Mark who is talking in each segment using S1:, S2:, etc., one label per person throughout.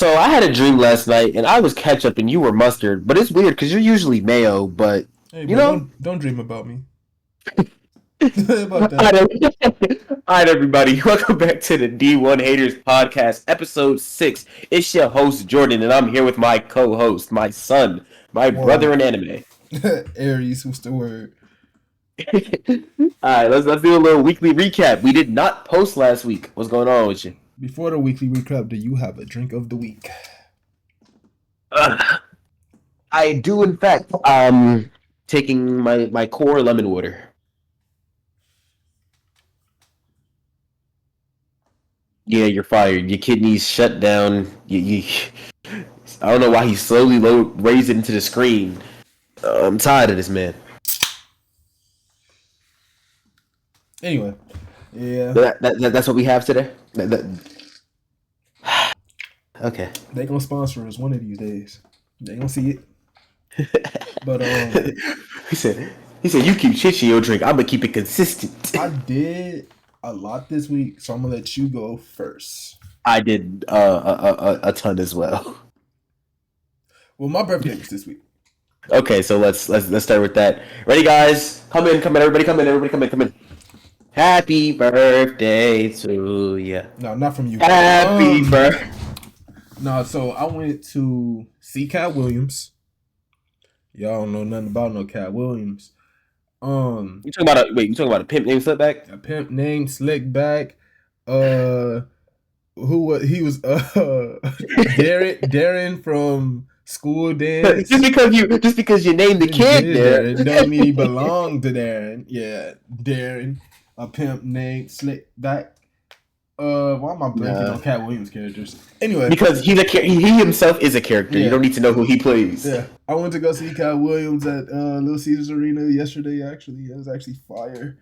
S1: So I had a dream last night, and I was ketchup, and you were mustard. But it's weird because you're usually mayo. But
S2: Hey,
S1: you
S2: bro,
S1: know,
S2: don't dream about me. About
S1: all
S2: that.
S1: right, everybody, welcome back to the D1 Haters Podcast, episode 6. It's your host Jordan, and I'm here with my co-host, my son, my brother
S2: Whoa.
S1: in anime.
S2: Aries, what's the word?
S1: All right, let's do a little weekly recap. We did not post last week. What's going on with you?
S2: Before the weekly recap, do you have a drink of the week?
S1: Uh, I do, in fact, taking my core lemon water. Yeah, you're fired. Your kidneys shut down. You I don't know why he slowly raised it into the screen. I'm tired of this man.
S2: Anyway, yeah,
S1: That's what we have today. Okay.
S2: they gonna sponsor us one of these days. They gonna see it. But
S1: he said you keep chitching your drink. I'm gonna keep it consistent.
S2: I did a lot this week, so I'm gonna let you go first.
S1: I did a ton as well.
S2: Well, my birthday was this week.
S1: Okay, so let's start with that. Ready, guys? Come in, everybody, come in. Happy birthday to you.
S2: No, not from you.
S1: Happy birthday.
S2: No, so I went to see Cat Williams. Y'all don't know nothing about no Cat Williams.
S1: You talking about a pimp named Slipback?
S2: A pimp named Slickback. He was Darren from School Dance.
S1: just because you named the kid there,
S2: don't mean he belonged to Darren. Yeah, Darren, a pimp named Slickback. Why am I blanking on Cat Williams characters? Anyway,
S1: because he himself is a character. Yeah. You don't need to know who he plays.
S2: Yeah, I went to go see Cat Williams at Little Caesars Arena yesterday. Actually, it was actually fire.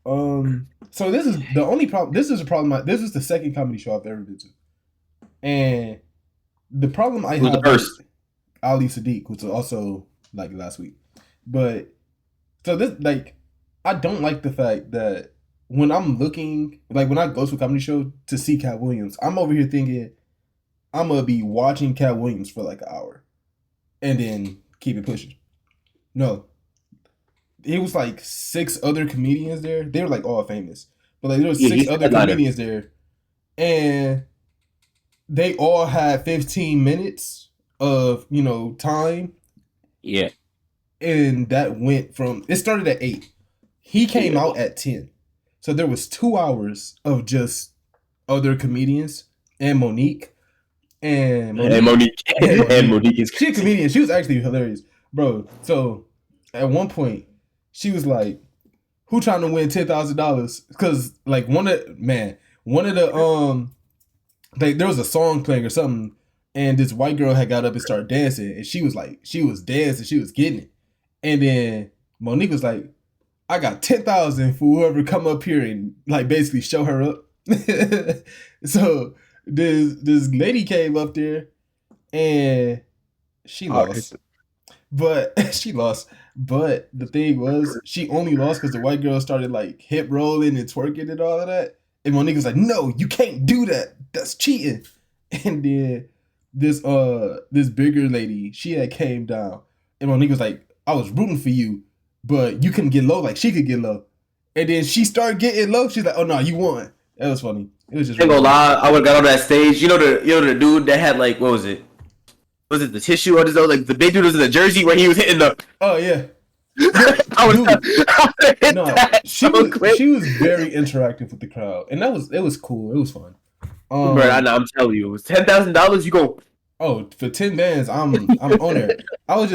S2: So this is the only problem. This is a problem. This is the second comedy show I've ever been to, and the problem I have is Ali Sadiq, which was also like last week. But so this I don't like the fact that when I'm looking, when I go to a comedy show to see Cat Williams, I'm over here thinking I'm gonna be watching Cat Williams for like an hour, and then keep it pushing. No. It was like 6 other comedians there. They were like all famous. But like there was 6 other comedians there. And they all had 15 minutes of, time.
S1: Yeah.
S2: And that went from, it started at 8. He came out at 10. So there was 2 hours of just other comedians and Monique. Monique is she's a comedian. She was actually hilarious. Bro, so at one point she was like, "Who trying to win $10,000?" Because one of the there was a song playing or something, and this white girl had got up and started dancing, and she was dancing, she was getting it, and then Monique was like, "I got 10,000 for whoever come up here and basically show her up." So this lady came up there, and she lost. But she lost. But the thing was, she only lost because the white girl started hip rolling and twerking and all of that. And Monique was like, "No, you can't do that. That's cheating." And then this bigger lady, she had came down, and Monique was like, "I was rooting for you, but you couldn't get low like she could get low." And then she started getting low. She's like, "Oh no, you won." That was funny. It was just.
S1: I ain't gonna lie, I would have got on that stage. You know the dude that had what was it? Was it the tissue or the big dude was in the jersey where he was hitting the?
S2: Oh yeah. She was very interactive with the crowd, and it was cool. It was fun.
S1: Bro, I'm telling you, it was $10,000. You go.
S2: Oh, for 10 bands, I'm on it. I was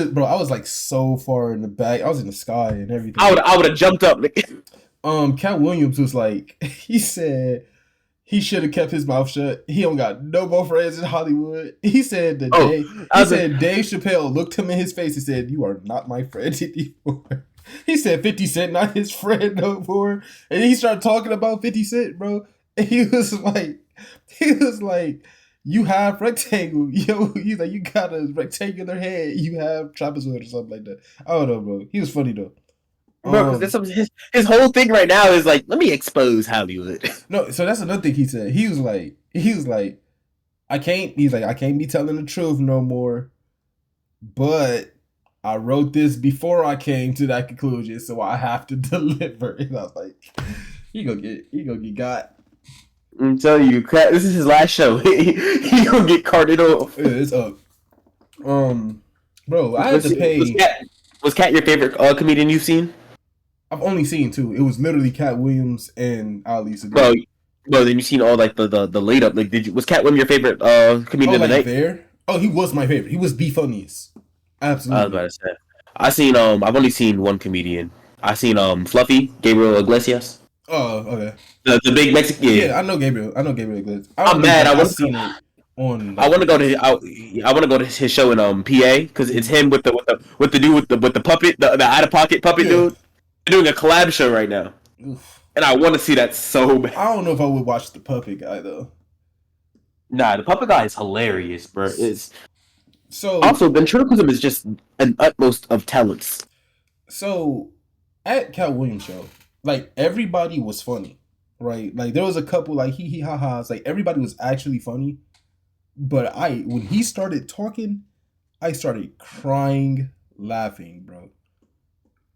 S2: so far in the back. I was in the sky and everything.
S1: I would have jumped up.
S2: Cat Williams was he said he should have kept his mouth shut. He don't got no more friends in Hollywood. He said Dave Chappelle looked him in his face and said, "You are not my friend anymore." He said 50 Cent not his friend no more. And he started talking about 50 Cent, bro. And he was like, "You have rectangle." He's like, "You got a rectangular head. You have trapezoid," or something like that. I don't know, bro. He was funny though.
S1: Bro, because his whole thing right now is let me expose Hollywood.
S2: No, so that's another thing he said. He was like, He's like, I can't be telling the truth no more. But I wrote this before I came to that conclusion, so I have to deliver. And I was like, he gonna get got.
S1: I'm telling you, this is his last show. He gonna get carted off.
S2: Yeah, it's up. Bro, I had to pay.
S1: Was Cat your favorite comedian you've seen?
S2: I've only seen two. It was literally Cat Williams and Ali Sadiq.
S1: Bro, then you've seen all like the lead up. Like, was Cat Williams your favorite comedian of the night?
S2: There? Oh, he was my favorite. He was the funniest. Absolutely.
S1: I was about to say. I've only seen one comedian. I seen Fluffy, Gabriel Iglesias.
S2: Oh, okay.
S1: The big Mexican.
S2: Yeah, I know Gabriel Iglesias.
S1: I'm mad. I want to go to his show in PA because it's him with the dude with the puppet, the out of pocket puppet dude. They're doing a collab show right now.
S2: Oof.
S1: And I want to see that so bad.
S2: I don't know if I would watch the puppet guy though.
S1: Nah, the puppet guy is hilarious, bro.
S2: So
S1: also ventriloquism is just an utmost of talents.
S2: So at Cat Williams show, like everybody was funny, right? Like there was a couple like hee hee ha ha's. Like everybody was actually funny, but when he started talking, I started crying, laughing, bro.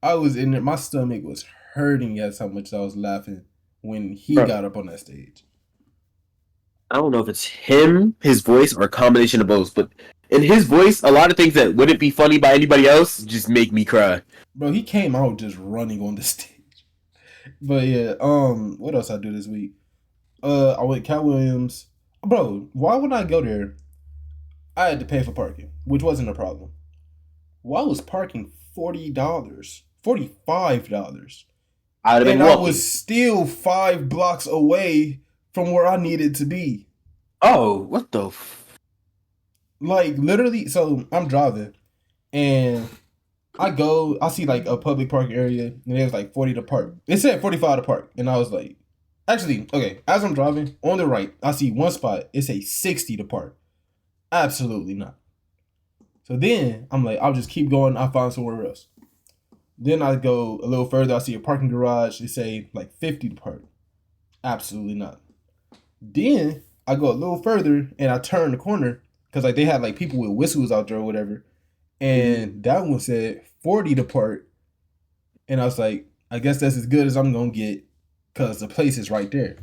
S2: I was in there. My stomach was hurting at how much I was laughing when he got up on that stage.
S1: I don't know if it's him, his voice, or a combination of both, but in his voice, a lot of things that wouldn't be funny by anybody else just make me cry.
S2: Bro, he came out just running on the stage. But yeah, what else I do this week? I went Cat Williams. Bro, why would I go there? I had to pay for parking, which wasn't a problem. Why was parking $40? $45. And I was still 5 blocks away from where I needed to be.
S1: Oh, what the
S2: like literally, so I'm driving and I see like a public parking area and it was like 40 to park. It said 45 to park. And I was like, actually, okay, as I'm driving on the right, I see one spot. It says 60 to park. Absolutely not. So then I'm like, I'll just keep going. I'll find somewhere else. Then I go a little further. I see a parking garage. They say like 50 to park. Absolutely not. Then I go a little further and I turn the corner because like they had like people with whistles out there or whatever. And that one said 40 to park. And I was like, I guess that's as good as I'm going to get because the place is right there.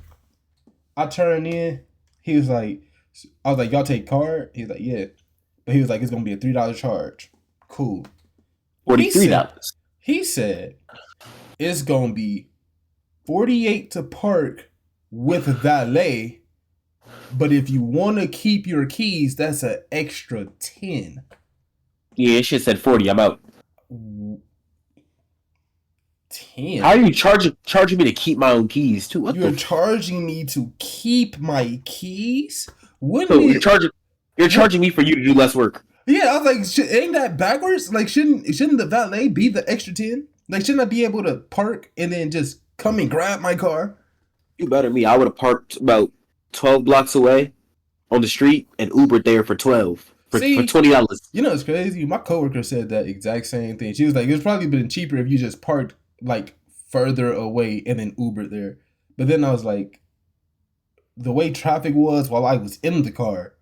S2: I turned in. He was like, I was like, y'all take card? He was like, yeah. But he was like, it's going to be a $3 charge. Cool.
S1: $43.
S2: He said it's going to be $48 to park with valet. But if you want to keep your keys, that's an extra $10.
S1: Yeah, it shit said 40. I'm out.
S2: 10.
S1: How are you charging me to keep my own keys too?
S2: You're charging me to keep my keys?
S1: You're charging me for you to do less work.
S2: Yeah, I was like, ain't that backwards? Like, shouldn't the valet be the extra 10? Like, shouldn't I be able to park and then just come and grab my car?
S1: You better me. I would have parked about 12 blocks away on the street and Ubered there for $12. For $20.
S2: You know, it's crazy. My coworker said that exact same thing. She was like, it's probably been cheaper if you just parked like further away and then Ubered there. But then I was like, the way traffic was while I was in the car,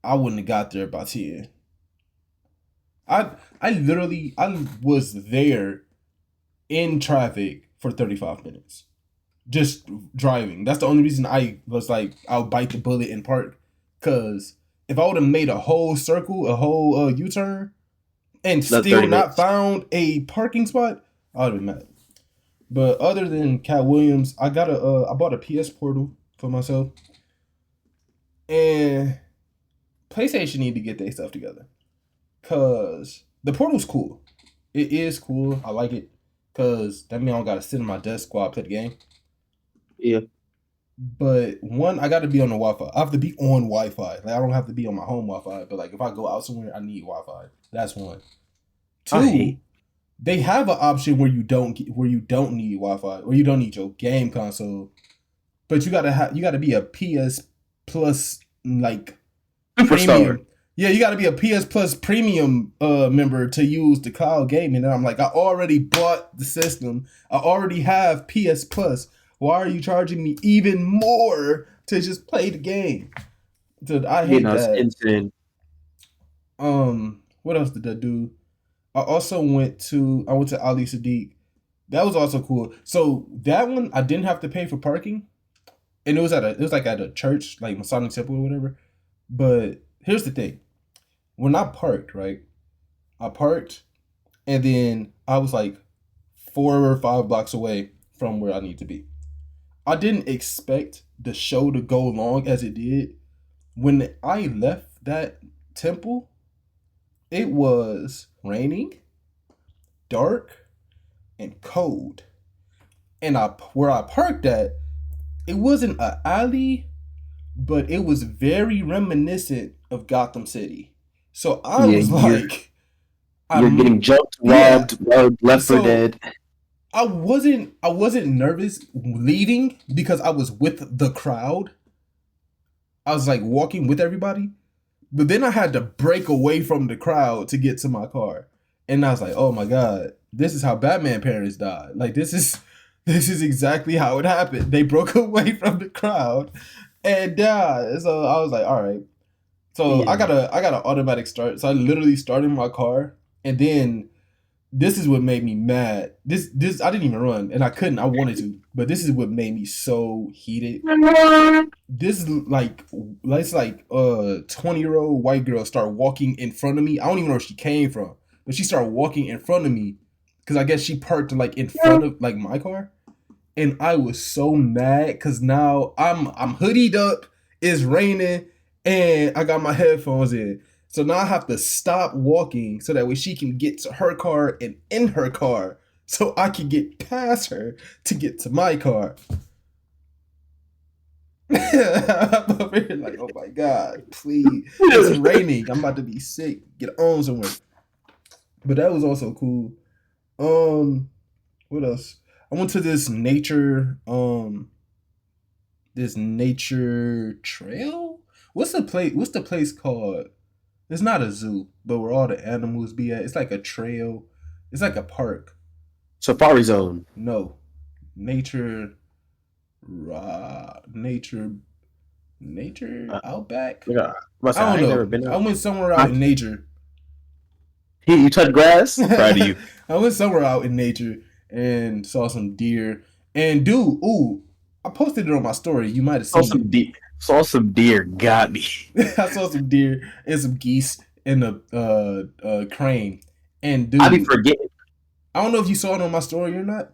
S2: I wouldn't have got there by 10. I was there in traffic for 35 minutes. Just driving. That's the only reason I was like, I'll bite the bullet and park. Because if I would have made a whole circle, a whole U-turn, and still not found a parking spot, I would have been mad. But other than Cat Williams, I bought a PS Portal for myself. And PlayStation need to get their stuff together. Because the Portal's cool. It is cool. I like it. Because that means I don't got to sit in my desk while I play the game.
S1: Yeah.
S2: But one, I got to be on the Wi-Fi. I have to be on Wi-Fi. Like, I don't have to be on my home Wi-Fi. But like, if I go out somewhere, I need Wi-Fi. That's one. Two, they have an option where you don't need Wi-Fi or you don't need your game console, but you gotta be a PS Plus like premium. Yeah, you gotta be a PS Plus premium member to use the cloud gaming. And I'm like, I already bought the system. I already have PS Plus. Why are you charging me even more to just play the game? Dude, I
S1: You
S2: hate
S1: know, it's
S2: that.
S1: instant.
S2: What else did I do? I went to Ali Sadiq. That was also cool. So that one I didn't have to pay for parking, and it was like at a church, like Masonic temple or whatever. But here's the thing: when I parked, right, I parked, and then I was like 4 or 5 blocks away from where I need to be. I didn't expect the show to go long as it did. When I left that temple, it was raining, dark, and cold. And where I parked at, it wasn't an alley, but it was very reminiscent of Gotham City. So I
S1: Yeah,
S2: was like,
S1: you're getting
S2: I'm
S1: jumped,
S2: yeah.
S1: robbed, left for
S2: So
S1: dead.
S2: I wasn't nervous leaving because I was with the crowd. I was like walking with everybody. But then I had to break away from the crowd to get to my car. And I was like, oh my God, this is how Batman parents died. Like this is exactly how it happened. They broke away from the crowd and died. So I was like, all right. So
S1: Yeah,
S2: I got an automatic start. So I literally started my car, and then this is what made me mad. This I didn't even run, and I couldn't. I wanted to, but this is what made me so heated. This is like let's like 20-year-old white girl start walking in front of me. I don't even know where she came from, but she started walking in front of me because I guess she parked like in front of like my car, and I was so mad because now I'm hoodied up. It's raining, and I got my headphones in. So now I have to stop walking so that way she can get to her car and in her car, so I can get past her to get to my car. I'm over here like, oh my God, please. It's raining. I'm about to be sick. Get on somewhere. But that was also cool. Um, what else? I went to this nature trail. What's the place called? It's not a zoo, but where all the animals be at. It's like a trail. It's like a park.
S1: Safari Zone.
S2: No, nature, nature, nature
S1: Uh,
S2: outback.
S1: yeah,
S2: I
S1: I
S2: don't
S1: ain't never
S2: know.
S1: been
S2: I
S1: out.
S2: went somewhere out
S1: I,
S2: in nature.
S1: you touch grass? Proud of you.
S2: I went somewhere out in nature and saw some deer. And dude, ooh, I posted it on my story. You might have
S1: Saw
S2: seen it.
S1: some deer. Saw some deer. Got me.
S2: I saw some deer and some geese and a crane. And
S1: I be
S2: dude,
S1: forgetting.
S2: I don't know if you saw it on my story or not,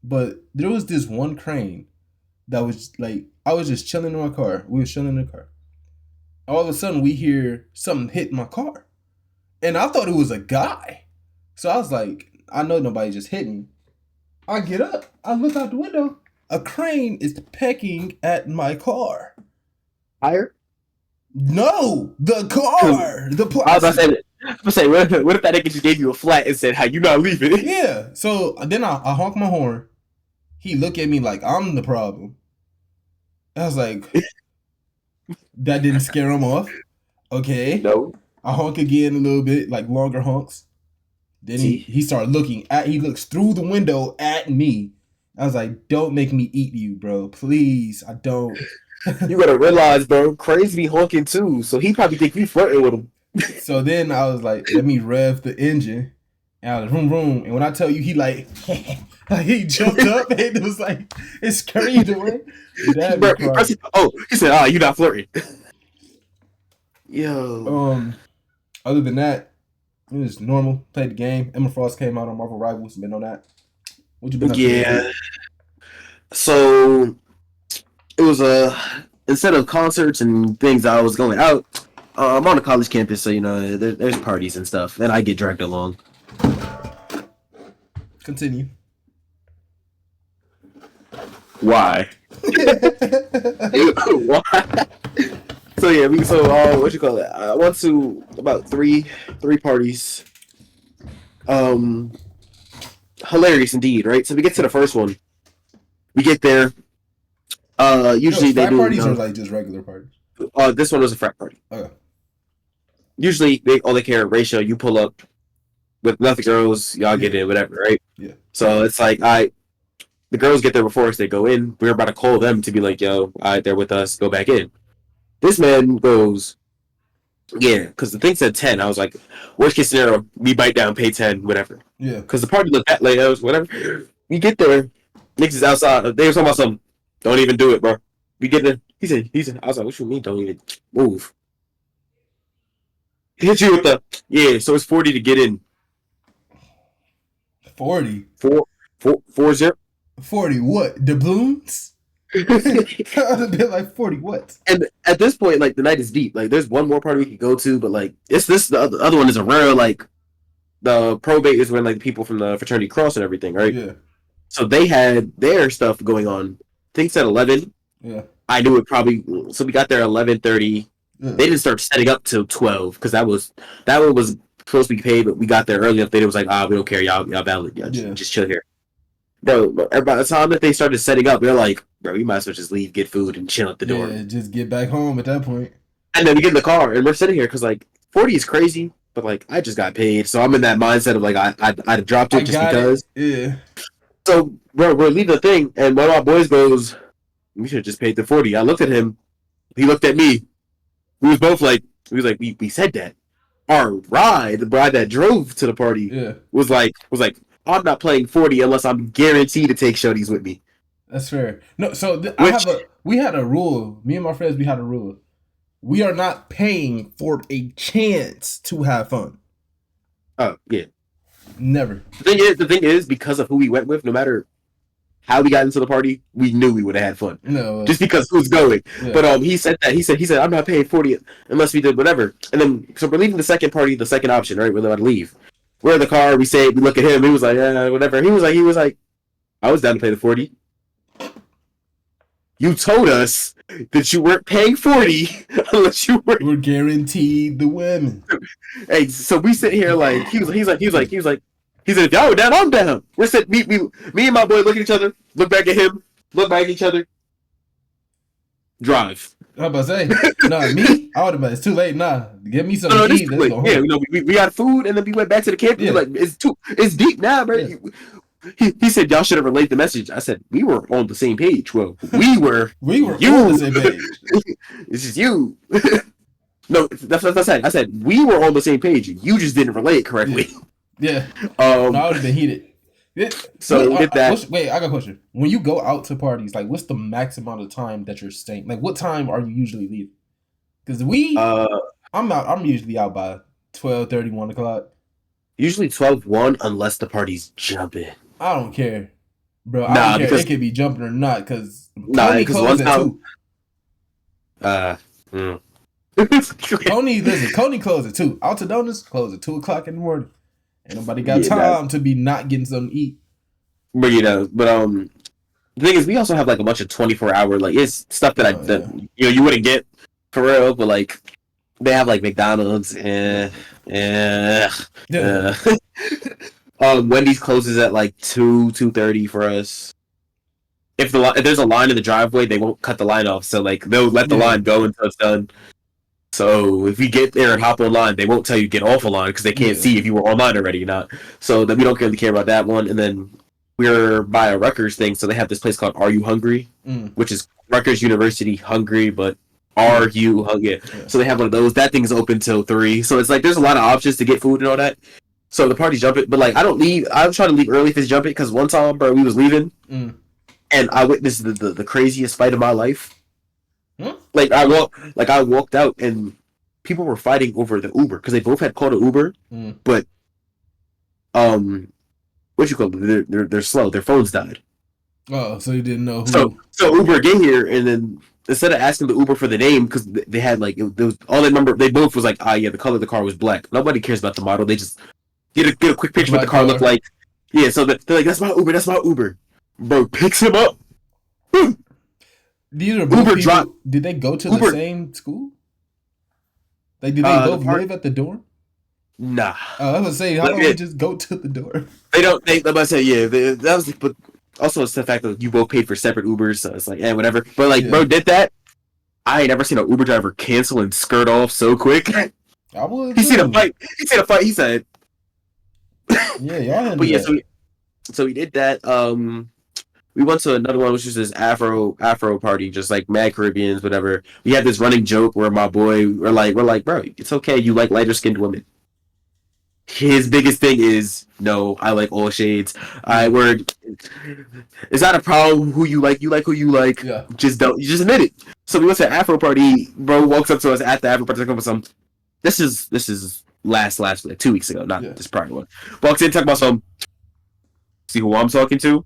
S2: but there was this one crane that was like I was just chilling in my car. We was chilling in the car. All of a sudden, we hear something hit my car, and I thought it was a guy. So I was like, I know nobody just hit me. I get up. I look out the window. A crane is pecking at my car.
S1: Higher?
S2: No, the
S1: Cause
S2: car, the
S1: I was about
S2: plastic.
S1: to say, what if that nigga just gave you a flat and said, "How you not leaving?"
S2: Yeah. So then I honk my horn. He look at me like I'm the problem. I was like, that didn't scare him off. Okay.
S1: No.
S2: I honk again a little bit, like longer honks. Then
S1: See,
S2: he started looking at. He looks through the window at me. I was like, "Don't make me eat you, bro. Please, I don't."
S1: you gotta realize, bro, Crazy be honking too, so he probably think you flirting with him.
S2: So then I was like, "Let me rev the engine." And I was room room. And when I tell you, he like, he jumped up and it was like it scurried away. That had me crying.
S1: Oh, he said, "Ah, you not flirting." Yo,
S2: Um, Other than that, it was normal. Played the game. Emma Frost came out on Marvel Rivals. Been on that. What you been up to lately?
S1: yeah. So it was instead of concerts and things, I was going out. I'm on a college campus, so there's parties and stuff, and I get dragged along.
S2: Continue.
S1: Why? Why? So yeah, what you call it? I went to about three parties. Um, Hilarious indeed, right? So we get to the first one. We get there. Usually they
S2: frat
S1: do.
S2: parties or like just regular parties?
S1: This one was a frat party.
S2: Okay.
S1: Usually they care ratio. You pull up with nothing girls, y'all get in, whatever, right?
S2: Yeah.
S1: So it's like the girls get there before us. They go in. We're about to call them to be like, yo, all right, they're with us. Go back in. This man goes, yeah, because the thing said 10. I was like, worst case scenario, we bite down, pay 10, whatever.
S2: Yeah.
S1: Because the party looked at like, whatever. We get there, niggas is outside. They were talking about something. Don't even do it, bro. We get there. He said, I was like, what you mean? Don't even move. He hit you with the, yeah. So it's 40 to get in.
S2: 40.
S1: 40.
S2: 40 what? Doubloons? I would have been like 40 what?
S1: And at this point, like the night is deep. Like there's one more party we could go to, but like it's this the other one is a rare like the probate is when like the people from the fraternity cross and everything, right?
S2: Yeah.
S1: So they had their stuff going on. Things at 11.
S2: Yeah.
S1: I knew it probably. So we got there at 11:30. Yeah. They didn't start setting up till 12 because that one was supposed to be paid, but we got there early enough. They was like, we don't care, y'all valid, just chill here. Bro, by the time that they started setting up, they're like, bro, we might as well just leave, get food, and chill at the door.
S2: Yeah, just get back home at that point.
S1: And then we get in the car, and we're sitting here because, like, 40 is crazy, but, like, I just got paid. So I'm in that mindset of, like, I dropped it just because.
S2: Yeah.
S1: So, bro, we're leaving the thing, and one of my boys goes, we should have just paid the 40. I looked at him. He looked at me. We was both like, we said that. Our ride, the ride that drove to the party, was like, I'm not playing 40 unless I'm guaranteed to take shorties with me.
S2: That's fair. No, so we had a rule. Me and my friends, we had a rule. We are not paying for a chance to have fun.
S1: Oh, yeah.
S2: Never.
S1: The thing is, because of who we went with, no matter how we got into the party, we knew we would have had fun.
S2: No.
S1: Just because who's going. Yeah. But he said that. He said, I'm not paying 40 unless we did whatever. And then, so we're leaving the second party, the second option, right? We're about to leave. We're in the car, we look at him, he was like, whatever. He was like, I was down to pay the 40. You told us that you weren't paying 40 unless you were.
S2: We're guaranteed the women.
S1: Hey, so we sit here like, he said, if y'all were down, I'm down. We're sitting, me and my boy look at each other, look back at him, look back at each other, drive.
S2: I was about to say, me, I would have been, it's too late, give me some eat.
S1: Yeah, we got food, and then we went back to the camp, like, it's deep now, bro. Yeah. He said, y'all should have relayed the message. I said, we were on the same page. Well, we were on the same page. It's just you. No, that's what I said. I said, we were on the same page. You just didn't relay it correctly.
S2: Yeah. I would have been heated.
S1: So with that,
S2: wait, I got a question. When you go out to parties, like, what's the max amount of time that you're staying? Like, what time are you usually leaving? Because I'm usually out by 12:30, 1 o'clock.
S1: Usually 12:01, unless the party's jumping.
S2: I don't care, bro. I don't care. Because, it could be jumping or not, because Tony closed at 2. Coney closed at 2. Altadona's closed at 2 o'clock in the morning. Ain't nobody got time to be not getting something to eat.
S1: But the thing is, we also have like a bunch of 24-hour like it's stuff that you wouldn't get for real, but like they have like McDonald's Wendy's closes at like 2:30 for us. If there's a line in the driveway, they won't cut the line off, so like they'll let the line go until it's done. So if you get there and hop online, they won't tell you to get off a line because they can't see if you were online already or not. So then we don't really care about that one. And then we're by a Rutgers thing, so they have this place called Are You Hungry, which is Rutgers University Hungry, but Are You Hungry? Yeah. So they have one of those. That thing's open till 3. So it's like there's a lot of options to get food and all that. So the party's jumping, but like I don't leave. I'm trying to leave early if it's jumping because one time, bro, we was leaving, and I witnessed the craziest fight of my life. Like I walked out and people were fighting over the Uber because they both had called an Uber, but what you call it? They're slow. Their phones died.
S2: Oh, so you didn't know who?
S1: So Uber get here and then instead of asking the Uber for the name because they had like it was all they remember. They both was like the color of the car was black. Nobody cares about the model. They just get a quick picture of what the car looked like. Yeah, so they're like that's my Uber. That's my Uber. Bro picks him up.
S2: These are both Uber people. Did they go to the same school? Like, did they both live at the dorm?
S1: Nah.
S2: I was gonna say, how don't we just go to the dorm?
S1: They don't. I'm about to say, that was. But also, it's the fact that you both paid for separate Ubers, so it's like, whatever. But like, bro did that. I ain't never seen an Uber driver cancel and skirt off so quick.
S2: I would.
S1: He seen a fight. He said.
S2: Yeah, y'all.
S1: But yeah, so he did that. we went to another one, which was this Afro party, just like mad Caribbeans, whatever. We had this running joke where my boy, we're like, bro, it's okay, you like lighter skinned women. His biggest thing is no, I like all shades. I word. It's not a problem who you like. You like who you like.
S2: Yeah.
S1: Just don't. You just admit it. So we went to an Afro party. Bro walks up to us at the Afro party talking about some. This is last like 2 weeks ago, not this prior one. Walks in talking about some. See who I'm talking to?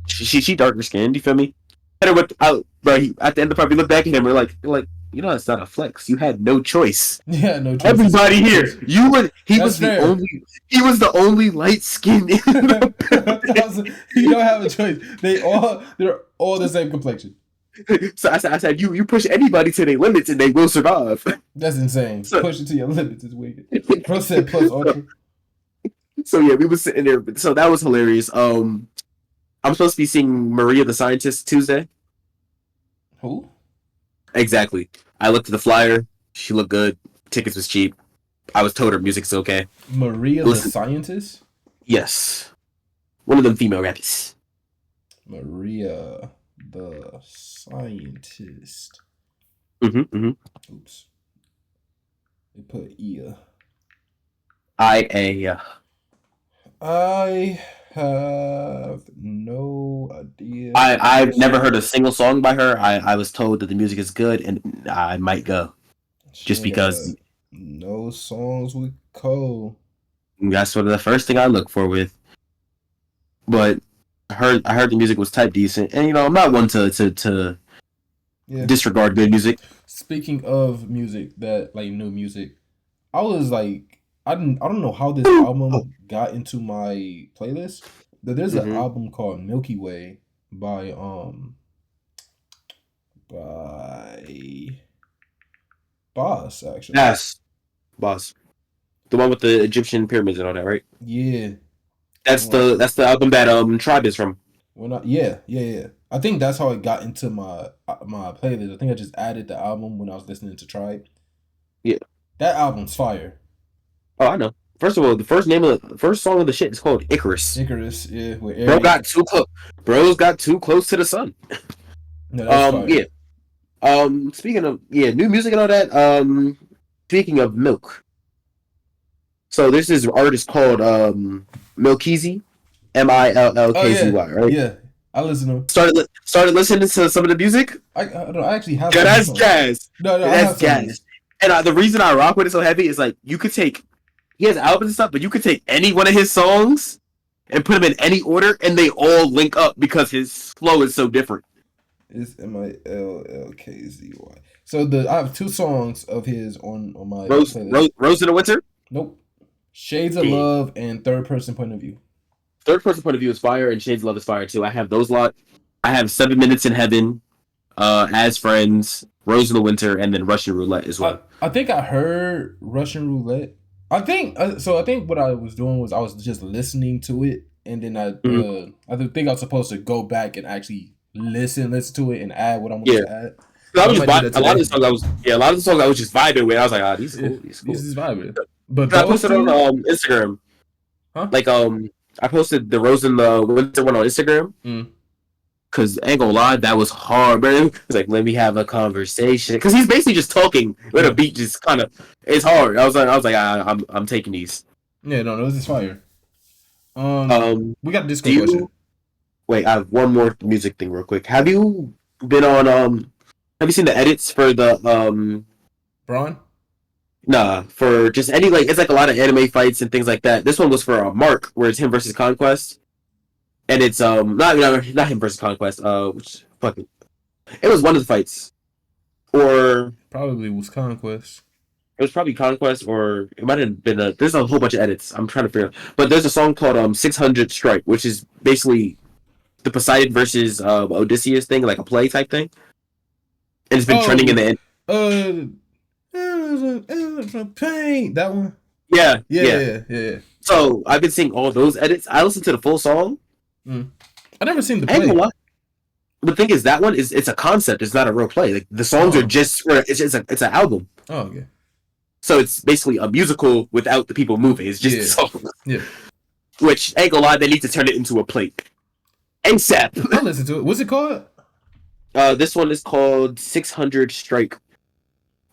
S1: She darker skinned. You feel me? Hit her with bro. At the end of the party, we look back at him. We're like. You know, it's not a flex. You had no choice.
S2: Yeah, no choice.
S1: Everybody here, he was the only light skinned.
S2: You don't have a choice. They're all the same complexion.
S1: So I said, you push anybody to their limits and they will survive.
S2: That's insane. So, push it to your limits is wicked. Pro said plus ultra.
S1: So yeah, we was sitting there. So that was hilarious. I'm supposed to be seeing Maria the Scientist Tuesday.
S2: Who?
S1: Exactly. I looked at the flyer. She looked good. Tickets was cheap. I was told her music's okay.
S2: Maria the Scientist?
S1: Yes. One of them female rappers.
S2: Maria the Scientist.
S1: Oops.
S2: They put Ia.
S1: I
S2: have no idea.
S1: I've never heard a single song by her. I was told that the music is good and I might go. Just because
S2: no songs with Cole.
S1: That's sort of the first thing I look for with. But I heard the music was type decent. And I'm not one to disregard good music.
S2: Speaking of music, that like new music, I was like I don't know how this album got into my playlist, but there's an album called Milky Way by Boss, actually.
S1: Yes. Boss. The one with the Egyptian pyramids and all that, right?
S2: Yeah.
S1: That's the album that Tribe is from.
S2: Yeah. I think that's how it got into my playlist. I think I just added the album when I was listening to Tribe.
S1: Yeah.
S2: That album's fire.
S1: Oh, I know. First of all, the first song of the shit is called Icarus.
S2: Icarus, yeah.
S1: Bro got too close. Bros got too close to the sun.
S2: No, that's fire.
S1: Yeah. Speaking of new music and all that. Speaking of milk. So there's this artist called Milkzy, Millkzy, right?
S2: Yeah, I listen to him.
S1: Started listening to some of the music.
S2: I actually have.
S1: Yeah, that's jazz.
S2: No,
S1: that's jazz. And the reason I rock with it so heavy is like you could take. He has albums and stuff, but you could take any one of his songs and put them in any order, and they all link up because his flow is so different.
S2: It's Millkzy. So I have 2 songs of his on my
S1: Rose in the Winter.
S2: Nope. Shades of Love and Third Person Point of View.
S1: Third Person Point of View is fire, and Shades of Love is fire too. I have those lot. I have 7 Minutes in Heaven, As Friends, Rose in the Winter, and then Russian Roulette as well.
S2: I think I heard Russian Roulette. I think what I was doing was I was just listening to it, and then I think I was supposed to go back and actually listen to it and add what I'm going to add.
S1: So a lot of the songs I was just vibing with. I was like, these cool. These
S2: is vibing. But
S1: I posted on Instagram.
S2: Huh?
S1: Like I posted the Rose in the Winter one on Instagram. Cause I ain't gonna lie, that was hard, bro. It's like, let me have a conversation. Cause he's basically just talking with a beat, just kind of. It's hard. I was like, I'm taking these.
S2: Yeah, no, this is fire. We got a Discord question.
S1: Wait, I have one more music thing, real quick. Have you been on? Have you seen the edits for the
S2: Braun?
S1: Nah, for just any it's like a lot of anime fights and things like that. This one was for Mark, where it's him versus Conquest. And it's not him versus Conquest. Which fucking it was one of the fights, or
S2: probably was Conquest.
S1: It was probably Conquest, or it might have been there's a whole bunch of edits. I'm trying to figure out, but there's a song called 600 Strike, which is basically the Poseidon versus Odysseus thing, like a play type thing, and it's been trending in the
S2: pain. That one.
S1: Yeah. So I've been seeing all those edits. I listened to the full song.
S2: I never seen the play.
S1: The thing is, that one it's a concept. It's not a real play. Like the songs are just it's an album.
S2: Oh, okay.
S1: So it's basically a musical without the people moving. It's just songs.
S2: Yeah.
S1: Which ain't gonna lie, they need to turn it into a play. ASAP.
S2: I'll listen to it. What's it called?
S1: This one is called 600 Strike.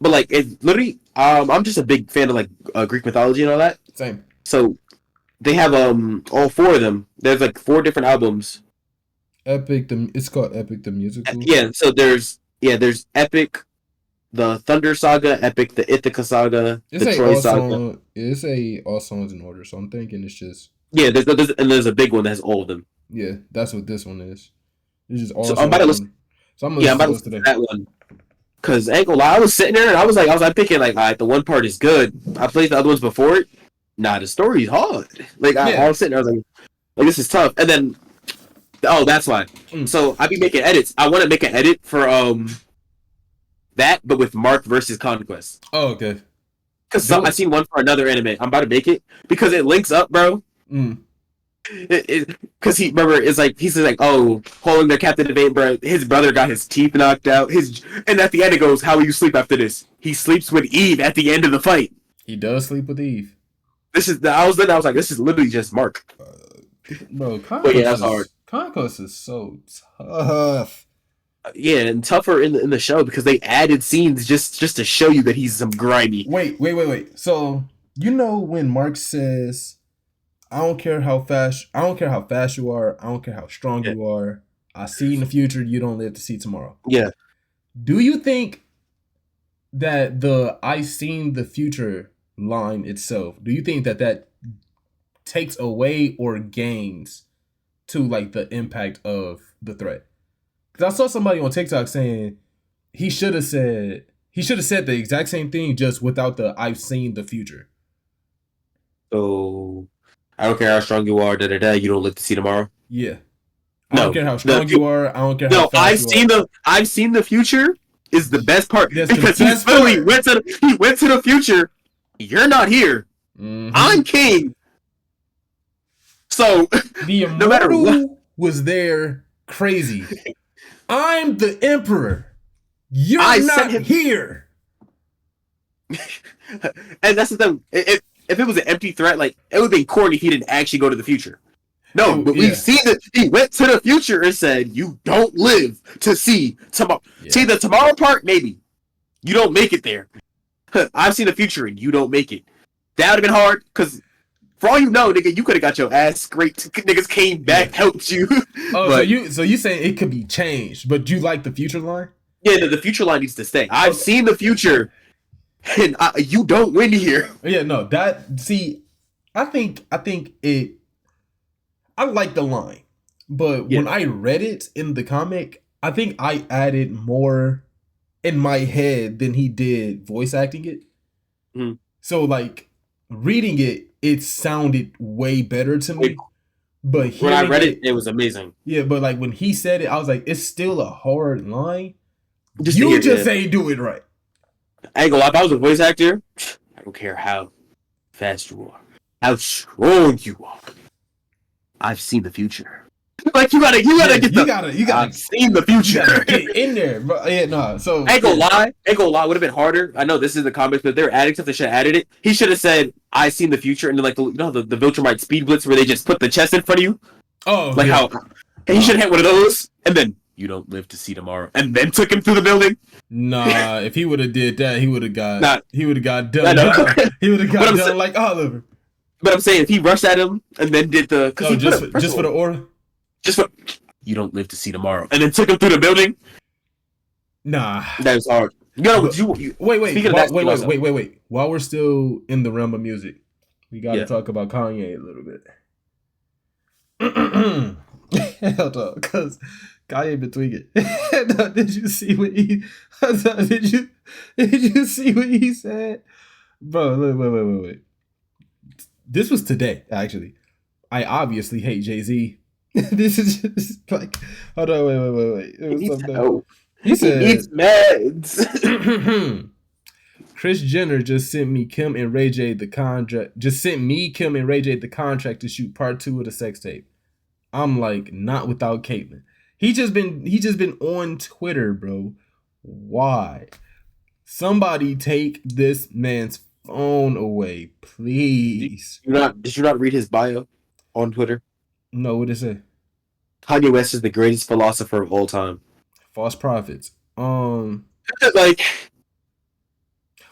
S1: But like, it literally, I'm just a big fan of like Greek mythology and all that.
S2: Same.
S1: So they have all four of them. There's like four different albums.
S2: It's called Epic the Musical.
S1: Yeah. So there's Epic, the Thunder Saga, Epic, the Ithaca Saga,
S2: It's
S1: the
S2: a
S1: Troy
S2: all
S1: Saga.
S2: song. It's a all songs in order. So I'm thinking it's just
S1: Yeah, there's a big one that has all of them.
S2: yeah. That's what this one is. It's just all.
S1: So I'm about to listen.
S2: So I'm
S1: Yeah, I'm about to
S2: listen
S1: listen
S2: to
S1: to that one. Cause I ain't gonna lie, I was sitting there and I was thinking like, all right, the one part is good. I played the other ones before it. Nah, the story's hard. Like I was sitting there, I was like this is tough. And then, oh, that's why. So I be making edits. I want to make an edit for that, but with Mark versus Conquest.
S2: Oh, okay.
S1: Cause I seen one for another anime. I'm about to make it because it links up, bro. Because it's like he's like, oh, holding their captain debate, bro. His brother got his teeth knocked out. And at the end it goes, how will you sleep after this? He sleeps with Eve at the end of the fight.
S2: He does sleep with Eve.
S1: I was like, this is literally just Mark.
S2: Bro,
S1: that's hard.
S2: Conquest is so tough.
S1: Yeah, and tougher in the show because they added scenes just to show you that he's some grimy.
S2: Wait. So you know when Mark says, I don't care how fast you are. I don't care how strong you are. I see in the future. You don't live to see tomorrow.
S1: Yeah.
S2: Do you think that the I seen the future line itself, do you think that takes away or gains to like the impact of the threat? Because I saw somebody on TikTok saying he should have said the exact same thing just without the I've seen the future.
S1: So I don't care how strong you are, you don't live to see tomorrow.
S2: Yeah. I don't care how strong you are. I don't care how fast
S1: I've seen the future is the best part.
S2: That's
S1: because he literally went to the future. You're not here. Mm-hmm. I'm king. So
S2: the immortal no matter what was there crazy. I'm the emperor. You're not here.
S1: And that's the thing. If it was an empty threat, like it would be corny if he didn't actually go to the future. No, but we've seen that he went to the future and said, "You don't live to see tomorrow." Yeah. See the tomorrow part, maybe you don't make it there. I've seen the future and you don't make it. That would have been hard because, for all you know, nigga, you could have got your ass scraped. Niggas came back, helped you.
S2: Oh, but, so you saying it could be changed, but you like the future line?
S1: Yeah, the future line needs to stay. I've seen the future, and you don't win here.
S2: Yeah, no, I think it. I like the line, but when I read it in the comic, I think I added more in my head than he did voice acting it. Mm. So like reading it, it sounded way better to me. But
S1: when I read it, it was amazing.
S2: Yeah, but like when he said it, I was like, it's still a hard line. You just ain't do it right.
S1: I ain't gonna lie, if I was a voice actor, I don't care how fast you are, how strong you are. I've seen the future. Like you gotta I've seen the future.
S2: You gotta get in there, bro. Yeah, no. So
S1: ain't gonna lie. Would have been harder. I know this is the comics, but they're adding stuff. They should have added it. He should have said, "I seen the future," and then like the Viltrumite speed blitz where they just put the chest in front of you.
S2: Oh,
S1: like how he should have had one of those, and then you don't live to see tomorrow, and then took him through the building.
S2: Nah, if he would have did that, he would have got done. He would have got done like Oliver.
S1: But I'm saying if he rushed at him and then did the
S2: just for the aura,
S1: you don't live to see tomorrow, and then took him through the building.
S2: Nah,
S1: that was hard.
S2: Wait. While we're still in the realm of music, we got to talk about Kanye a little bit. Hell no, because Kanye been tweaking. Did you see what he? Did you see what he said, bro? Wait. This was today, actually. I obviously hate Jay-Z. This is just like, hold on, wait. It was something. He said,
S1: "He's meds."
S2: Kris Jenner just sent me Kim and Ray J the contract. Just sent me Kim and Ray J the contract to shoot part 2 of the sex tape. I'm like, not without Caitlyn. He just been on Twitter, bro. Why? Somebody take this man's phone away, please.
S1: Did you not read his bio on Twitter?
S2: No, what did it say?
S1: Kanye West is the greatest philosopher of all time.
S2: False prophets.
S1: Like,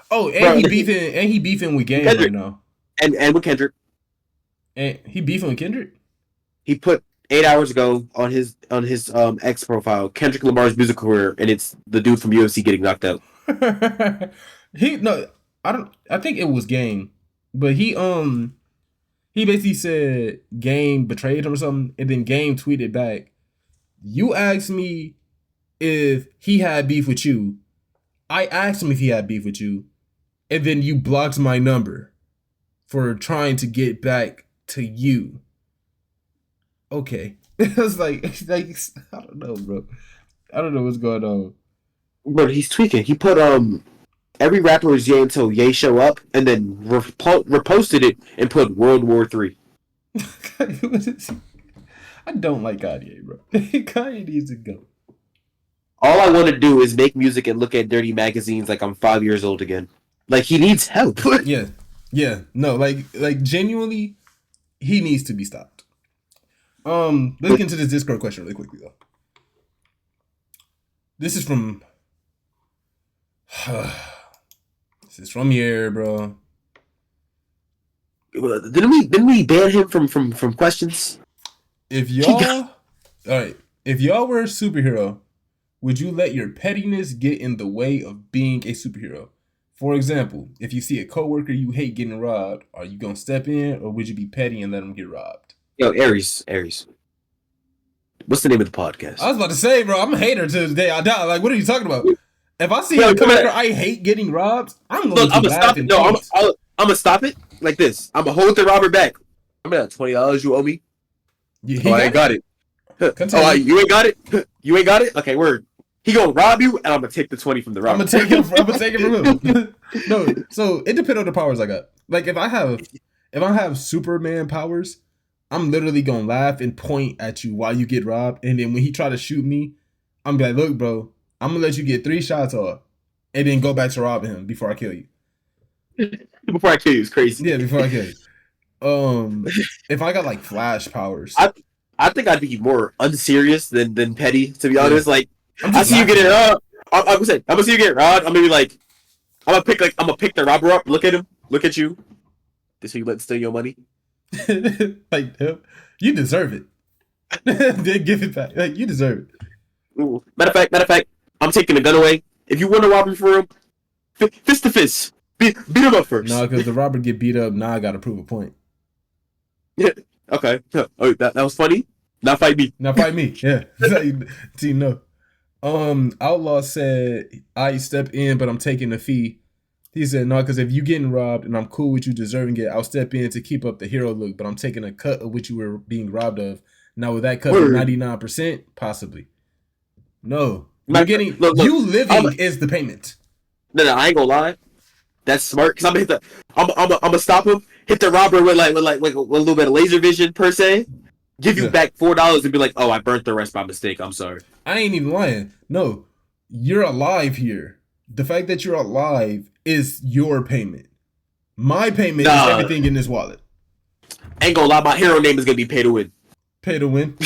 S2: Oh, and
S1: bro,
S2: he beefing with Game right
S1: Kendrick
S2: now.
S1: and with Kendrick,
S2: And he beefing with Kendrick.
S1: he put 8 hours ago on his X profile Kendrick Lamar's music career, and it's the dude from UFC getting knocked out.
S2: He no, I don't. I think it was Game, but he basically said Game betrayed him or something, and then Game tweeted back, "You asked me if he had beef with you. I asked him if he had beef with you, and then you blocked my number for trying to get back to you." Okay, it was like I don't know, bro. I don't know what's going on.
S1: But he's tweaking. He put every rapper is Ye until Ye show up, and then reposted it and put World War III.
S2: I don't like Kanye, bro. Kanye needs to go.
S1: All I want to do is make music and look at dirty magazines like I'm 5 years old again. Like he needs help.
S2: Yeah, no, like genuinely, he needs to be stopped. Let's get into this Discord question really quickly though. This is from here, bro.
S1: Didn't we ban him from questions?
S2: If y'all were a superhero, would you let your pettiness get in the way of being a superhero? For example, if you see a coworker you hate getting robbed, are you gonna step in, or would you be petty and let them get robbed?
S1: Yo, Aries. What's the name of the podcast?
S2: I was about to say, bro, I'm a hater to the day I die. Like, what are you talking about? If I see a coworker I hate getting robbed, I'm going to laugh and
S1: I'm gonna stop it like this. I'm gonna hold the robber back. I'm gonna $20 you owe me. I ain't got it. You ain't got it. You ain't got it. Okay, word. He gonna rob you, and I'm gonna take the 20 from the robber.
S2: I'm gonna take it from him. No, so it depends on the powers I got. Like if I have Superman powers, I'm literally gonna laugh and point at you while you get robbed, and then when he try to shoot me, I'm gonna be like, look, bro, I'm gonna let you get 3 shots off, and then go back to robbing him before I kill you.
S1: Before I kill you, it's crazy.
S2: Yeah, before I kill you. If I got like Flash powers,
S1: I think I'd be more unserious than petty. To be honest, like I see you
S2: laughing.
S1: getting robbed. I'm gonna see you get robbed. I'm gonna be like, I'm gonna pick the robber up. Look at him. Look at you. This who you let steal your money.
S2: Like you deserve it. Then give it back. Like you deserve it.
S1: Ooh. Matter of fact, I'm taking the gun away. If you want to rob him for him, fist to fist. Beat him up first.
S2: No, because the robber get beat up. Now I gotta prove a point.
S1: Yeah. Okay. Oh, that was funny. Now fight me.
S2: Now fight me. Yeah. So you know. Outlaw said I step in, but I'm taking a fee. He said no, because if you getting robbed and I'm cool with you deserving it, I'll step in to keep up the hero look, but I'm taking a cut of what you were being robbed of. Now with that cut of 99%, possibly. No. You're getting you living is the payment.
S1: No, I ain't gonna lie. That's smart because I'm gonna stop him, hit the robber with a little bit of laser vision per se, give you back $4 and be like, oh, I burnt the rest by mistake. I'm sorry.
S2: I ain't even lying. No, you're alive here. The fact that you're alive is your payment. My payment is everything in this wallet.
S1: Ain't gonna lie, my hero name is gonna be Pay to Win.
S2: Pay to Win.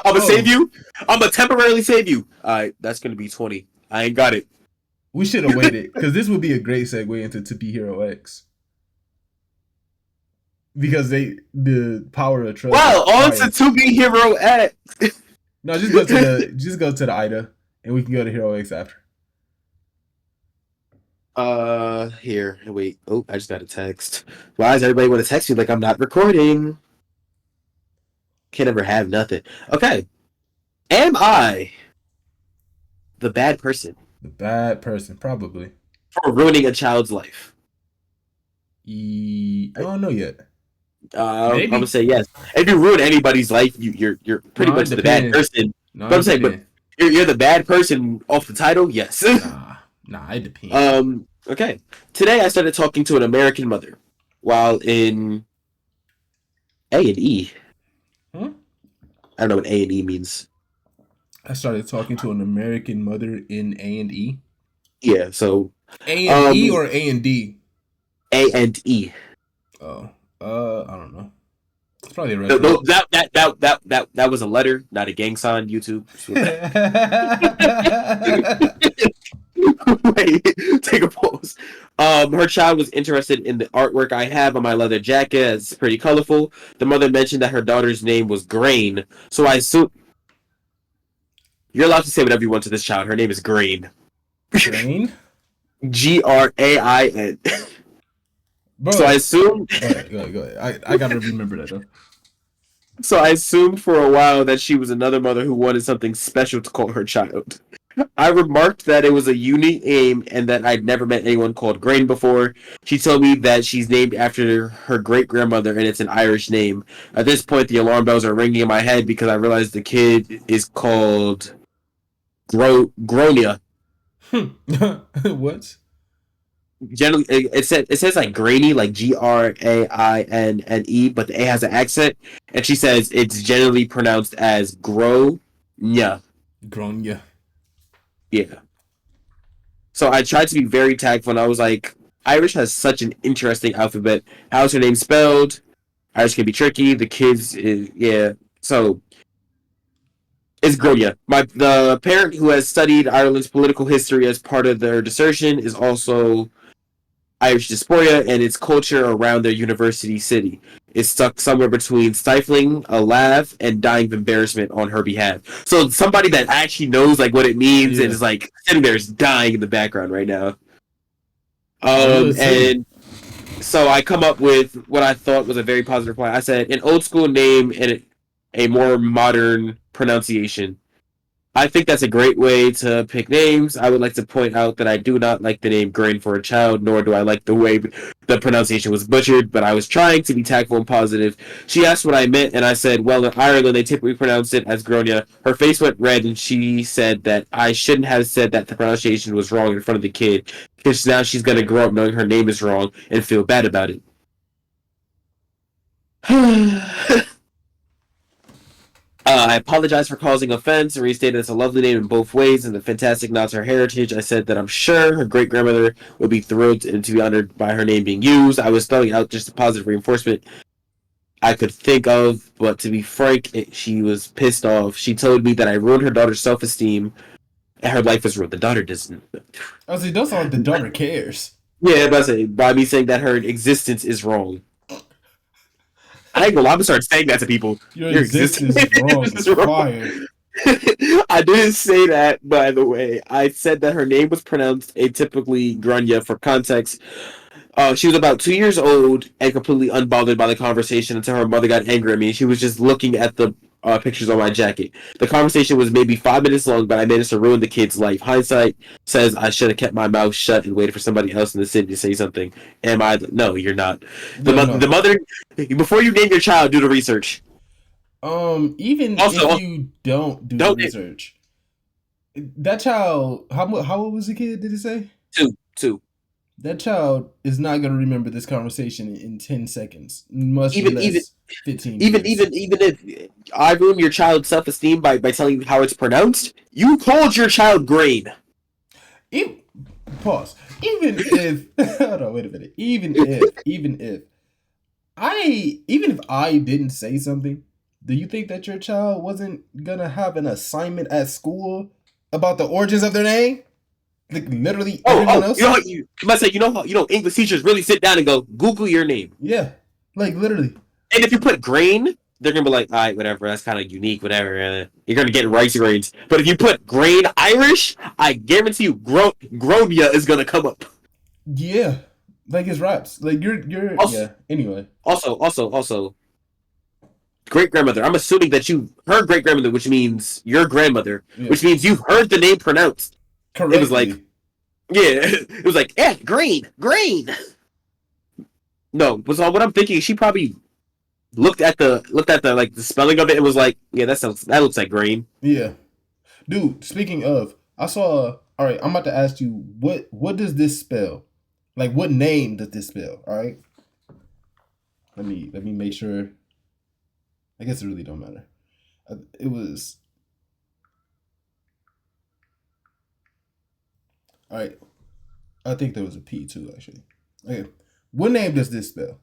S1: I'm gonna save you. I'm gonna temporarily save you. Alright, that's gonna be 20. I ain't got it.
S2: We should have waited, because this would be a great segue into To Be Hero X. Because the power of trust.
S1: Well, on to Be Hero X.
S2: No, just go to the Ida, and we can go to Hero X after.
S1: Here, wait. Oh, I just got a text. Why does everybody want to text me like I'm not recording? Can't ever have nothing. Okay. Am I the bad person?
S2: The bad person, probably.
S1: For ruining a child's life?
S2: I don't know yet.
S1: I'm gonna say yes. If you ruin anybody's life, you're pretty much the bad person. But I'm saying, but you're the bad person off the title. Yes.
S2: Nah, it depends.
S1: Okay. Today I started talking to an American mother while in A&E.
S2: Huh?
S1: I don't know what A&E means.
S2: I started talking to an American mother in A&E.
S1: Yeah. So
S2: A&E or A&D?
S1: A&E.
S2: Oh. I don't know. It's probably a
S1: No, no,
S2: restaurant.
S1: that was a letter, not a gang sign. YouTube. Wait, take a pause. Her child was interested in the artwork I have on my leather jacket. It's pretty colorful. The mother mentioned that her daughter's name was Grain, so I assume you're allowed to say whatever you want to this child. Her name is Grain.
S2: Grain,
S1: Grain. So I
S2: bro.
S1: assumed.
S2: Go ahead, go ahead, go ahead. I gotta remember that though.
S1: So I assumed for a while that she was another mother who wanted something special to call her child. I remarked that it was a unique name and that I'd never met anyone called Grain before. She told me that she's named after her great grandmother and it's an Irish name. At this point, the alarm bells are ringing in my head because I realized the kid is called Gronia.
S2: What?
S1: Generally, it says like grainy, like Grainne, but the A has an accent, and she says it's generally pronounced as Gronya.
S2: Gronya.
S1: Yeah. So I tried to be very tactful, and I was like, Irish has such an interesting alphabet. How's her name spelled? Irish can be tricky. The kids, yeah. So it's Gronya. The parent who has studied Ireland's political history as part of their dissertation is also Irish diaspora and its culture around their university city. Is stuck somewhere between stifling a laugh and dying of embarrassment on her behalf. So somebody that actually knows like what it means and
S2: Yeah,
S1: is like sitting there is dying in the background right now.
S2: I would too.
S1: And so I come up with what I thought was a very positive point. I said an old school name and a more modern pronunciation. I think that's a great way to pick names. I would like to point out that I do not like the name Grain for a child, nor do I like the way the pronunciation was butchered, but I was trying to be tactful and positive. She asked what I meant, and I said, well, in Ireland, they typically pronounce it as Gronia. Her face went red, and she said that I shouldn't have said that the pronunciation was wrong in front of the kid, because now she's going to grow up knowing her name is wrong and feel bad about it. I apologize for causing offense and restated it's a lovely name in both ways and a fantastic nod to her heritage. I said that I'm sure her great grandmother would be thrilled to be honored by her name being used. I was spelling out just a positive reinforcement I could think of, but to be frank, she was pissed off. She told me that I ruined her daughter's self esteem and her life was ruined. The daughter doesn't.
S2: I was like, don't sound like the daughter cares.
S1: Yeah, but I say by me saying that her existence is wrong. I ain't gonna lie, I'm gonna start saying that to people.
S2: Your
S1: Your existence
S2: existence is wrong.
S1: is
S2: It's
S1: wrong.
S2: fire.
S1: I didn't say that, by the way. I said that her name was pronounced atypically Grania for context. She was about 2 years old and completely unbothered by the conversation until her mother got angry at me. She was just looking at the pictures on my jacket. The conversation was maybe 5 minutes long, but I managed to ruin the kid's life. Hindsight says I should have kept my mouth shut and waited for somebody else in the city to say something. Am I? No, you're not.
S2: Yeah,
S1: The
S2: no.
S1: mother, before you name your child, do the research.
S2: Even if
S1: Also,
S2: you don't do the
S1: don't
S2: research, that child, how old was the kid? Did it say?
S1: two.
S2: That child is not going to remember this conversation in 10 seconds, much
S1: Even even
S2: less 15
S1: even
S2: years.
S1: even even if I ruin your child's self esteem by telling you how it's pronounced, you called your child Grain.
S2: Even, pause. Even if hold on, wait a minute. Even if I didn't say something, do you think that your child wasn't gonna have an assignment at school about the origins of their name? Like literally everyone
S1: You know
S2: else?
S1: how you must say English teachers really sit down and go Google your name,
S2: Yeah. Like literally.
S1: and if you put Grain, they're gonna be like, all right, whatever, that's kind of unique, whatever. You're gonna get Rights grades, but if you put Grain Irish, I guarantee you, Gronia is gonna come up.
S2: Yeah. Like his raps. Like you're
S1: Also,
S2: yeah. Anyway.
S1: also, great grandmother. I'm assuming that you her great grandmother, which means your grandmother,
S2: Yeah.
S1: which means you've heard the name pronounced. It was like,
S2: Correctly.
S1: yeah, it was like, yeah, Grain. No, was all what I'm thinking. She probably looked at the like the spelling of it and was like, yeah, that looks like Grain.
S2: Yeah. Dude, speaking of, I saw all right, I'm about to ask you what does this spell? Like what name does this spell? All right. Let me make sure. I guess it really don't matter. It was all right. I think there was a P too, actually. Okay. What name does this spell?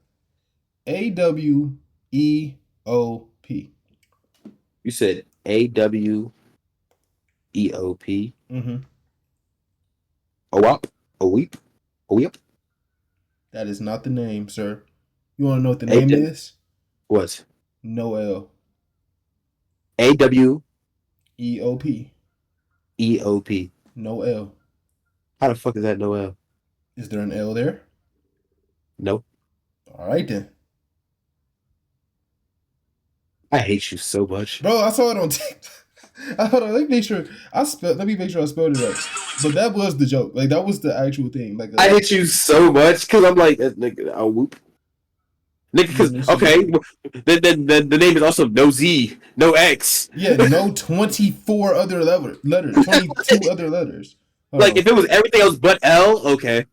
S2: AWEITZJORDAN.
S1: You said AWEOP.
S2: Mm-hmm.
S1: OWOP? OWEEP? OWEEP?
S2: That is not the name, sir. You want to know what the
S1: A
S2: name is?
S1: was
S2: Noel.
S1: AWEOP.
S2: EOP. Noel.
S1: How the fuck is that Noel?
S2: Is there an L there?
S1: No.
S2: All right then.
S1: I hate you so much.
S2: Bro, I saw it on TikTok. Hold on, let me make sure I spelled it right. But that was the joke. Like that was the actual thing. Like
S1: I hate you so much because I'm like, nigga, a whoop. Nigga, because, okay, then the name is also no Z, no X.
S2: Yeah, no 24 other letters. 22 other letters.
S1: Like, if it was everything else but L, okay.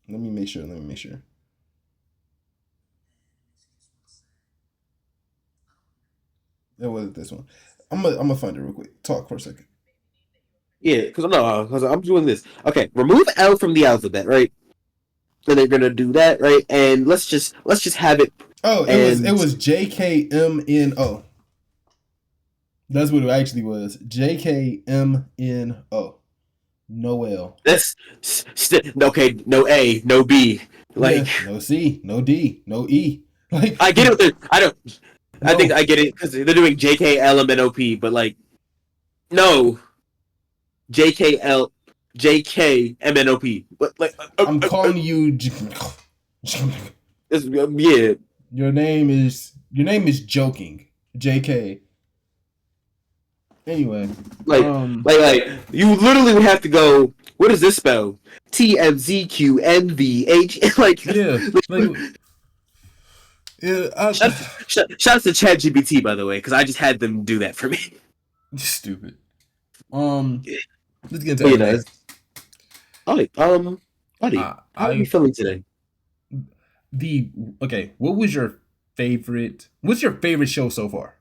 S2: Let me make sure. It wasn't this one. I'm gonna find it real quick. Talk for a second.
S1: Yeah, because I'm doing this. Okay, remove L from the alphabet, right? And they're gonna do that, right? And let's just have it.
S2: Oh, it was JKMNO. That's what it actually was. JKMNO. Noel.
S1: That's okay. No A, no B. Like,
S2: yeah, no C, no D, no E. Like
S1: I get it. I don't.
S2: No.
S1: I think I get it because they're doing JKLMNOP, but like, no, JKMNOP. But like,
S2: I'm calling you.
S1: yeah.
S2: Your name is joking, JK. Anyway,
S1: like you literally would have to go. What does this spell? TMZQNVH. Like,
S2: yeah, like. Yeah,
S1: shout out to ChatGPT, by the way, because I just had them do that for me.
S2: Stupid. Let's get into it.
S1: Buddy, how are you feeling today?
S2: What's your favorite show so far?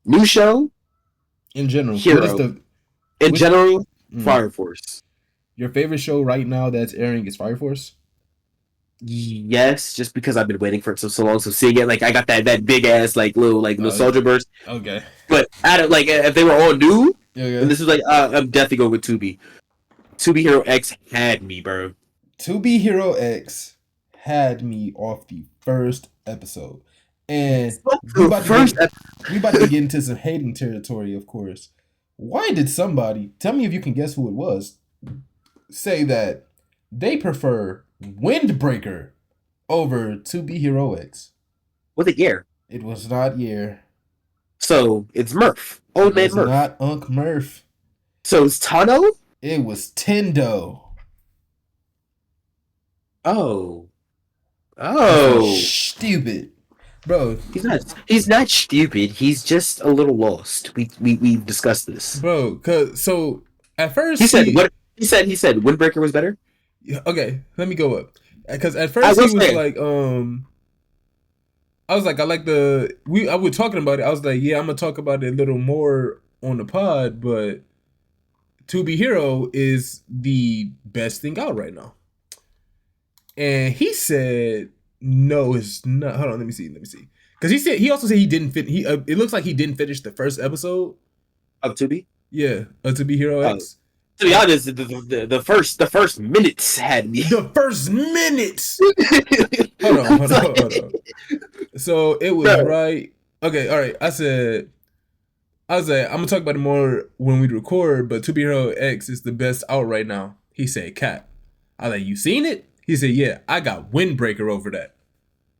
S1: New show?
S2: In general.
S1: Hero. Fire Force.
S2: Your favorite show right now that's airing is Fire Force?
S1: Yes, just because I've been waiting for it so long. So seeing it, like, I got that big ass little nostalgia burst.
S2: Okay.
S1: But if they were all new, and this was I'm definitely going with Tubi. Tubi Hero X had me, bro.
S2: Tubi Hero X had me off the first episode, and we about to get into some hating territory, of course. Why did somebody tell me if you can guess who it was? Say that they prefer Windbreaker over Tubi Hero X.
S1: Was it Year?
S2: It was not Year.
S1: So it's Murph. Old man Murph.
S2: Not Unc Murph.
S1: So it's Tano?
S2: It was Tendo.
S1: Oh.
S2: Stupid. Bro.
S1: He's not stupid. He's just a little lost. We've discussed this.
S2: Bro, so at first
S1: he said Windbreaker was better?
S2: Okay, let me go up. Because at first he was like, I was like, I was talking about it. I was like, yeah, I'm gonna talk about it a little more on the pod, but Tubi Hero is the best thing out right now. And he said, no, it's not. Hold on, let me see. Because he also said he didn't fit. It looks like he didn't finish the first episode
S1: of Tubi.
S2: Yeah, of Tubi Hero X.
S1: To be honest, the first minutes had me.
S2: The first minutes. Hold on. So it was right. Okay, all right. I said, I'm gonna talk about it more when we record. But Tubi Hero X is the best out right now. He said, "Cat." I was like, "You seen it?" He said, "Yeah, I got Windbreaker over that."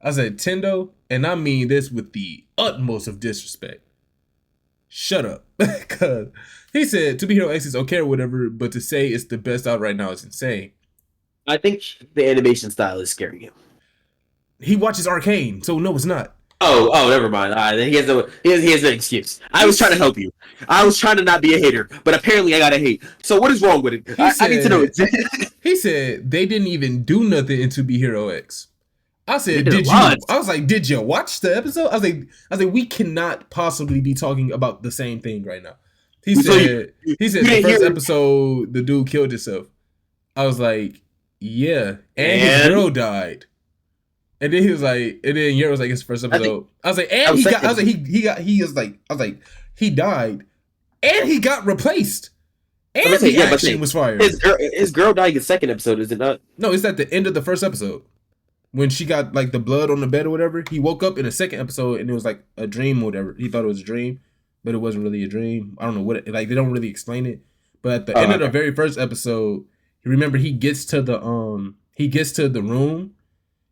S2: I said, "Tendo," and I mean this with the utmost of disrespect. Shut up, because he said Tubi Hero X is okay or whatever, but to say it's the best out right now is insane.
S1: I think the animation style is scaring him.
S2: He watches Arcane, so no, it's not.
S1: Oh, never mind. He has no excuse. I was trying to help you. I was trying to not be a hater, but apparently I gotta hate. So what is wrong with it? I need to know it.
S2: He said they didn't even do nothing in Tubi Hero X. I said, I was like, did you watch the episode? I was like, we cannot possibly be talking about the same thing right now. He
S1: So
S2: said
S1: you
S2: the
S1: didn't
S2: first
S1: hear
S2: episode the dude killed himself. I was like, yeah, and his
S1: and
S2: girl died. And then he was like, and then Yer was like, his first
S1: I think
S2: episode. I was like,
S1: that
S2: and
S1: was
S2: he got. I
S1: second.
S2: was like, he was like, I was like, he died, and he got replaced,
S1: I'm
S2: and
S1: gonna say,
S2: the
S1: yeah, but
S2: action was fired.
S1: his girl died in the second episode, is it not?
S2: No, it's at the end of the first episode when she got like the blood on the bed or whatever. He woke up in the second episode and it was like a dream or whatever. He thought it was a dream, but it wasn't really a dream. I don't know what. Like they don't really explain it. But at the end of the very first episode, you remember he gets to the room.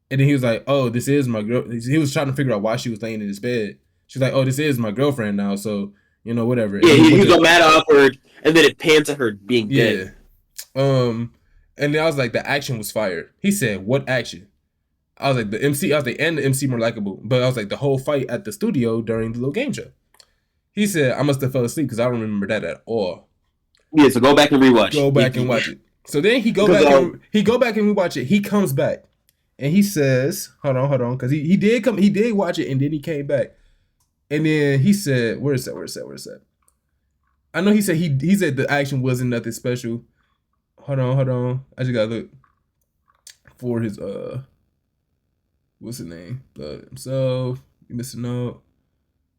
S2: And then he was like, "Oh, this is my girl." He was trying to figure out why she was laying in his bed. She's like, "Oh, this is my girlfriend now." So whatever.
S1: Yeah, he was mad awkward, and then it panned to her being dead.
S2: And then I was like, the action was fired. He said, "What action?" I was like, the MC. I was like, and the MC more likable. But I was like, the whole fight at the studio during the little game show. He said, "I must have fell asleep because I don't remember that at all."
S1: Yeah, so go back and rewatch.
S2: Go back and watch it. So then he go back and rewatch it. He comes back. And he says, hold on, because he did watch it, and then he came back. And then he said, where is that? I know he said he said the action wasn't nothing special. Hold on. I just gotta look for his what's his name? Himself. You missing out.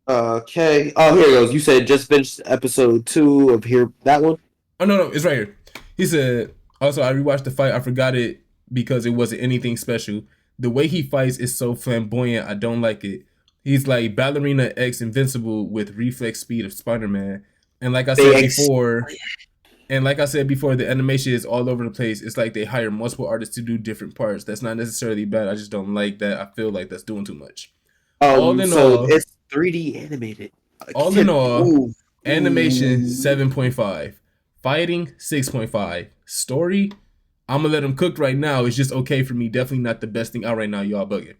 S1: Okay. Oh, here it goes. You said just finished episode 2 of that one?
S2: Oh no, it's right here. He said, also I rewatched the fight, I forgot it because it wasn't anything special. The way he fights is so flamboyant, I don't like it. He's like Ballerina X Invincible with reflex speed of Spider-Man. And like I said before, the animation is all over the place. It's like they hire multiple artists to do different parts. That's not necessarily bad. I just don't like that. I feel like that's doing too much. All in all,
S1: it's 3D animated.
S2: All in all, animation 7.5. Fighting 6.5. Story, I'm gonna let him cook right now. It's just okay for me. Definitely not the best thing out right now. Y'all bugging.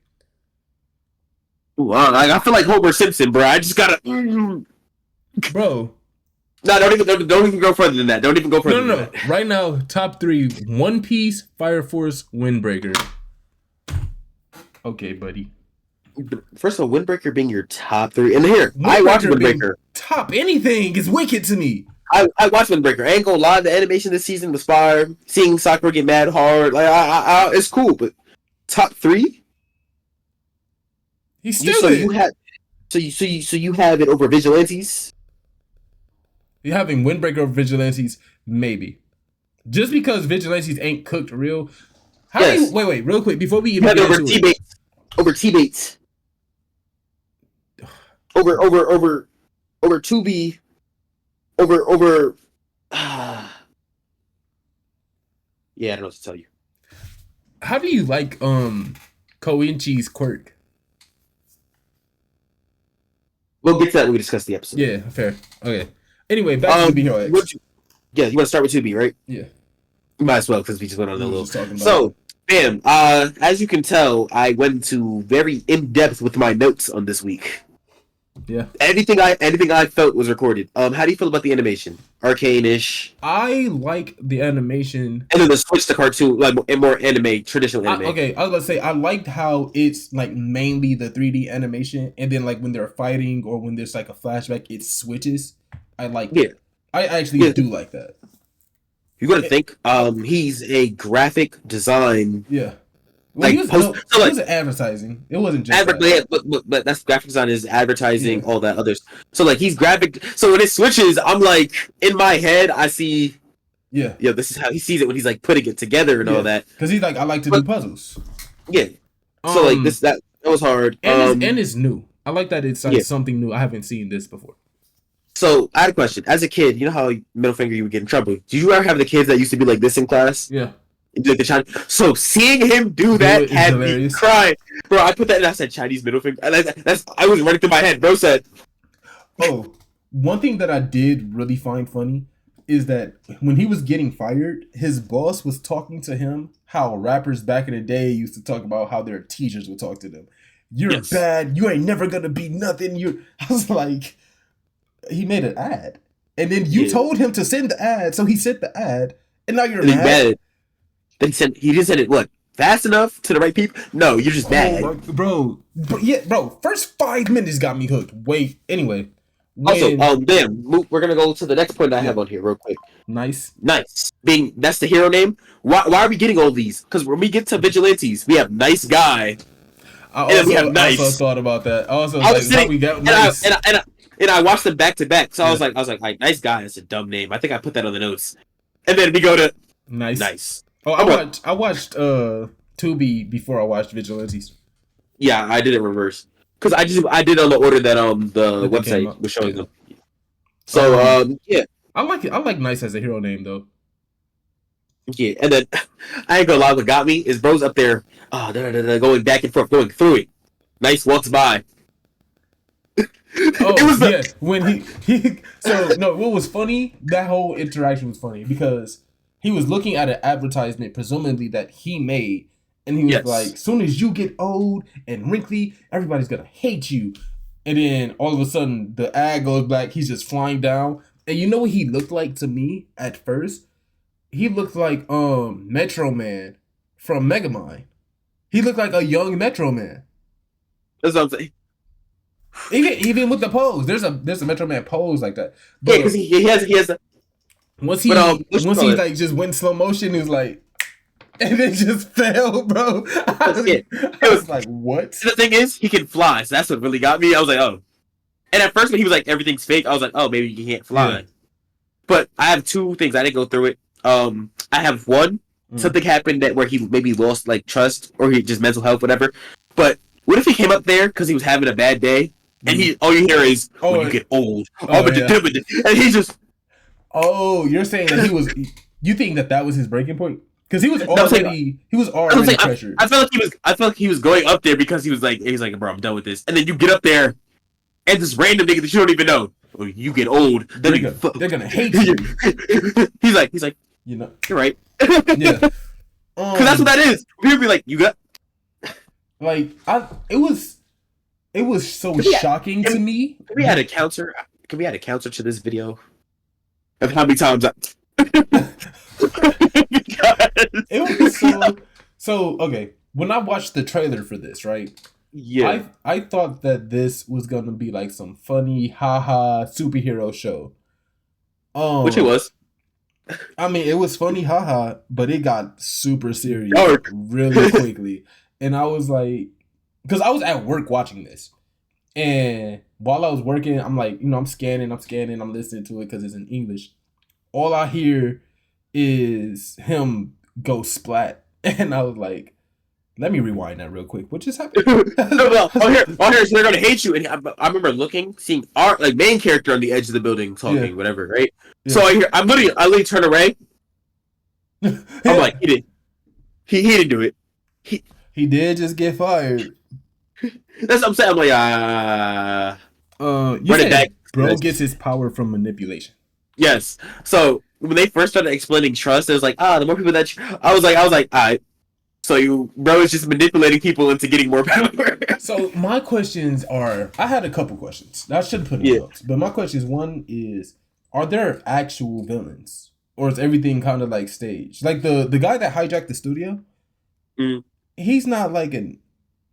S1: Ooh, I feel like Homer Simpson, bro. I just gotta,
S2: bro.
S1: No, don't even go further than that. Don't even go further.
S2: No. Right now, top 3: One Piece, Fire Force, Windbreaker. Okay, buddy.
S1: First of all, Windbreaker being your top 3, and here I watched Windbreaker.
S2: Top anything is wicked to me.
S1: I watched Windbreaker. I ain't gonna lie, the animation this season was fire. Seeing Sakura get mad hard, like it's cool. But top 3,
S2: he's still
S1: you have it over Vigilantes.
S2: You having Windbreaker over Vigilantes? Maybe. Just because Vigilantes ain't cooked real. How do you, wait, real quick before we even get into it.
S1: Over T-Bates. Over 2B. Over yeah, I don't know what to tell you.
S2: How do you like Koichi's quirk?
S1: We'll get to that when we discuss the episode.
S2: Yeah, fair. Okay. Anyway, back to 2B Hero X.
S1: You want to start with 2B, right?
S2: Yeah.
S1: Might as well, because we just went on a little. So, bam. As you can tell, I went to very in depth with my notes on this week.
S2: Yeah.
S1: Anything I felt was recorded. How do you feel about the animation? Arcane-ish.
S2: I like the animation.
S1: And then the switch to cartoon, like and more anime, traditional anime.
S2: Okay, I was gonna say I liked how it's like mainly the 3D animation, and then like when they're fighting or when there's like a flashback, it switches. I like that. I actually do like that.
S1: You're gonna think he's a graphic design.
S2: Yeah. Well, he was advertising. It wasn't just
S1: but that's graphic design is advertising, all that others. So like he's graphic. So when it switches, I'm like in my head, I see. Yeah. This is how he sees it when he's like putting it together and all that.
S2: Because he's like, I like to do puzzles.
S1: Yeah. So like that was hard.
S2: And it's new. I like that it's like something new. I haven't seen this before.
S1: So I had a question. As a kid, you know how middle finger you would get in trouble. Did you ever have the kids that used to be like this in class?
S2: Yeah.
S1: Like the Chinese. So seeing him do that had me crying, bro. I put that and I said Chinese middle finger. I was running through my head. Bro said,
S2: "Oh, one thing that I did really find funny is that when he was getting fired, his boss was talking to him how rappers back in the day used to talk about how their teachers would talk to them. You're bad. You ain't never gonna be nothing. I was like, he made an ad, and then you told him to send the ad, so he sent the ad, and now you're mad.
S1: Then he didn't send it fast enough to the right people. No, you're just mad,
S2: bro. First 5 minutes got me hooked. Wait, anyway,
S1: Also,
S2: when
S1: we're gonna go to the next point I
S2: yeah,
S1: have on here real quick.
S2: nice.
S1: Nice. That's the hero name. Why are we getting all these? Because when we get to vigilantes, we have nice guy, and then we have
S2: I also
S1: nice.
S2: thought about that. I also was
S1: I was
S2: like, how
S1: sitting
S2: we got
S1: and I
S2: nice.
S1: and I watched them back to back. So
S2: Yeah,
S1: I was like, nice guy is a dumb name. I think I put that on the notes. And then we go to
S2: nice.
S1: nice.
S2: Oh,
S1: I'm like,
S2: I watched Tubi before I watched Vigilantes.
S1: yeah, I did it reverse because I did on the order that the
S2: That they came
S1: website
S2: up.
S1: was showing
S2: Yeah.
S1: them. So yeah.
S2: I like it. I like nice as a hero name though.
S1: Yeah, and then I ain't gonna lie. What got me is bro's up there, going back and forth, going through it. Nice walks by.
S2: Oh
S1: It was
S2: yeah, when he so no, what was funny? That whole interaction was funny because he was looking at an advertisement, presumably that he made, and he was
S1: yes.
S2: like, "Soon as you get old and wrinkly, everybody's gonna hate you." And then all of a sudden, the ad goes black. He's just flying down, and you know what he looked like to me at first? He looked like Metro Man from Megamind. He looked like a young Metro Man.
S1: That's what I'm saying.
S2: Even with the pose, there's a Metro Man pose like that.
S1: Yeah,
S2: But
S1: because he has a.
S2: once he
S1: But
S2: like just went slow motion, he was like, and it just fell, bro. I was like, what?
S1: The thing is, he can fly, so that's what really got me. I was like, oh. And at first, when he was like, everything's fake, I was like, oh, maybe he can't fly.
S2: Yeah.
S1: But I have two things. I didn't go through it. I have one. Something happened where he maybe lost like trust or he just mental health, whatever. But what if he came up there because he was having a bad day, and all you hear is when you get old, and he's just.
S2: Oh, you're saying that he was? You think that was his breaking point? Because he was already pressured.
S1: I felt like he was going up there because he's like, bro, I'm done with this. And then you get up there, and this random nigga that you don't even know, when you get old,
S2: they're gonna hate you.
S1: he's like,
S2: you know,
S1: you're right.
S2: Yeah,
S1: because that's what that is. People be like, you got.
S2: Like it was so shocking to me.
S1: Can we add a counter? Can we add a counter to this video? Of how many times
S2: it was so okay. When I watched the trailer for this, right?
S1: Yeah.
S2: I thought that this was gonna be like some funny haha superhero show.
S1: Which it was.
S2: I mean, it was funny haha, but it got super serious
S1: Dark.
S2: really quickly. And I was like, because I was at work watching this. And while I was working, I'm like, I'm scanning, I'm listening to it because it's in English. All I hear is him go splat. And I was like, let me rewind that real quick. What just happened?
S1: No, on here, so they're gonna hate you. And I remember seeing our like main character on the edge of the building talking, whatever, right? Yeah. So I literally turn away. I'm like, he didn't do it.
S2: He did just get fired.
S1: That's what I'm saying. I'm like,
S2: you said bro gets his power from manipulation.
S1: Yes. So when they first started explaining trust, it was like, the more people that I was like, all right. So bro is just manipulating people into getting more power.
S2: So my questions are, I had a couple questions. I should put in notes, but my questions, one is, are there actual villains, or is everything kind of like staged? Like the guy that hijacked the studio, he's not like an.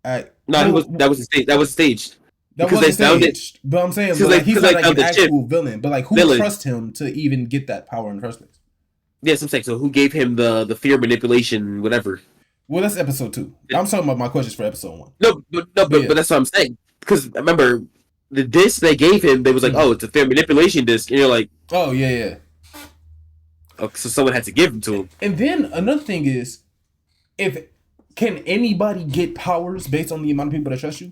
S2: That was staged.
S1: That was staged.
S2: That wasn't staged. But I'm saying, but he's not like an actual villain. But like, who trusts him to even get that power in the first place?
S1: Yes, I'm saying. So who gave him the fear manipulation, whatever?
S2: Well, that's episode 2. Yeah. I'm talking about my questions for episode 1.
S1: But that's what I'm saying. Because remember, the disc they gave him, they was like, oh, it's a fear manipulation disc, and you're like,
S2: oh yeah.
S1: Okay, so someone had to give them to him.
S2: And then another thing is, can anybody get powers based on the amount of people that trust you?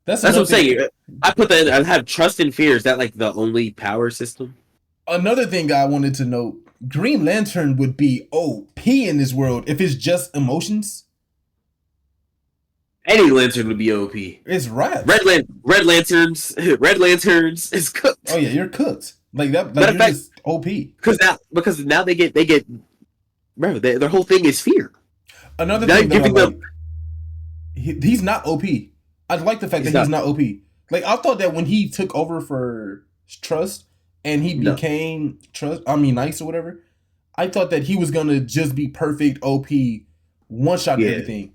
S1: That's what I'm saying. I put that. I have trust and fear. Is that like the only power system?
S2: Another thing I wanted to know: Green Lantern would be OP in this world if it's just emotions.
S1: Any lantern would be OP.
S2: It's right.
S1: Red lanterns is cooked.
S2: Oh yeah, you're cooked. Like that. Like you're just OP.
S1: Because now they get. Bro, their whole thing is fear.
S2: Another thing that he's not OP. I like the fact that he's not OP. Like I thought that when he took over for Trust and he became Nice or whatever, I thought that he was gonna just be perfect OP, one shot everything.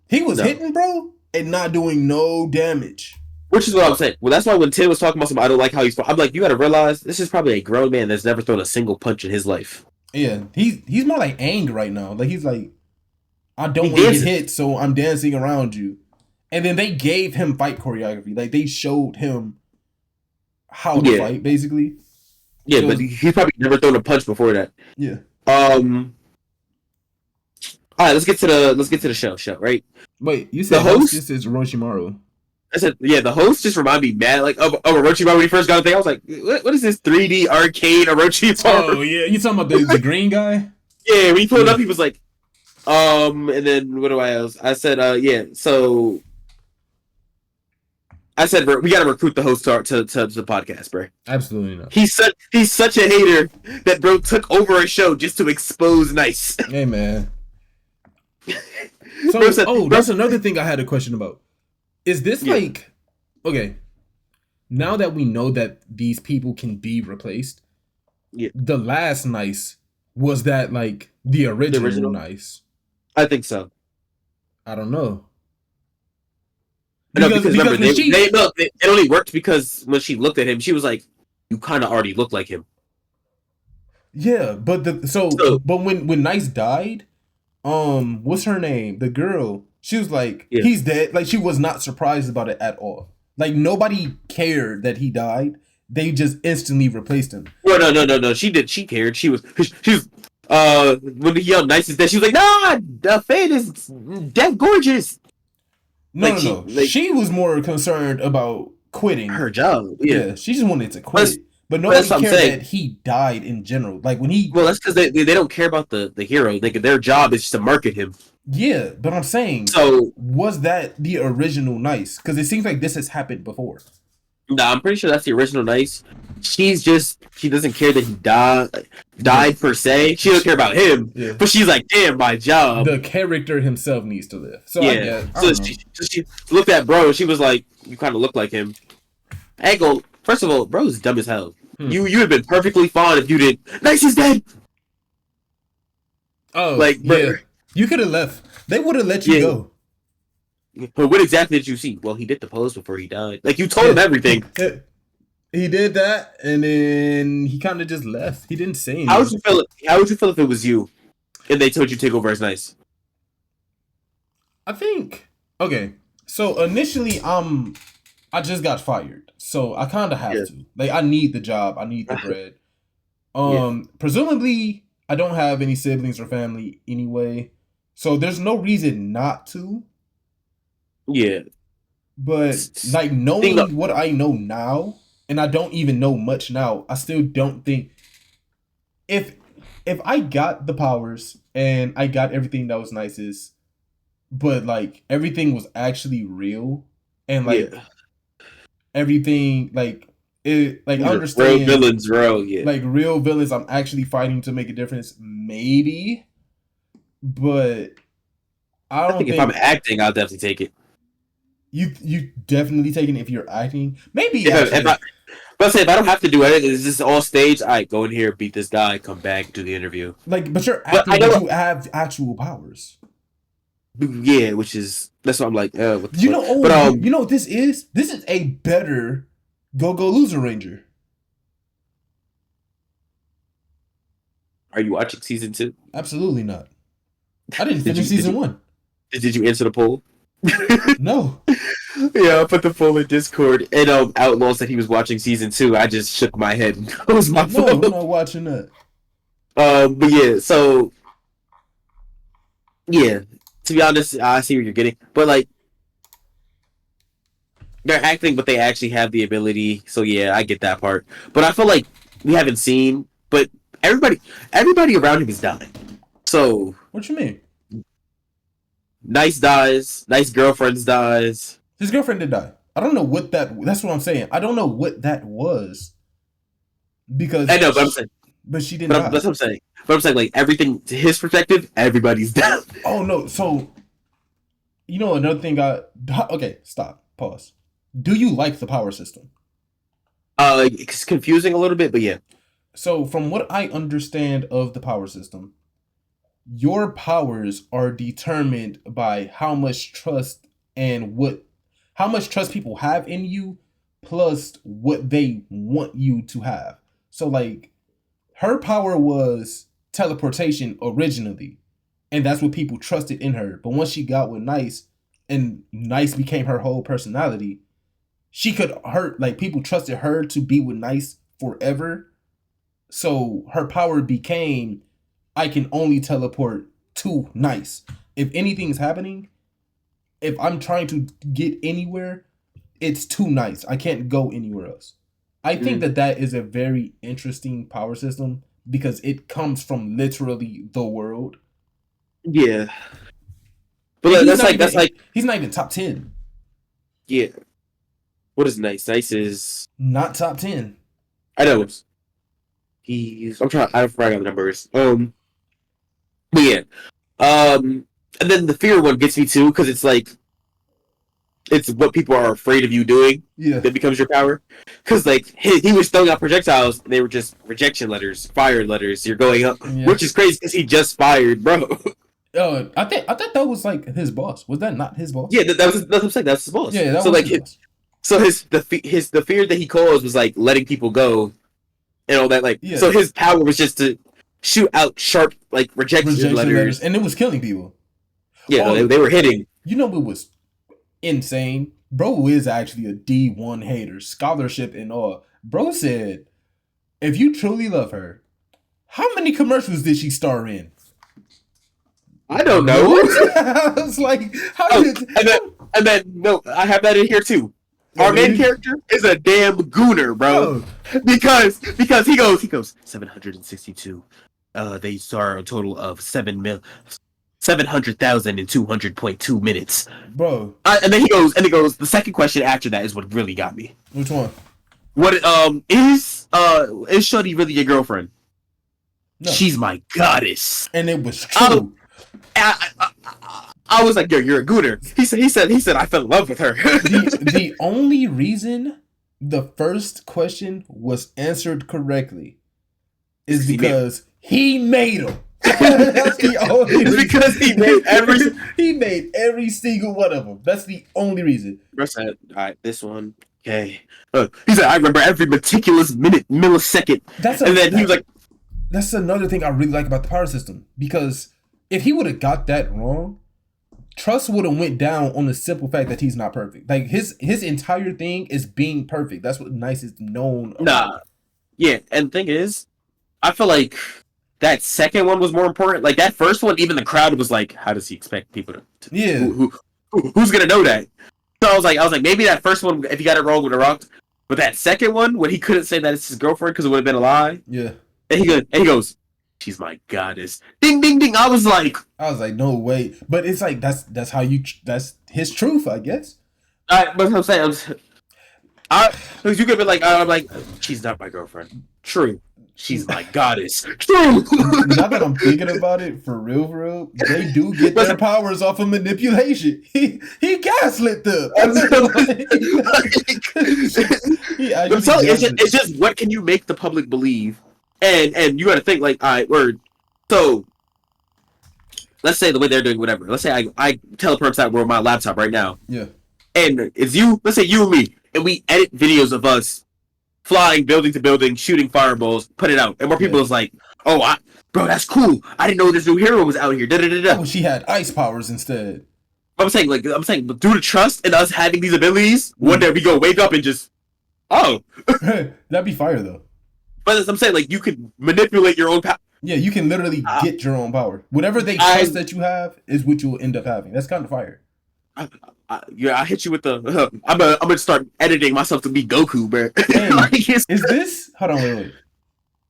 S2: He was hitting, bro, and not doing no damage.
S1: Which is what I'm saying. Well, that's why when Tim was talking about something, I don't like how he's. I'm like, you got to realize this is probably a grown man that's never thrown a single punch in his life.
S2: Yeah, he's more like Aang right now. Like he's like, I don't
S1: He
S2: want to get
S1: dances.
S2: hit, so I'm dancing around you. And then they gave him fight choreography. Like they showed him how to
S1: Yeah,
S2: fight, basically.
S1: yeah,
S2: It
S1: but
S2: was
S1: he's probably never thrown a punch before that.
S2: yeah.
S1: Um. All right, let's get to the show. Right.
S2: Wait, you
S1: The
S2: said
S1: host.
S2: hostess is Orochimaru.
S1: I said, yeah, the host just reminded me mad like of Orochimaru when he first got the thing. I was like, what is this 3D arcade
S2: Oh
S1: Orochimaru?
S2: yeah, you talking about the green guy?
S1: Yeah, when he pulled
S2: Yeah.
S1: up, he was like, and then what do I else? I said, yeah, so I said we got to recruit the host to the podcast, bro.
S2: Absolutely not.
S1: He's such a hater that bro took over a show just to expose Nice.
S2: Hey man. So
S1: Bro said,
S2: that's another thing I had a question about. Is this
S1: Yeah.
S2: like okay? Now that we know that these people can be replaced,
S1: Yeah.
S2: the last Nice was that like the original Nice?
S1: I think so.
S2: I don't know.
S1: No, because remember,
S2: when
S1: it only worked because when she looked at him, she was like, "You kind of already look like him."
S2: yeah, but
S1: So
S2: when Nice died, what's her name? The girl, she was like,
S1: yeah,
S2: he's dead. Like she was not surprised about it at all. Like nobody cared that he died. They just instantly replaced him.
S1: well, no. She did. She cared. She was. When he yelled "Nice is dead," she was like, "Nah, the Fate is dead gorgeous."
S2: No,
S1: Like
S2: no, no. She was more concerned about quitting.
S1: her job. Yeah,
S2: She just wanted to quit. But
S1: that's
S2: nobody
S1: what I'm
S2: cared
S1: saying.
S2: that he died in general. Like when he,
S1: Well, that's because they don't care about the hero. Their job is just to market him.
S2: yeah. But I'm saying,
S1: So
S2: was that the original Nice? Because it seems like this has happened before.
S1: nah, I'm pretty sure that's the original Nice. She doesn't care that he died per se. She doesn't care about him.
S2: Yeah.
S1: But she's like, damn, my job.
S2: The character himself needs to live. So
S1: Yeah.
S2: I
S1: So
S2: don't know.
S1: she looked at bro. She was like, you kind of look like him. I ain't gonna. First of all, bro's dumb as hell. You would have been perfectly fine if you did. Nice is dead.
S2: Oh,
S1: Like,
S2: yeah.
S1: bro,
S2: You could have left. They would have let you
S1: Yeah.
S2: go.
S1: but what exactly did you see? Well, he did the pose before he died. Like you told him everything.
S2: He did that, and then he kind of just left. He didn't say anything.
S1: How would you feel? How would you feel if it was you, and they told you to take over as Nice?
S2: I think okay. So initially, I just got fired, so I kind of have
S1: Yeah.
S2: to. Like, I need the job. I need the bread.
S1: Yeah.
S2: Presumably, I don't have any siblings or family anyway, so there's no reason not to.
S1: Yeah.
S2: But like knowing what I know now, and I don't even know much now, I still don't think if I got the powers and I got everything that was nicest, but like everything was actually real and like
S1: Yeah.
S2: everything like it like I
S1: Real
S2: understand
S1: villains, bro. Yeah.
S2: like real villains I'm actually fighting to make a difference, maybe, but I don't
S1: think if I'm acting, I'll definitely take it.
S2: you definitely taking it if you're acting. Maybe
S1: But if I don't have to do anything, it's just all stage. All right, go in here, beat this guy, come back, do the interview.
S2: like, but you're
S1: But
S2: acting,
S1: I know-
S2: but you have actual powers.
S1: Yeah, which is that's what I'm like. What the
S2: You
S1: fuck?
S2: know,
S1: But
S2: you know what this is? This is a better Go Loser Ranger.
S1: are you watching season 2?
S2: Absolutely not. I didn't
S1: Did
S2: finish
S1: you-
S2: season
S1: did
S2: 1.
S1: Did you answer the poll?
S2: No.
S1: Yeah, I put the poll in Discord, and Outlaw said he was watching season 2. I just shook my head and closed my
S2: No,
S1: phone.
S2: I'm not watching that.
S1: But yeah, so yeah. To be honest, I see what you're getting, but like they're acting, but they actually have the ability. So yeah, I get that part. But I feel like we haven't seen. But everybody around him is dying. So
S2: What you mean?
S1: Nice dies. Nice girlfriends dies.
S2: His girlfriend did die. I don't know what that's what I'm saying. I don't know what that was. Because
S1: I know, but I'm saying.
S2: but she didn't
S1: But
S2: die.
S1: that's what I'm saying. But I'm saying, like, everything to his perspective, everybody's down.
S2: Oh no! So, you know another thing? Okay, stop. Pause. Do you like the power system?
S1: It's confusing a little bit, but yeah.
S2: So, from what I understand of the power system, your powers are determined by how much trust and what how much trust people have in you, plus what they want you to have. So like, her power was teleportation originally, and that's what people trusted in her. But once she got with Nice, and Nice became her whole personality, she could hurt. Like, people trusted her to be with Nice forever. So her power became, I can only teleport to Nice. If anything's happening, if I'm trying to get anywhere, it's too Nice. I can't go anywhere else. I think that is a very interesting power system because it comes from literally the world.
S1: Yeah, but
S2: And
S1: that's like
S2: he's not even top 10.
S1: yeah. What is Nice? Nice is
S2: Not top 10.
S1: I know he's I'm trying I forgot the numbers. But yeah, and then the fear one gets me too because it's like it's what people are afraid of you doing
S2: Yeah.
S1: that becomes your power. Because like he was throwing out projectiles, and they were just rejection letters, fired letters. You're going up,
S2: Yeah.
S1: which is crazy because he just fired, bro.
S2: I thought that was like his boss. Was that not his boss?
S1: Yeah, that's what I'm saying. That's his boss.
S2: Yeah, that
S1: so
S2: was
S1: like
S2: his boss.
S1: so the fear that he caused was like letting people go and all that. Like so his power was just to shoot out sharp like rejection letters,
S2: and it was killing people.
S1: Yeah, they were hitting.
S2: You know what was insane? Bro is actually a D1 hater, scholarship and all. Bro said, if you truly love her, how many commercials did she star in?
S1: I don't know.
S2: I was like,
S1: and then no, I have that in here too. Our main character is a damn gooner, bro. Because he goes 762. They star a total of 700,000 in 200.2 minutes,
S2: bro.
S1: And then he goes. The second question after that is what really got me.
S2: Which one?
S1: What is Shorty really your girlfriend? No. She's my goddess,
S2: and it was true.
S1: I was like, yo, you're a gooner. He said, I fell in love with her.
S2: the only reason the first question was answered correctly is because he made him. That's the only reason. Because he made every single one of them. That's the only reason.
S1: Bro said, all right, this one, okay. He said, I remember every meticulous millisecond. He was like,
S2: that's another thing I really like about the power system, because if he would have got that wrong, trust would have went down on the simple fact that he's not perfect. Like his entire thing is being perfect. That's what Nice is known about.
S1: Nah. Yeah, and the thing is, I feel like that second one was more important. Like that first one, even the crowd was like, how does he expect people to
S2: yeah.
S1: Who's gonna know that? So I was like, maybe that first one, if he got it wrong, would have rocked. But that second one, when he couldn't say that it's his girlfriend because it would have been a lie.
S2: Yeah.
S1: And he goes, she's my goddess. Ding, ding, ding. I was like,
S2: no way. But it's like that's that's his truth, I guess.
S1: But I'm saying, because you could be like, I'm like, she's not my girlfriend. True. She's my goddess. True.
S2: Now that I'm thinking about it, for real, they do get their powers off of manipulation. He gaslit them.
S1: It's just what can you make the public believe? And you got to think like, all right, so let's say the way they're doing whatever. Let's say I teleport outside with my laptop right now.
S2: Yeah.
S1: And it's you. Let's say you and me, and we edit videos of us flying building to building, shooting fireballs, put it out, and more people is like, oh, bro, that's cool. I didn't know this new hero was out here.
S2: Oh, she had ice powers instead.
S1: I'm saying, but due to trust in us having these abilities, one day we go wake up and just,
S2: that'd be fire though.
S1: But as I'm saying, like, you could manipulate your own power.
S2: Yeah, you can literally get your own power. Whatever they trust that you have is what you'll end up having. That's kind of fire.
S1: I hit you with the. I'm gonna start editing myself to be Goku, bro.
S2: Like, is this? Hold on, wait.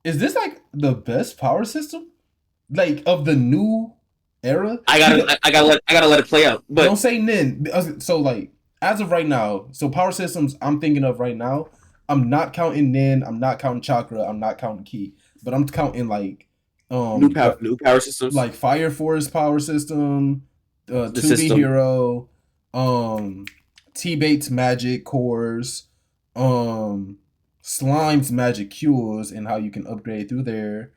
S2: Is this like the best power system, like of the new era?
S1: I gotta let it play out. But
S2: don't say then. So like as of right now, so power systems I'm thinking of right now. I'm not counting Nin, I'm not counting Chakra, I'm not counting Ki, but I'm counting like
S1: new power systems,
S2: like Fire Force power system, 2B Hero, T-Bait's magic cores, Slime's magic cures, and how you can upgrade through there.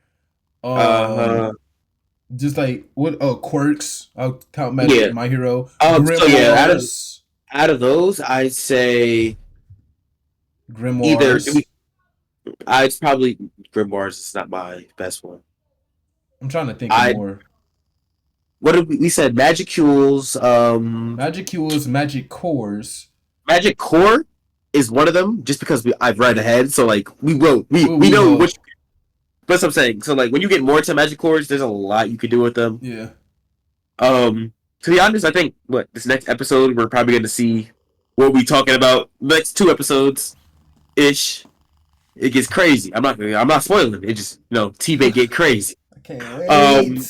S2: Just like what quirks, I'll count magic My Hero.
S1: So yeah, Out of those, I'd say either
S2: Grimoires.
S1: I'd probably Grimoires is not my best one.
S2: I'm trying to think of
S1: I
S2: more.
S1: what did we said? Magicules,
S2: Magicules, Magic Cores.
S1: Magic Core is one of them. Just because I've read ahead, so like we
S2: We
S1: know
S2: know.
S1: which. That's what I'm saying. So like when you get more into Magic Cores, there's a lot you could do with them.
S2: Yeah.
S1: To be honest, I think what this next episode we're probably going to see what we talking about. Next 2 episodes ish. It gets crazy. I'm not spoiling it. It just T-Bait get crazy.
S2: I can't
S1: Um
S2: wait.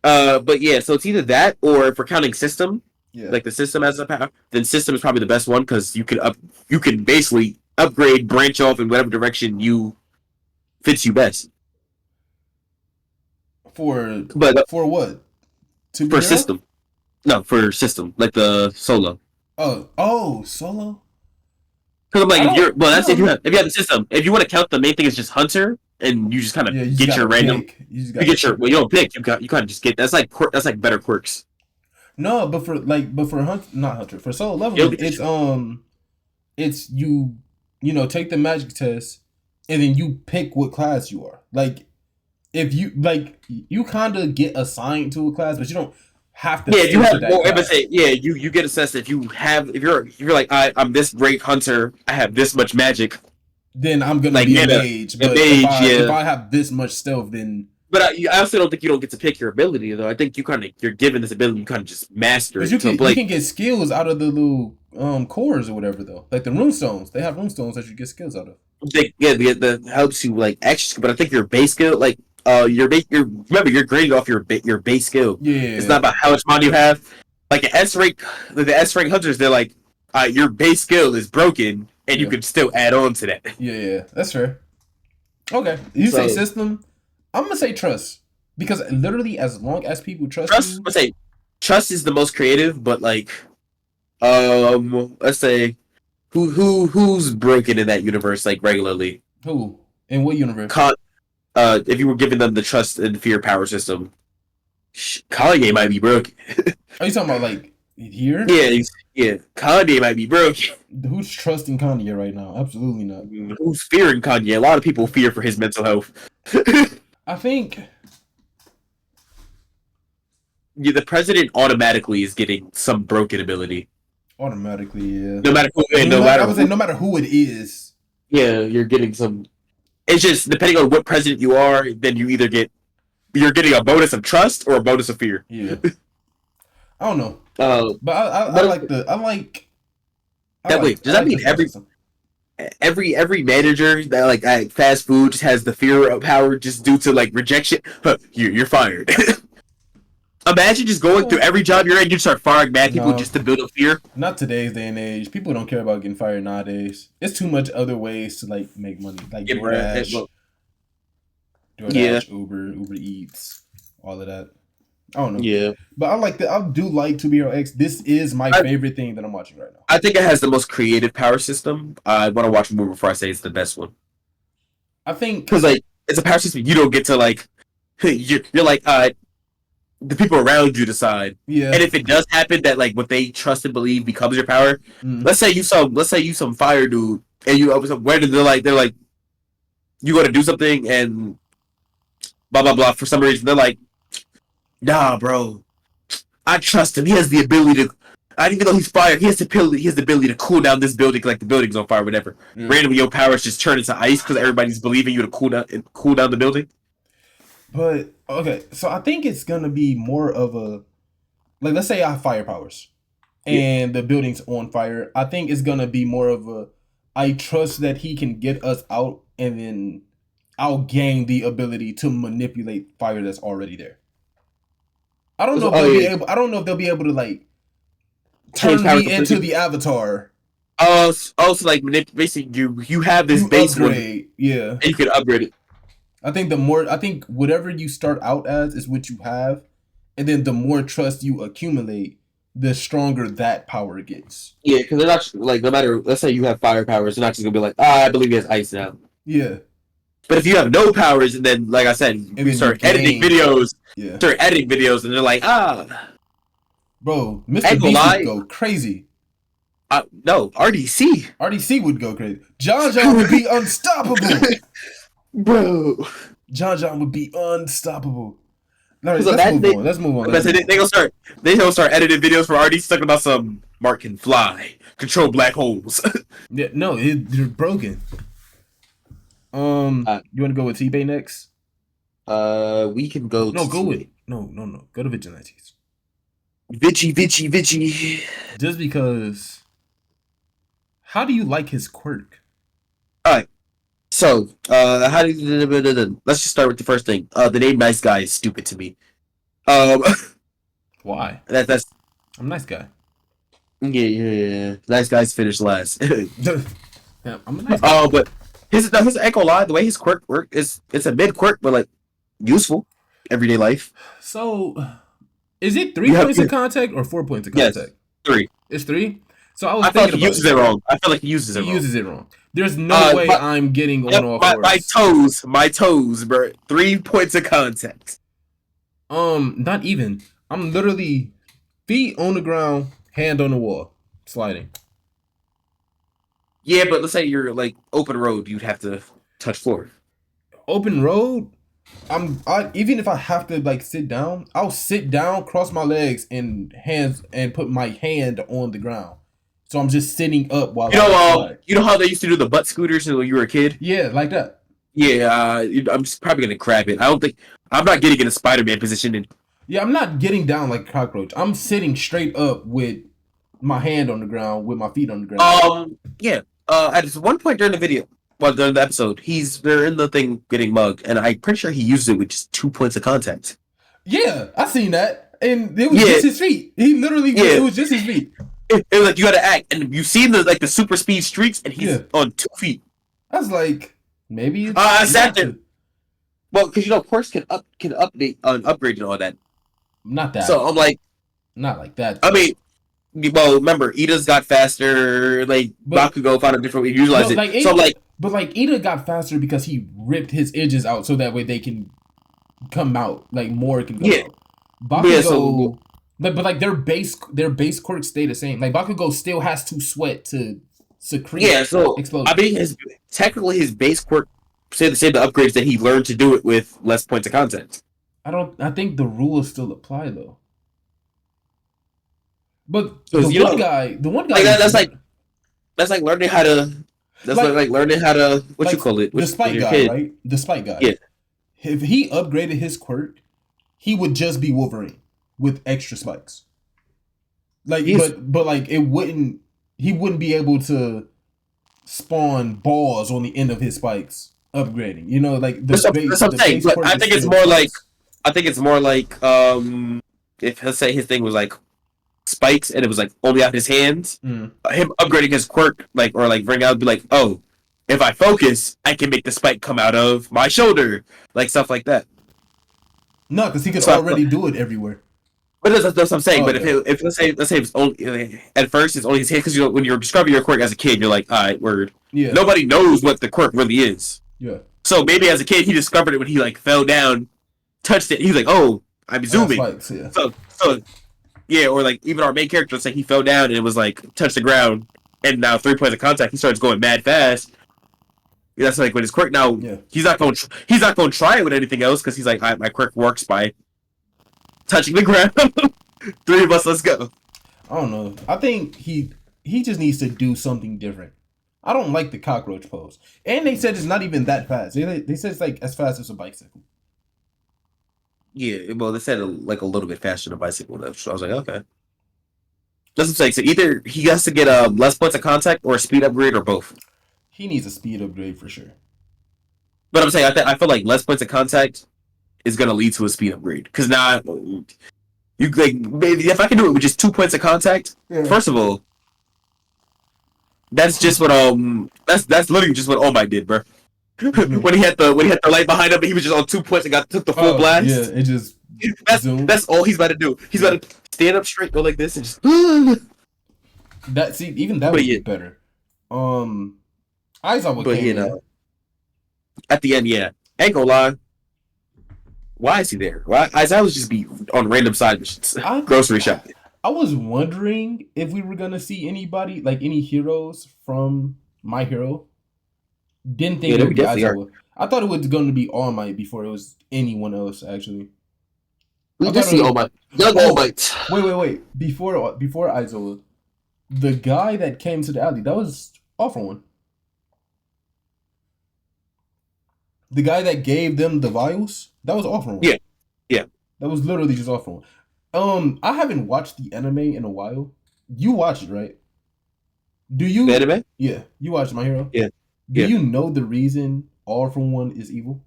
S1: but yeah, so it's either that or if we're counting system,
S2: Yeah.
S1: like the system as a power, then system is probably the best one because you can basically upgrade, branch off in whatever direction you fits you best.
S2: For
S1: But
S2: for what?
S1: for
S2: Superhero?
S1: system, no, for system like the solo.
S2: Oh, solo.
S1: Because I'm
S2: I
S1: like, if
S2: don't.
S1: you're well,
S2: I
S1: that's
S2: don't.
S1: if you have the system. If you want to count the main thing is just hunter, and you just kind of
S2: Yeah, you just
S1: get your
S2: gotta
S1: random,
S2: pick. You just
S1: you
S2: gotta
S1: get your
S2: pick.
S1: well, you don't pick. You kind of just get that's like better quirks.
S2: No, but for not hunter for solo
S1: You
S2: leveling,
S1: don't get
S2: it's take the magic test, and then you pick what class you are. Like if you you kind of get assigned to a class, but you don't have to
S1: yeah, if you
S2: stick to
S1: have
S2: that
S1: more, if I
S2: class.
S1: say yeah, you get assessed if you have if you're like I'm this great hunter, I have this much magic,
S2: Then I'm gonna
S1: like
S2: be a
S1: mana,
S2: mage.
S1: a
S2: But
S1: mage,
S2: if
S1: yeah.
S2: I have this much stealth, then
S1: But I also don't think you don't get to pick your ability though. I think you're given this ability, you kind of just master
S2: but
S1: it. So
S2: you
S1: like
S2: can get skills out of the little cores or whatever though. Like the runestones, they have runestones that you get skills out of.
S1: yeah, the helps you like extra. But I think your base skill, like your remember you're graded off your base skill. It's not
S2: Yeah,
S1: about how much money you have. Like the S rank hunters, they're like, your base skill is broken, and you
S2: yeah,
S1: can still add on to that.
S2: yeah. That's fair. Okay, you say
S1: So
S2: system. I'm gonna say trust because literally, as long as people trust
S1: trust,
S2: you,
S1: let's say trust is the most creative, but like let's say who's broken in that universe like regularly.
S2: who in what universe?
S1: Con- if you were giving them the trust and fear power system, Kanye might be broken.
S2: Are you talking about like here?
S1: Yeah, yeah. Kanye might be broken.
S2: Who's trusting Kanye right now? Absolutely not.
S1: Who's fearing Kanye? A lot of people fear for his mental health.
S2: I think
S1: Yeah, the president automatically is getting some broken ability.
S2: automatically, yeah.
S1: No matter who,
S2: No,
S1: no
S2: I
S1: matter
S2: would say
S1: who.
S2: no matter who it is.
S1: Yeah, you're getting some. It's just depending on what president you are, then you're getting a bonus of trust or a bonus of fear.
S2: Yeah, I don't know,
S1: Uh,
S2: but I
S1: but
S2: like the
S1: that wait,
S2: I
S1: does that
S2: like the
S1: mean
S2: trust system.
S1: every manager that like at fast food just has the fear of power just due to like rejection? Huh, you're fired. Imagine just going through
S2: No,
S1: every job you're in, you start firing mad people
S2: no,
S1: just to build up fear.
S2: not today's day and age. People don't care about getting fired nowadays. It's too much other ways to like make money, like
S1: Yeah, bruh. Yeah,
S2: Uber Eats, all of that. I don't know,
S1: yeah.
S2: but I like that. I do like To Be Hero X. This is my
S1: I,
S2: favorite thing that I'm watching right now.
S1: I think it has the most creative power system. I want to watch more before I say it's the best one
S2: I think,
S1: because like it's a power system you don't get to like you're like the people around you decide.
S2: yeah,
S1: And if it does happen that like what they trust and believe becomes your power,
S2: mm,
S1: let's say you some fire dude and you open some where they're like you got to do something and blah blah blah for some reason they're like nah bro I trust him he has the ability to even though he's fire he has the ability to cool down this building like the building's on fire or whatever
S2: yeah.
S1: randomly your powers just turn into ice because everybody's believing you to cool down the building.
S2: But okay, so I think it's gonna be more of a like let's say I have fire powers
S1: Yeah,
S2: and the building's on fire. I think it's gonna be more of a I trust that he can get us out and then I'll gain the ability to manipulate fire that's already there. I don't know if
S1: oh
S2: they'll be
S1: yeah,
S2: able I don't know if they'll be able to like
S1: change
S2: turn
S1: powers
S2: me into
S1: completely.
S2: the avatar.
S1: Also like basically you have this
S2: You
S1: base one
S2: upgrade. Yeah.
S1: and you can upgrade it.
S2: I think whatever you start out as is what you have, and then the more trust you accumulate, the stronger that power gets.
S1: Yeah, because they're not like no matter. Let's say you have fire powers, they're not just gonna be like, I believe he has ice now.
S2: Yeah,
S1: But if you have no powers, and then like I said,
S2: and
S1: you
S2: then you gain. Yeah,
S1: start editing videos, and they're like,
S2: bro,
S1: I
S2: Mr.
S1: ain't gonna
S2: Beast would
S1: lie,
S2: go crazy.
S1: No, RDC,
S2: RDC would go crazy. John would be unstoppable.
S1: bro.
S2: John would be unstoppable. All right,
S1: So imagine
S2: let's move on.
S1: they gonna start editing videos for RDC talking about some Mark can fly, control black holes.
S2: Yeah, no, you're broken. You want to go with T-Bay next?
S1: We can go.
S2: No, go with no. Go to Vigilantes.
S1: Vici.
S2: Just because. How do you like his quirk?
S1: All right. So, how do you? Let's just start with the first thing. The name "Nice Guy" is stupid to me.
S2: Why?
S1: That's
S2: I'm a nice guy.
S1: yeah. Nice guys finish last.
S2: Yeah, I'm a nice guy.
S1: But his echo line, the way his quirk work is it's a mid quirk, but like useful everyday life.
S2: So, is it 3 points of contact or 4 points of contact?
S1: Yes, 3.
S2: It's 3. So I was
S1: I feel like
S2: thinking
S1: he uses it wrong. I feel like he uses it wrong.
S2: There's no way I'm getting on all fours.
S1: My toes, bro. 3 points of contact.
S2: Not even. I'm literally feet on the ground, hand on the wall, sliding.
S1: Yeah, but let's say you're like open road, you'd have to touch floor.
S2: Open road, even if I have to like sit down, I'll sit down, cross my legs and put my hand on the ground. So I'm just sitting up while
S1: you know how they used to do the butt scooters when you were a kid?
S2: Yeah, like that.
S1: Yeah, I'm just probably gonna grab it. I'm not getting in a Spider-Man position.
S2: Yeah, I'm not getting down like a cockroach. I'm sitting straight up with my hand on the ground, with my feet on the ground.
S1: Yeah. At one point during the episode, they're in the thing getting mugged, and I'm pretty sure he used it with just 2 points of contact.
S2: Yeah, I seen that, and it was just his feet. He literally, it was just his feet.
S1: It was like you got to act, and you see the super speed streaks, and he's on 2 feet.
S2: I was like, maybe.
S1: I sat there. Well, because course can update upgrade and all that.
S2: Not that.
S1: So I'm like,
S2: not like that.
S1: I mean, well, remember, Ida's got faster. Like Bakugo found a different way to utilize it.
S2: But Ida got faster because he ripped his edges out so that way they can come out. Like more can come out. Bakugo, but like their base quirks stay the same. Like Bakugo still has to sweat to secrete.
S1: Yeah, so explosion. I mean, technically his base quirk say the same. The upgrades that he learned to do it with less points of contact.
S2: I think the rules still apply though. But the one guy,
S1: that's like learning how to. That's like learning how to you call it?
S2: The spike guy, right? The spike guy.
S1: Yeah.
S2: If he upgraded his quirk, he would just be Wolverine with extra spikes. Like, but like it wouldn't. He wouldn't be able to spawn balls on the end of his spikes upgrading. You know, like
S1: that's what I'm saying. But I think it's more like if let's say his thing was like spikes and it was like only out his hands, him upgrading his quirk bring out be like, oh, if I focus, I can make the spike come out of my shoulder, like stuff like that.
S2: No, because he could already do it everywhere.
S1: But that's what I'm saying. But if let's say it's only at first it's only his hand, because when you're describing your quirk as a kid, you're like, all right, word. Yeah. Nobody knows what the quirk really is.
S2: Yeah.
S1: So maybe as a kid he discovered it when he like fell down, touched it. He's like, oh, I'm zooming.
S2: Spikes, yeah.
S1: So yeah, or like even our main character, let's say he fell down and it was like touched the ground, and now 3 points of contact, he starts going mad fast. That's like with his quirk. Now he's not going to try it with anything else because he's like, my quirk works by touching the ground. 3 of us, let's go.
S2: I don't know. I think he just needs to do something different. I don't like the cockroach pose, and they said it's not even that fast. They said it's like as fast as a bicycle.
S1: Yeah, well, they said like a little bit faster than a bicycle. So I was like, okay. That's what I'm saying. So either he has to get less points of contact or a speed upgrade or both.
S2: He needs a speed upgrade for sure.
S1: But I'm saying I feel like less points of contact is gonna lead to a speed upgrade because now you like maybe if I can do it with just 2 points of contact. Yeah. First of all, that's just what that's literally just what All Might did, bro. when he had the light behind him, he was just on 2 points and took the full blast.
S2: Yeah, it just
S1: that's all he's about to do. He's about to stand up straight, go like this, and just
S2: that would be better. Aizawa would came in.
S1: At the end, yeah. Ain't gonna lie. Why is he there? Why Aizawa was just be on random side missions, grocery shopping.
S2: I was wondering if we were gonna see anybody like any heroes from My Hero. Didn't think
S1: Yeah,
S2: it
S1: we
S2: would be
S1: definitely are.
S2: Aizawa. I thought it was going to be All Might before it was anyone else. Actually,
S1: We
S2: I
S1: did
S2: thought
S1: see
S2: it.
S1: All Might, young All
S2: Oh,
S1: Might.
S2: wait. Before Aizawa, the guy that came to the alley, that was All For One. The guy that gave them the vials, that was All For One.
S1: Yeah, yeah.
S2: That was literally just All For One. I haven't watched the anime in a while. You watch it, right? Do
S1: The
S2: you?
S1: anime.
S2: Yeah, you watched My Hero.
S1: Yeah,
S2: Do
S1: yeah.
S2: you know the reason All For One is evil?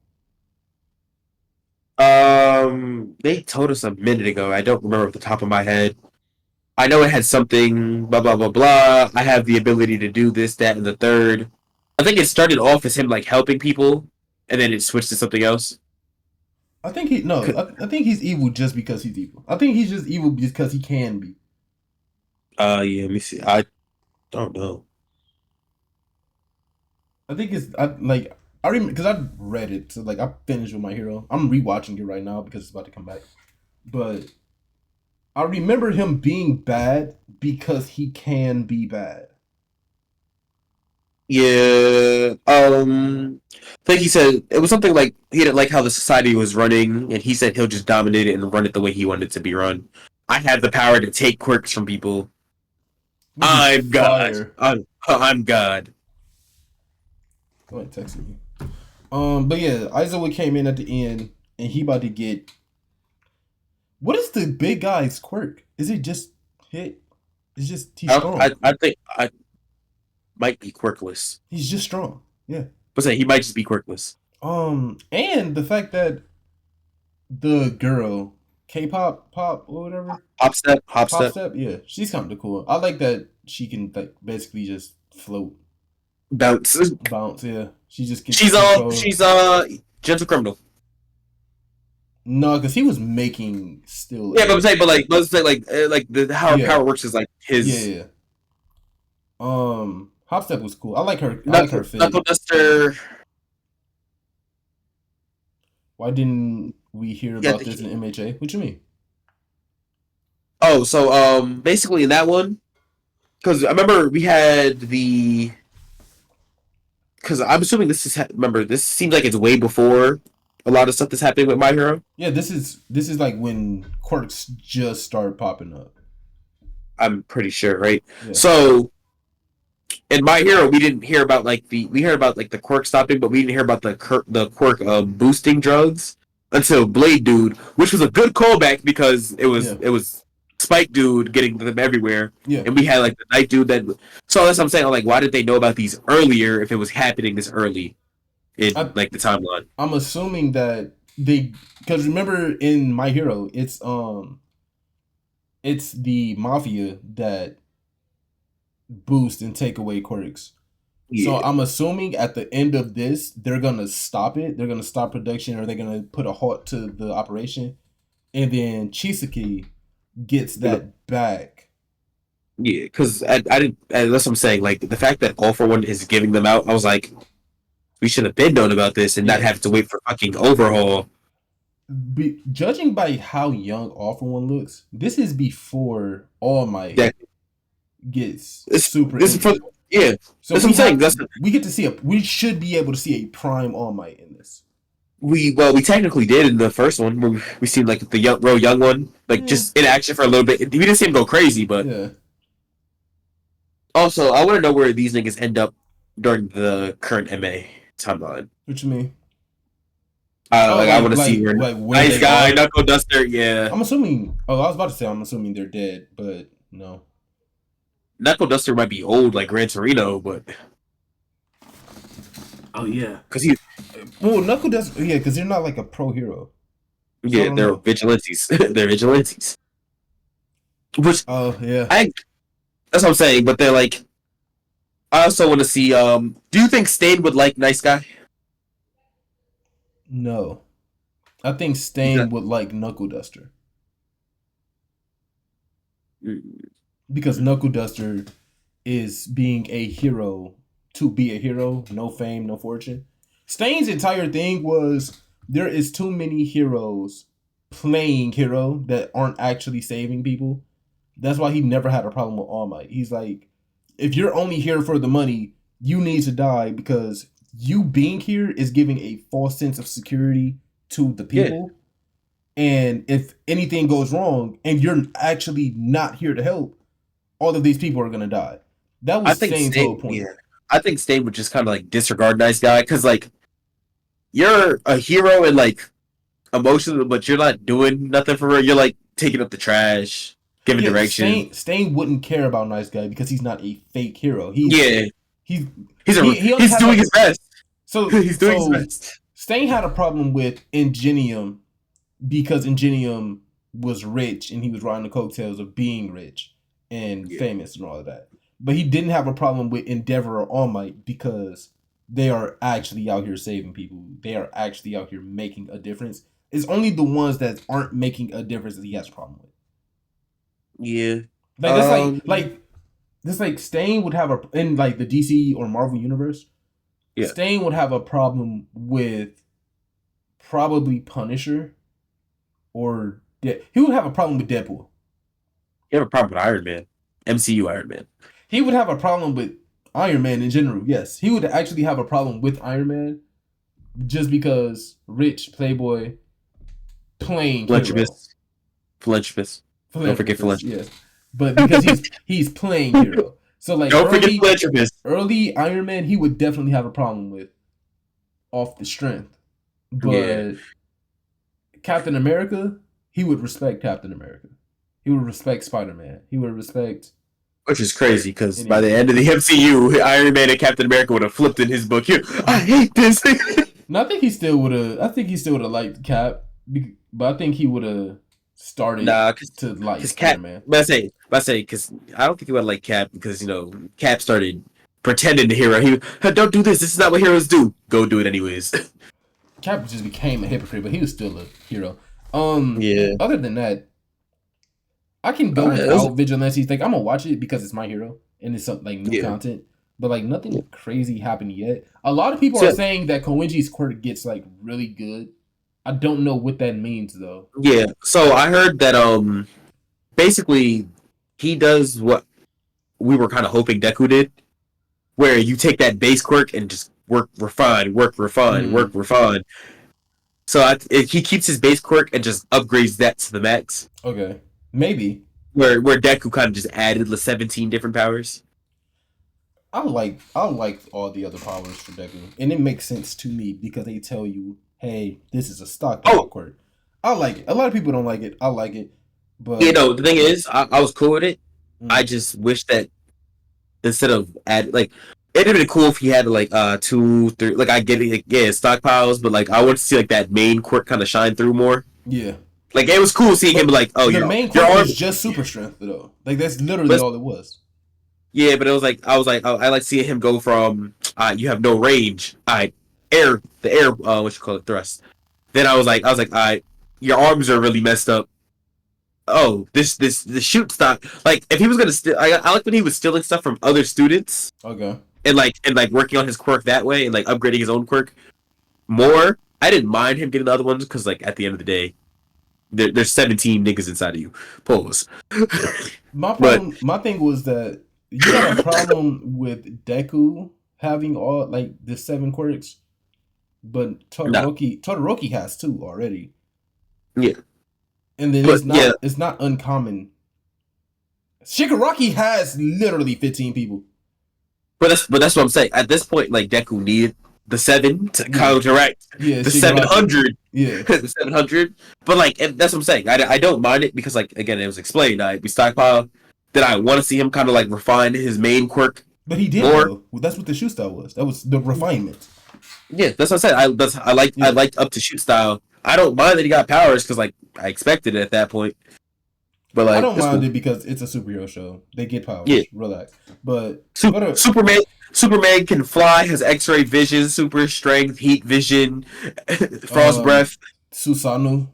S1: They told us a minute ago. I don't remember off the top of my head. I know it had something, blah blah blah blah. I have the ability to do this, that, and the third. I think it started off as him like helping people, and then it switched to something else.
S2: I think he no. I think he's evil just because he's evil. I think he's just evil because he can be.
S1: Yeah. Let me see. I don't know.
S2: I think it's like I remember because I read it. So like I finished with My Hero. I'm rewatching it right now because it's about to come back. But I remember him being bad because he can be bad.
S1: Yeah. I think he said it was something like he didn't like how the society was running, and he said he'll just dominate it and run it the way he wanted it to be run. I have the power to take quirks from people.
S2: Which is
S1: I'm God.
S2: fire.
S1: I'm God.
S2: Go ahead, text me. But yeah, Aizawa came in at the end, and he about to get. What is the big guy's quirk? Is it just hit? It's just he's strong.
S1: I think I might be quirkless.
S2: He's just strong. Yeah.
S1: But say he might just be quirkless.
S2: And the fact that the girl, K-pop, or whatever,
S1: Hop
S2: pop
S1: step,
S2: step, yeah, she's kind of cool. I like that she can like basically just float,
S1: bounce.
S2: bounce. Yeah, she just gets
S1: She's
S2: control.
S1: she's gentle criminal.
S2: No, because he was making still.
S1: Yeah, but I'm saying, but like, let's say like how
S2: Yeah,
S1: it works is like
S2: yeah,
S1: his
S2: yeah. Hop step was cool. I like her. I like her fit.
S1: knuckle duster.
S2: Why didn't we hear
S1: Yeah.
S2: about this in MHA? What you mean?
S1: Oh, so basically in that one, because I remember we had the. Because I'm assuming this is remember this seems like it's way before a lot of stuff that's happening with My Hero.
S2: Yeah, this is like when quirks just started popping up.
S1: I'm pretty sure, right?
S2: Yeah.
S1: So in My Hero, we didn't hear about like we heard about like the quirk stopping, but we didn't hear about the quirk boosting drugs until Blade Dude, which was a good callback because
S2: Yeah.
S1: it was Spike Dude getting them everywhere,
S2: Yeah.
S1: and we had like the Night Dude that. So that's what I'm saying. Like, why did they know about these earlier if it was happening this early in
S2: I,
S1: like the timeline?
S2: I'm assuming that they because remember in My Hero, it's the mafia that boost and take away quirks. So
S1: Yeah,
S2: I'm assuming at the end of this, they're gonna stop it. They're gonna stop production, or they're gonna put a halt to the operation, and then Chisaki gets that back.
S1: yeah. Because I didn't. That's what I'm saying. Like the fact that All for One is giving them out, I was like, we should have been known about this and not
S2: Yeah.
S1: have to wait for fucking overhaul.
S2: Judging by how young All For One looks, this is before All Might
S1: Yeah,
S2: gets
S1: this
S2: super
S1: this is for
S2: injured.
S1: yeah.
S2: So
S1: That's what I'm saying. That's
S2: we should be able to see a prime All Might in this.
S1: we technically did in the first one where we seen like the real young one like
S2: Yeah.
S1: just in action for a little bit. We didn't see him go crazy, but
S2: Yeah.
S1: also I want to know where these niggas end up during the current MA timeline.
S2: What you mean? Oh,
S1: Like I want to see where
S2: like where
S1: nice
S2: they
S1: guy
S2: are.
S1: knuckle duster. Yeah,
S2: I'm assuming. Oh, I was about to say I'm assuming they're dead, but no.
S1: knuckle duster might be old like Gran Torino, but
S2: Oh yeah.
S1: because he
S2: Well, Knuckle does. Yeah, because they're not like a pro hero. So I
S1: yeah
S2: don't
S1: they're
S2: know.
S1: vigilantes. They're vigilantes. Which
S2: Oh yeah.
S1: I that's what I'm saying, but they're like. I also want to see. Do you think Stain would like Nice Guy?
S2: No. I think
S1: Yeah.
S2: Stain would like Knuckle Duster because Knuckle Duster is being a hero to be a hero, no fame, no fortune. Stain's entire thing was there is too many heroes playing hero that aren't actually saving people. That's why he never had a problem with All Might. He's like, if you're only here for the money, you need to die because you being here is giving a false sense of security to the
S1: Yeah,
S2: people. And if anything goes wrong and you're actually not here to help, all of these people are gonna die. That
S1: I
S2: was
S1: think
S2: Stain's whole
S1: Stain.
S2: point.
S1: Yeah, I think Stain would just kind of like disregard nice guy because like you're a hero and like emotional, but you're not doing nothing for her. You're like taking up the trash, giving
S2: Yeah,
S1: direction.
S2: Stain wouldn't care about nice guy because he's not a fake hero.
S1: Yeah,
S2: He's
S1: he's
S2: he only
S1: he's
S2: has
S1: doing
S2: a
S1: his best.
S2: so
S1: He's doing his
S2: so
S1: best.
S2: Stain had a problem with Ingenium because Ingenium was rich and he was riding the coattails of being rich and
S1: Yeah,
S2: famous and all of that. But he didn't have a problem with Endeavor or All Might because they are actually out here saving people. They are actually out here making a difference. It's only the ones that aren't making a difference that he has a problem with.
S1: yeah.
S2: Like that's like Stain would have a in like the DC or Marvel universe.
S1: Yeah.
S2: Stain would have a problem with probably Punisher or he would have a problem with Deadpool.
S1: You have a problem with Iron Man, MCU Iron Man.
S2: He would have a problem with Iron Man in general. Yes, he would actually have a problem with Iron Man just because rich playboy playing hero.
S1: Philanthropist. Don't forget philanthropist.
S2: Yes, but because he's playing hero. So like
S1: Don't forget philanthropist.
S2: early Iron Man, he would definitely have a problem with off the strength. But
S1: Yeah.
S2: Captain America, he would respect Captain America. He would respect Spider-Man. He would respect.
S1: Which is crazy because by the end of the MCU, Iron Man and Captain America would have flipped in his book. I hate this.
S2: No, I think he still would have. I think he still would have liked Cap, but I think he would have started to like Spider-Man.
S1: But I say, because I don't think he would like Cap because Cap started pretending to hero. He don't do this. This is not what heroes do. Go do it anyways.
S2: Cap just became a hypocrite, but he was still a hero.
S1: Yeah.
S2: Other than that, I can go without Vigilantes. Like I'm gonna watch it because it's my hero and it's like new content. But like nothing crazy happened yet. A lot of people are saying that Koenji's quirk gets like really good. I don't know what that means though.
S1: Yeah. So I heard that basically he does what we were kind of hoping Deku did, where you take that base quirk and just work refine. So he keeps his base quirk and just upgrades that to the max.
S2: Okay, maybe.
S1: Where Deku kind of just added the 17 different powers.
S2: I like all the other powers for Deku, and it makes sense to me because they tell you, hey, this is a stock quirk. I like it. A lot of people don't like it. I like it, but
S1: the thing is, I was cool with it. I just wish that instead of it'd have been cool if he had like 2, 3. Like I get it, like, yeah, stockpiles, but like I want to see like that main quirk kind of shine through more.
S2: Yeah.
S1: Like it was cool seeing him like, oh,
S2: the main quirk was just super strength though. Like that's literally all it was.
S1: Yeah, but it was like I like seeing him go from you have no range, the air what you call it, thrust. Then I was like, your arms are really messed up. Oh, the shoot stock. Like if he was gonna steal, I like when he was stealing stuff from other students.
S2: Okay.
S1: And working on his quirk that way and like upgrading his own quirk more. I didn't mind him getting the other ones because like at the end of the day, there's 17 niggas inside of you. Pause.
S2: My thing was that you had a problem with Deku having all like the 7 quirks, but Todoroki has 2 already.
S1: Yeah.
S2: And then it's not uncommon. Shigaraki has literally 15 people.
S1: But that's what I'm saying. At this point, like Deku needed the 7 to counteract the 700.
S2: Yeah,
S1: the 700. But like that's what I'm saying. I don't mind it because like again it was explained. We stockpile. Then I want to see him kind of like refine his main quirk.
S2: But he did. Though. That's what the shoot style was. That was the refinement.
S1: Yeah, that's what I said. I liked up to shoot style. I don't mind that he got powers because like I expected it at that point. But like
S2: I don't mind it because it's a superhero show. They get powers. Yeah. Relax. But
S1: Superman can fly, has X-ray vision, super strength, heat vision, frost breath.
S2: Susanoo.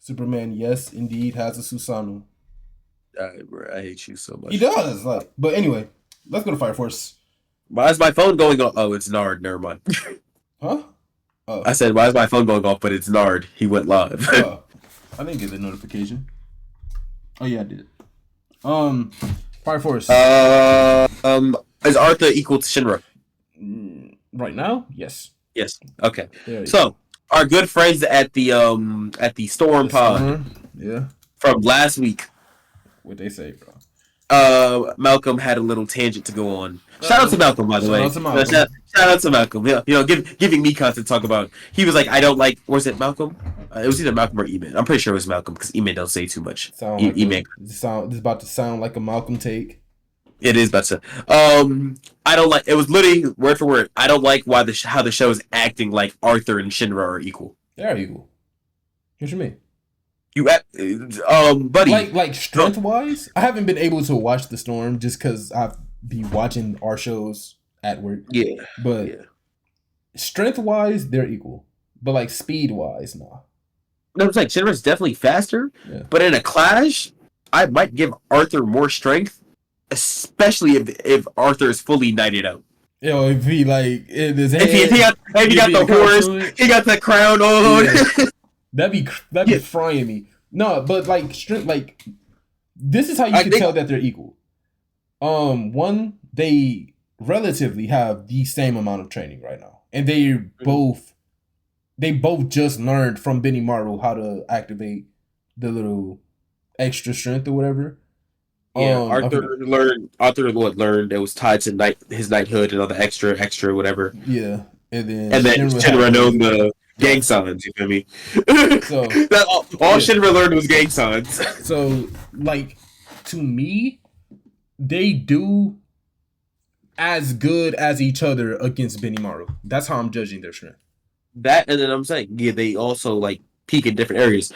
S2: Superman, yes, indeed, has a Susanoo.
S1: I hate you so much.
S2: He does. But anyway, let's go to Fire Force.
S1: Why is my phone going off? Oh, it's Nard. Never mind.
S2: Huh? Oh.
S1: I said, why is my phone going off? But it's Nard. He went live.
S2: I didn't get the notification. Oh yeah, I did. Fire Force.
S1: Is Arthur equal to Shinra?
S2: Right now, yes.
S1: Yes. Okay.
S2: There you
S1: So our good friends at the Storm
S2: go.
S1: Pod
S2: Yeah.
S1: from last week.
S2: What they say, bro?
S1: Malcolm had a little tangent to go on. Shout out to Malcolm, by the way.
S2: Shout out to Malcolm.
S1: Shout out to Malcolm. Yeah, giving me content to talk about. He was like, I don't like. Was it Malcolm? It was either Malcolm or Eman. I'm pretty sure it was Malcolm because Eman don't say too much. Eman.
S2: This is about to sound like a Malcolm take.
S1: It is better. I don't like. It was literally word for word. I don't like why how the show is acting like Arthur and Shinra are equal.
S2: They are equal. What you mean?
S1: Buddy.
S2: Like strength wise, I haven't been able to watch The Storm just because I've been watching our shows at work.
S1: Yeah.
S2: But strength wise, they're equal. But like speed wise, nah.
S1: No, it's like Shinra's definitely faster.
S2: Yeah.
S1: But in a clash, I might give Arthur more strength, especially if Arthur is fully knighted out.
S2: Yo, if he like in his head,
S1: if he got the horse, he got the crown on.
S2: Yeah. That'd be frying me. No, but like strength, like this is how you can tell that they're equal. One, they relatively have the same amount of training right now, and they both just learned from Benny Maru how to activate the little extra strength or whatever.
S1: Yeah, Arthur learned it was tied to his knighthood and all the extra whatever.
S2: Yeah, and then
S1: Shinra knows the gang signs. You feel me? So all Shinra learned was gang signs.
S2: So, like, to me, they do as good as each other against Benny Maru. That's how I'm judging their strength.
S1: That, and then I'm saying, yeah, they also like peak in different areas.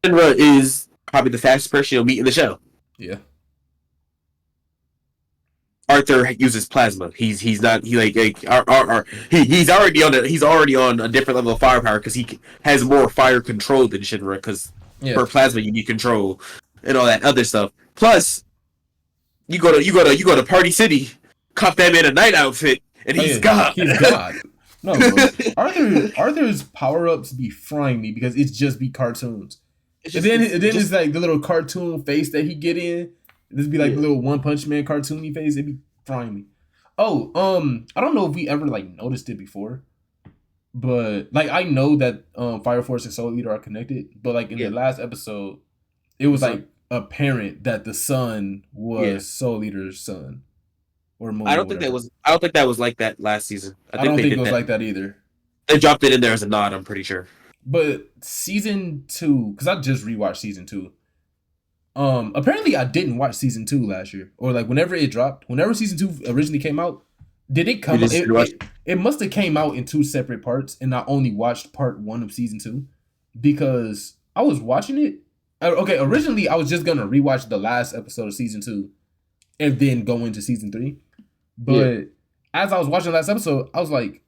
S1: Shinra is probably the fastest person you'll meet in the show.
S2: Yeah.
S1: Arthur uses plasma. He's already on a different level of firepower because he has more fire control than Shinra. Because for plasma you need control and all that other stuff. Plus, you go to Party City, cop them in a night outfit, and he's God.
S2: He's God. No, bro. Arthur's power ups be frying me because it's just be cartoons. And then it's like the little cartoon face that he get in. This be like the little One Punch Man cartoony face. It'd be frying me. Oh, I don't know if we ever like noticed it before, but like I know that Fire Force and Soul Eater are connected. But like in the last episode, it was like apparent that the son was Soul Eater's son. Or
S1: I don't think that was like that last season.
S2: I don't think it was like that either.
S1: They dropped it in there as a nod. I'm pretty sure.
S2: But season 2, because I just rewatched season 2. Apparently I didn't watch season 2 last year, or like whenever it dropped, whenever season 2 originally came out. Did it come out? It must have came out in 2 separate parts, and I only watched part 1 of season 2 because I was watching it. Okay, originally I was just gonna rewatch the last episode of season 2 and then go into season 3. But as I was watching the last episode, I was like,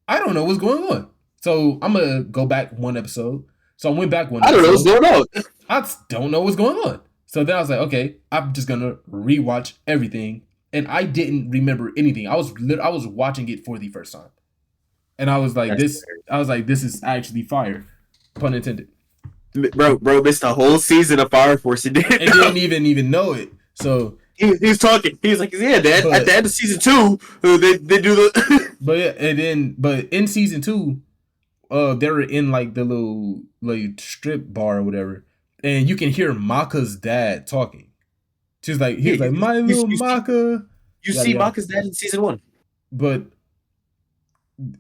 S2: I don't know what's going on. So I'm gonna go back 1 episode. So I went back 1 episode.
S1: I don't know what's going on.
S2: I don't know what's going on. So then I was like, okay, I'm just gonna rewatch everything, and I didn't remember anything. I was watching it for the first time, and I was like, this is actually fire, pun intended.
S1: Bro missed a whole season of Fire Force and
S2: didn't even know it. So
S1: he was talking. He was like, yeah, Dad. At the end of season 2, they do the.
S2: but in season 2, they were in like the little like strip bar or whatever. And you can hear Maka's dad talking. He was like, my little Maka.
S1: You see Maka's dad in season 1.
S2: But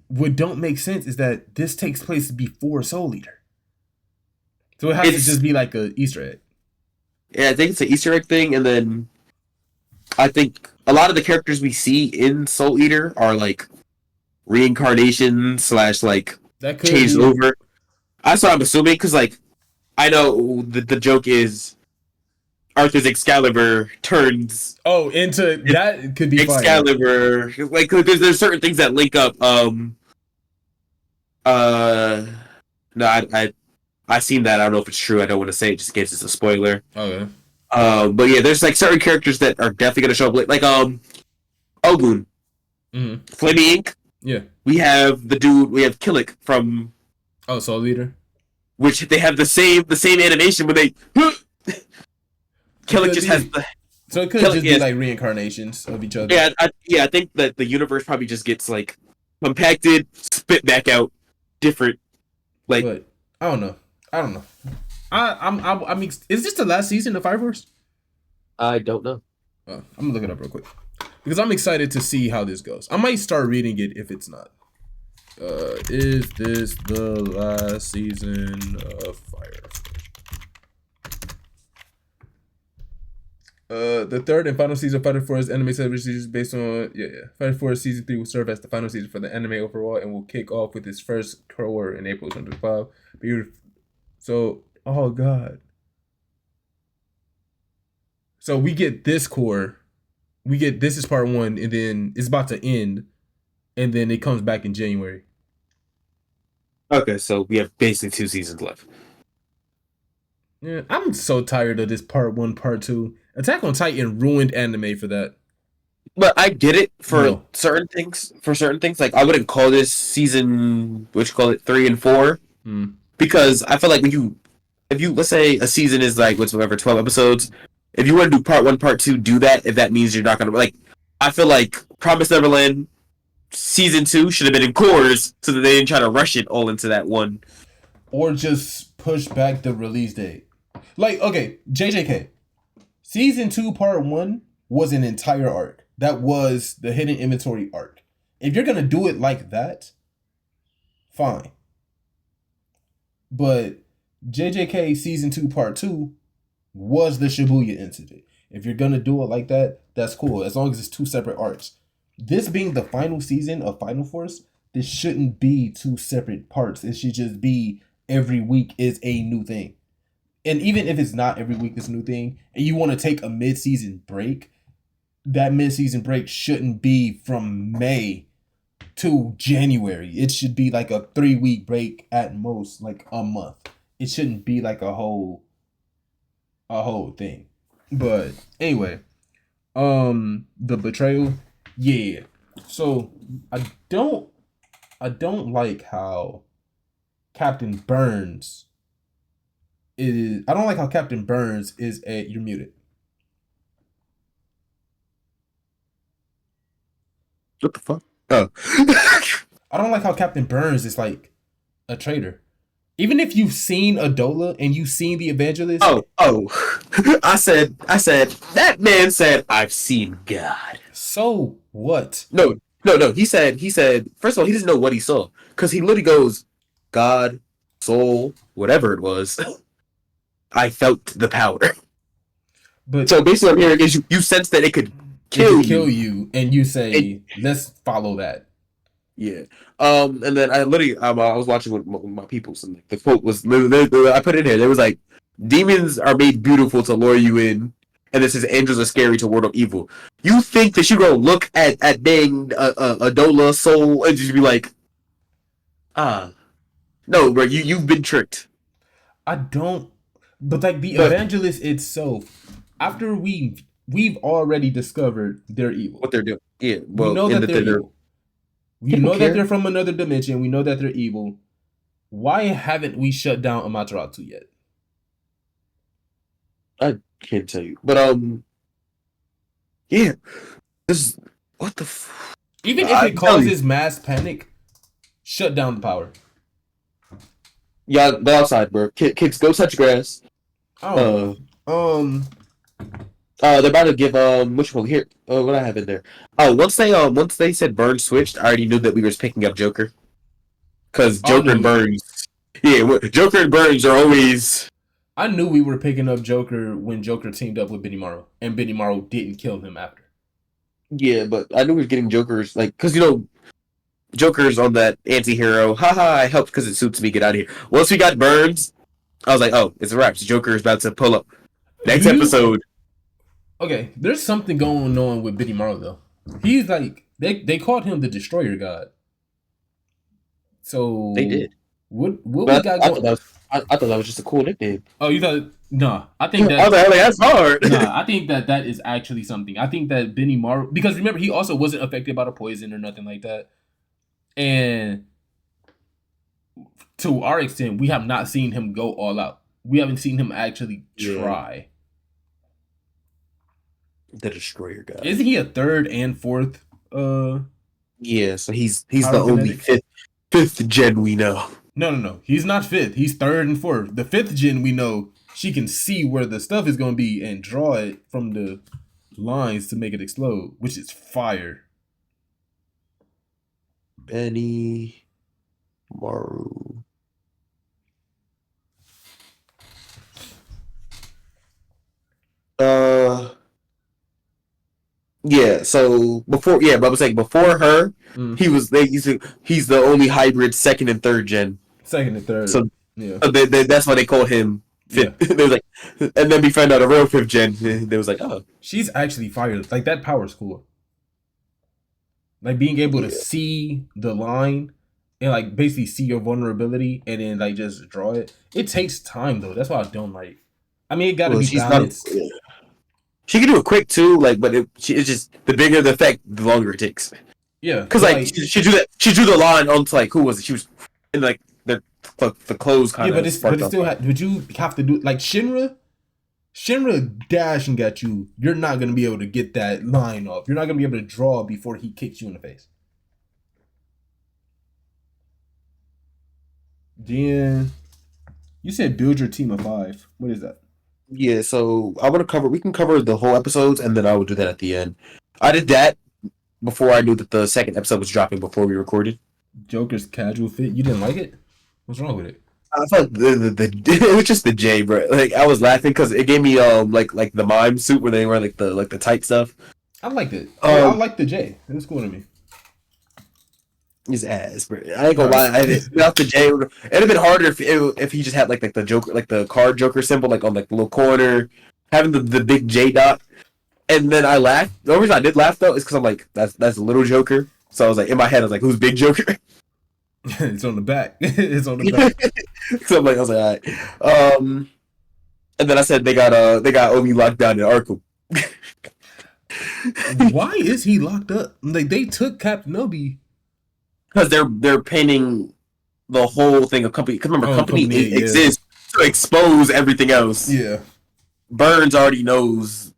S2: what don't make sense is that this takes place before Soul Eater. So it has to just be like an Easter egg.
S1: Yeah, I think it's an Easter egg thing, and then I think a lot of the characters we see in Soul Eater are like reincarnation / like changed over. That's what I'm assuming, because like I know the joke is Arthur's Excalibur turns
S2: into that could be
S1: Excalibur fire. Like because there's certain things that link up. I seen that. I don't know if it's true. I don't want to say it just in case it's a spoiler.
S2: Okay.
S1: But yeah, there's like certain characters that are definitely gonna show up like Ogun, Flaming Ink.
S2: Yeah.
S1: We have Killick from
S2: Soul Eater.
S1: Which they have the same animation when they
S2: It
S1: Killick
S2: could
S1: just has
S2: be.
S1: the
S2: So it could
S1: Killick.
S2: just be
S1: Yes,
S2: like reincarnations of each other.
S1: yeah, I think that the universe probably just gets like compacted, spit back out, different. Like
S2: But I don't know. I don't know. I mean, is this the last season of Fire Force?
S1: I don't know.
S2: I'm gonna look it up real quick because I'm excited to see how this goes. I might start reading it if it's not. Is this the last season of Fire Force? The third and final season of Fire Force anime series is based on Fire Force season 3 will serve as the final season for the anime overall and will kick off with its first cour in April 2025. So, oh god. So we get this core, this is part 1, and then it's about to end, and then it comes back in January.
S1: Okay, so we have basically 2 seasons left.
S2: Yeah, I'm so tired of this part 1, part 2. Attack on Titan ruined anime for that.
S1: But I get it for
S2: No.
S1: certain things. For certain things, like I wouldn't call this season, what you call it, 3 and 4, because I feel like if you let's say a season is like whatever 12 episodes, if you want to do part 1, part 2, do that. If that means you're not gonna like, I feel like Promise Neverland season 2 should have been in cores so that they didn't try to rush it all into that one.
S2: Or just push back the release date. Like, okay, JJK. Season 2, part 1 was an entire arc. That was the hidden inventory arc. If you're going to do it like that, fine. But JJK Season 2, part 2 was the Shibuya incident. If you're going to do it like that, that's cool. As long as it's 2 separate arcs. This being the final season of Final Force, this shouldn't be 2 separate parts. It should just be every week is a new thing. And even if it's not every week this new thing, and you want to take a mid-season break, that mid-season break shouldn't be from May to January. It should be like a 3-week break at most, like a month. It shouldn't be like a whole thing. But anyway, the betrayal, yeah. So I don't like how Captain Burns is. I don't like how Captain Burns is a. You're muted.
S1: What the fuck? Oh.
S2: I don't like how Captain Burns is like a traitor. Even if you've seen Adola and you've seen the Evangelist.
S1: Oh. I said that man said I've seen God.
S2: So what?
S1: No. He said first of all, he doesn't know what he saw. Because he literally goes, God, soul, whatever it was. I felt the power.
S2: But
S1: so basically what I'm hearing is you sense that it could kill
S2: you, and you say, let's follow that.
S1: Yeah. And then I literally I was watching with my peoples, and the quote was I put it in here. There was like, demons are made beautiful to lure you in, and this is angels are scary to ward off evil. You think that you go look at dang Adola soul and just be like, no, bro, you've been tricked.
S2: I don't. But like the Evangelist itself, after we've already discovered they're evil.
S1: What they're doing. Yeah. Well,
S2: we know that they're evil. We know that they're from another dimension. We know that they're evil. Why haven't we shut down Amaterasu yet?
S1: I can't tell you. But yeah. This what the
S2: even if it causes mass panic, shut down the power.
S1: Yeah, go outside, bro. Kids, go touch grass.
S2: Oh.
S1: They're about to give what you call here? What I have in there? Oh, once they said Burns switched, I already knew that we were picking up Joker. Because Joker and Burns, Joker and Burns are always.
S2: I knew we were picking up Joker when Joker teamed up with Benimaru, and Benimaru didn't kill him after.
S1: Yeah, but I knew we were getting Joker's because Joker's on that anti-hero. Haha, I helped because it suits me. Get out of here. Once we got Burns, I was like, oh, it's a wrap. Joker is about to pull up. Next episode.
S2: Okay, there's something going on with Benimaru though. He's like they called him the Destroyer God. So
S1: they did.
S2: What we got going?
S1: I thought that was just a cool nickname.
S2: Oh, you thought? No, I think that.
S1: I was like, that's hard.
S2: Nah, I think that is actually something. I think that Benimaru, because remember he also wasn't affected by the poison or nothing like that, and to our extent, we have not seen him go all out. We haven't seen him actually try.
S1: the Destroyer God.
S2: Isn't he a third and fourth?
S1: Yeah, so he's the only
S2: Pyrokinetic?
S1: fifth gen we know.
S2: No. He's not fifth. He's third and fourth. The fifth gen we know she can see where the stuff is gonna be and draw it from the lines to make it explode, which is fire.
S1: Benny Maru. Yeah, so but I was saying before her, he's the only hybrid second and third gen.
S2: Second and third.
S1: So,
S2: Yeah.
S1: that's why they call him fifth.
S2: Yeah.
S1: They was like, and then we found out a real fifth gen. They was like, oh,
S2: She's actually fire. Like that power's cool. Like being able to
S1: yeah.
S2: see the line and like basically see your vulnerability and then like just draw it. It takes time though. That's why I don't like. I mean, it got to
S1: Well,
S2: be
S1: she's not.
S2: balanced.
S1: Yeah. She can do it quick too, like, but it's just the bigger the effect, the longer it takes.
S2: Yeah,
S1: Because like she drew that, she drew the line onto like who was it? She was in like the clothes kind of.
S2: Yeah, but it still would you have to do like Shinra? Shinra dashing at you, you're not gonna be able to get that line off. You're not gonna be able to draw before he kicks you in the face. Then you said build your team of 5. What is that?
S1: Yeah, so we can cover the whole episodes, and then I will do that at the end. I did that before I knew that the second episode was dropping before we recorded.
S2: Joker's casual fit. You didn't like it? What's wrong with it?
S1: I thought the it was just the J, bro. Like I was laughing because it gave me like the mime suit where they wear like the tight stuff.
S2: I liked it. I liked the J. It was cool to me.
S1: His ass, bro. I ain't gonna lie. Without the J, it'd have been harder if he just had like the Joker, like the card Joker symbol, like on like the little corner, having the big J dot. And then I laughed. The only reason I did laugh though is because I'm like, that's a little Joker. So I was like, in my head, I was like, who's Big Joker?
S2: It's on the back. It's on the back.
S1: So I'm like, I was like, all right. And then I said they got Obi locked down in Arkham.
S2: Why is he locked up? Like they took Captain Obi.
S1: Because they're painting the whole thing of company. Because remember, company exists to expose everything else.
S2: Yeah.
S1: Burns already knows,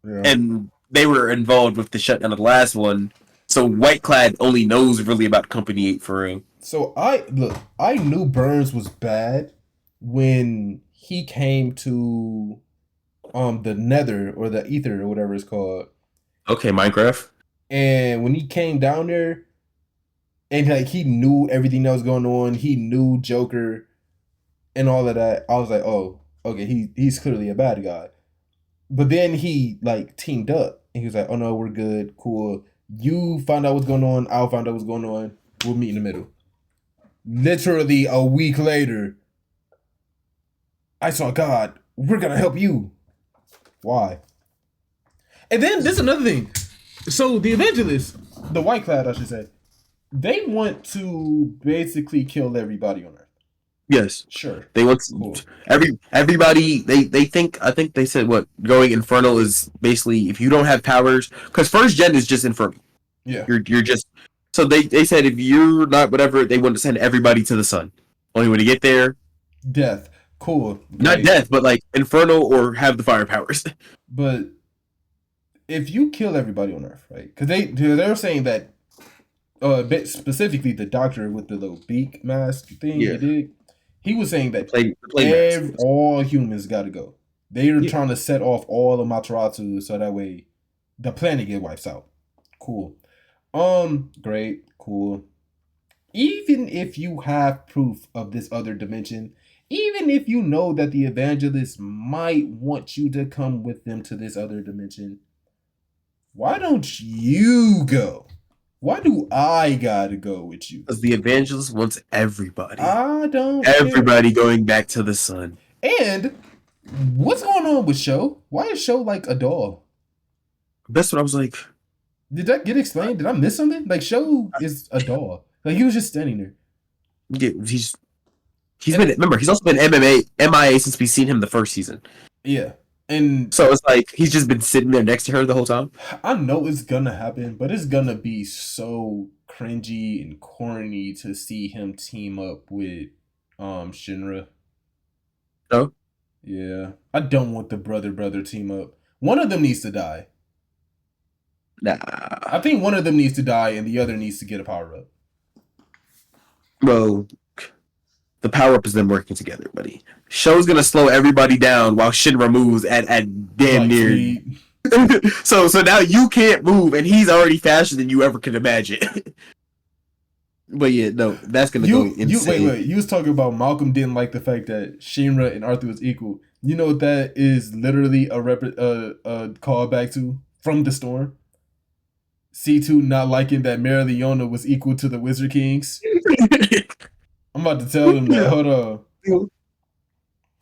S2: yeah.
S1: And they were involved with the shutdown of the last one. So White Clad only knows really about Company 8 for real.
S2: So I knew Burns was bad when he came to the Nether or the Ether or whatever it's called.
S1: Okay, Minecraft.
S2: And when he came down there, and like he knew everything that was going on, he knew Joker and all of that. I was like, oh, okay, he's clearly a bad guy. But then he like teamed up and he was like, oh no, we're good, cool. You find out what's going on, I'll find out what's going on. We'll meet in the middle. Literally a week later, I saw God, we're gonna help you. Why? And then this is another thing. So the evangelists, the White Clad, I should say, they want to basically kill everybody on Earth.
S1: Yes.
S2: Sure.
S1: They want everybody. They think. I think they said what going infernal is basically if you don't have powers, because first gen is just infernal.
S2: Yeah.
S1: You're just. So they said if you're not whatever, they want to send everybody to the sun. Only way to get there.
S2: Death. Cool.
S1: Not death, but like infernal or have the fire powers.
S2: But if you kill everybody on Earth, right? Because they're saying that. Bit specifically the doctor with the little beak mask thing he did. He was saying that all humans got to go. They are trying to set off all the Matarazu so that way the planet get wiped out. Cool. Great. Cool. Even if you have proof of this other dimension, even if you know that the evangelists might want you to come with them to this other dimension, why don't you go? Why do I gotta go with you?
S1: Because the evangelist wants everybody.
S2: I don't
S1: Everybody going back to the sun.
S2: And what's going on with Sho? Why is Sho like a doll?
S1: That's what I was like.
S2: Did that get explained? Did I miss something? Like Sho is a doll. Like he was just standing there.
S1: Yeah, he's been. Remember, he's also been MIA since we've seen him the first season.
S2: Yeah. And
S1: so it's like he's just been sitting there next to her the whole time.
S2: I know it's gonna happen, but it's gonna be so cringy and corny to see him team up with Shinra.
S1: No?
S2: Yeah. I don't want the brother team up. One of them needs to die.
S1: Nah,
S2: I think one of them needs to die and the other needs to get a power up.
S1: bro. The power up is them working together, buddy. Show's gonna slow everybody down while Shinra moves at damn
S2: Like
S1: near.
S2: speed.
S1: So now you can't move, and he's already faster than you ever could imagine. But yeah, no, that's gonna go insane.
S2: Wait. You was talking about Malcolm didn't like the fact that Shinra and Arthur was equal. You know what that is literally a callback to from the storm. C2 not liking that Mara Leona was equal to the Wizard Kings. I'm about to tell them that. Hold on.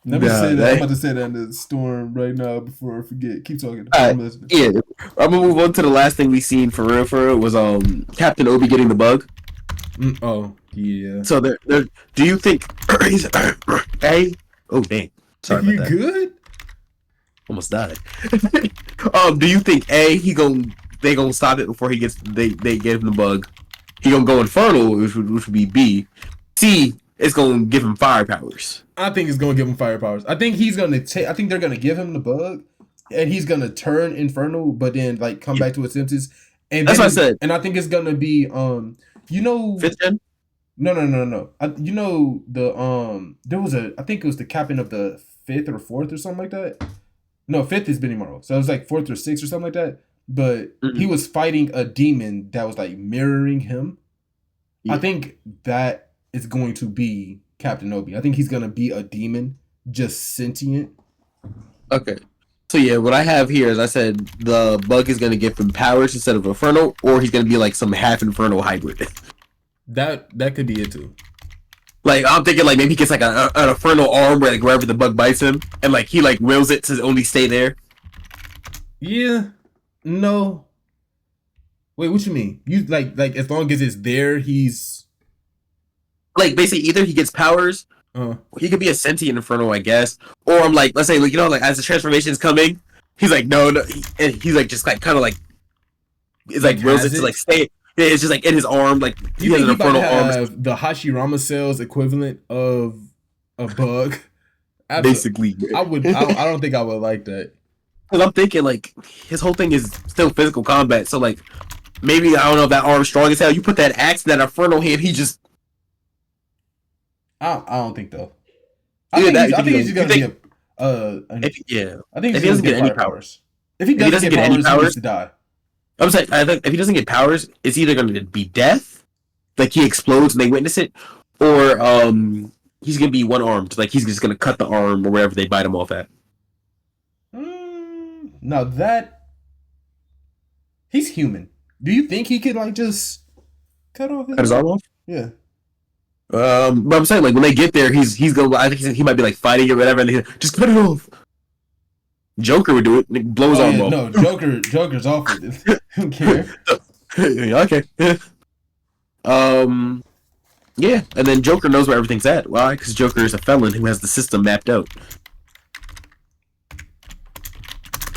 S2: Let me say that. I'm about to say that in the storm right now before I forget. Keep talking. I'm listening.
S1: Yeah, I'm gonna move on to the last thing we seen for real was Captain Obi getting the bug.
S2: Oh yeah.
S1: So there. Do you think? Hey, oh dang, sorry about that.
S2: You good?
S1: Almost died. Do you think they gonna stop it before he gets they give him the bug? He gonna go infernal, which would be B. C is gonna give him fire powers.
S2: I think it's gonna give him fire powers. I think he's gonna I think they're gonna give him the bug, and he's gonna turn infernal, but then like come back to his senses. And
S1: that's what I said.
S2: And I think it's gonna be you know,
S1: 5th gen.
S2: No. You know there was I think it was the captain of the 5th or 4th or something like that. No, 5th is Benimaru, so it was like 4th or 6th or something like that. But he was fighting a demon that was like mirroring him. Yeah. I think that is going to be Captain Obi. I think he's gonna be a demon, just sentient.
S1: Okay. So yeah, what I have here is I said the bug is gonna give him powers instead of infernal, or he's gonna be like some half infernal hybrid.
S2: That could be it too.
S1: Like I'm thinking, like maybe he gets like an infernal arm where like wherever the bug bites him, and like he like wills it to only stay there.
S2: Yeah. No. Wait, what you mean? You like as long as it's there, he's
S1: like basically either he gets powers, he could be a sentient infernal, I guess, or I'm like, let's say, like like as the transformation is coming, he's like no, and he's like just like kind of like it's like wills it to like stay. It's just like in his arm, like
S2: he has an infernal arm. The Hashirama cells equivalent of a bug.
S1: Basically,
S2: I don't think I would like that.
S1: Because I'm thinking like his whole thing is still physical combat, so like maybe I don't know if that arm's strong as hell. You put that axe in that infernal hand, he just.
S2: I don't think though. I think he's just gonna be I think
S1: if he doesn't get any powers.
S2: If he doesn't get any powers, he needs to die.
S1: I'm saying I think if he doesn't get powers, it's either gonna be death, like he explodes and they witness it, or he's gonna be one armed, like he's just gonna cut the arm or wherever they bite him off at.
S2: Now that he's human, do you think he could like just cut his
S1: arm off?
S2: Yeah.
S1: But I'm saying like when they get there, he's going. I think he might be like fighting or whatever, and they just cut it off. Joker would do it. And blow his arm off.
S2: No, Joker's off with it. I don't care.
S1: Okay. Yeah, and then Joker knows where everything's at. Why? Because Joker is a felon who has the system mapped out.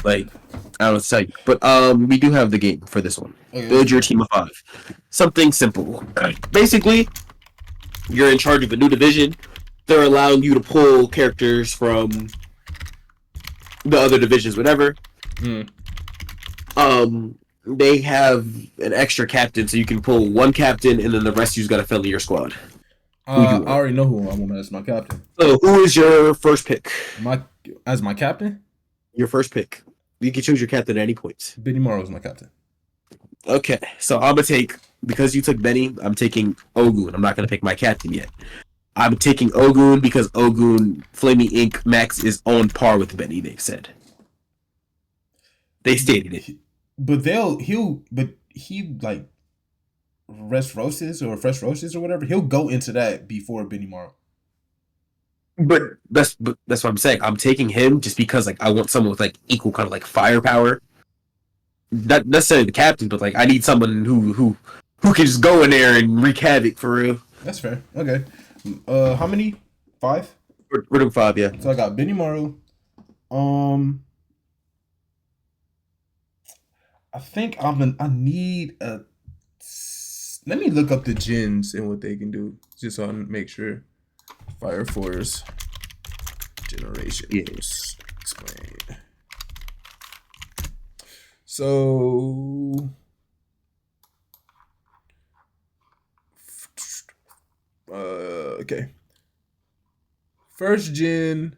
S1: Like, I don't know what to tell you. But we do have the game for this one. Okay. Build your team of 5. Something simple. Basically, you're in charge of a new division. They're allowing you to pull characters from the other divisions, whatever. They have an extra captain, so you can pull one captain, and then the rest of you's got to fill in your squad.
S2: I already know who I want as my captain.
S1: So, who is your first pick?
S2: As my captain?
S1: Your first pick. You can choose your captain at any point.
S2: Benimaru is my captain.
S1: Okay, so I'm gonna take, because you took Benny, I'm taking Ogun. I'm not gonna pick my captain yet. I'm taking Ogun because Ogun Flaming Ink Max is on par with Benny. They've said. They stated it.
S2: But he like Fresh Roasts or whatever. He'll go into that before Benimaru.
S1: But that's what I'm saying. I'm taking him just because like I want someone with like equal kind of like firepower. Not necessarily the captain, but like I need someone who can just go in there and wreak havoc for real.
S2: That's fair. Okay. How many? 5?
S1: We're doing 5, yeah.
S2: So I got Benimaru. I think I need a. Let me look up the gens and what they can do, just so I make sure. Fire Force Generations. Explain. So okay. First gen.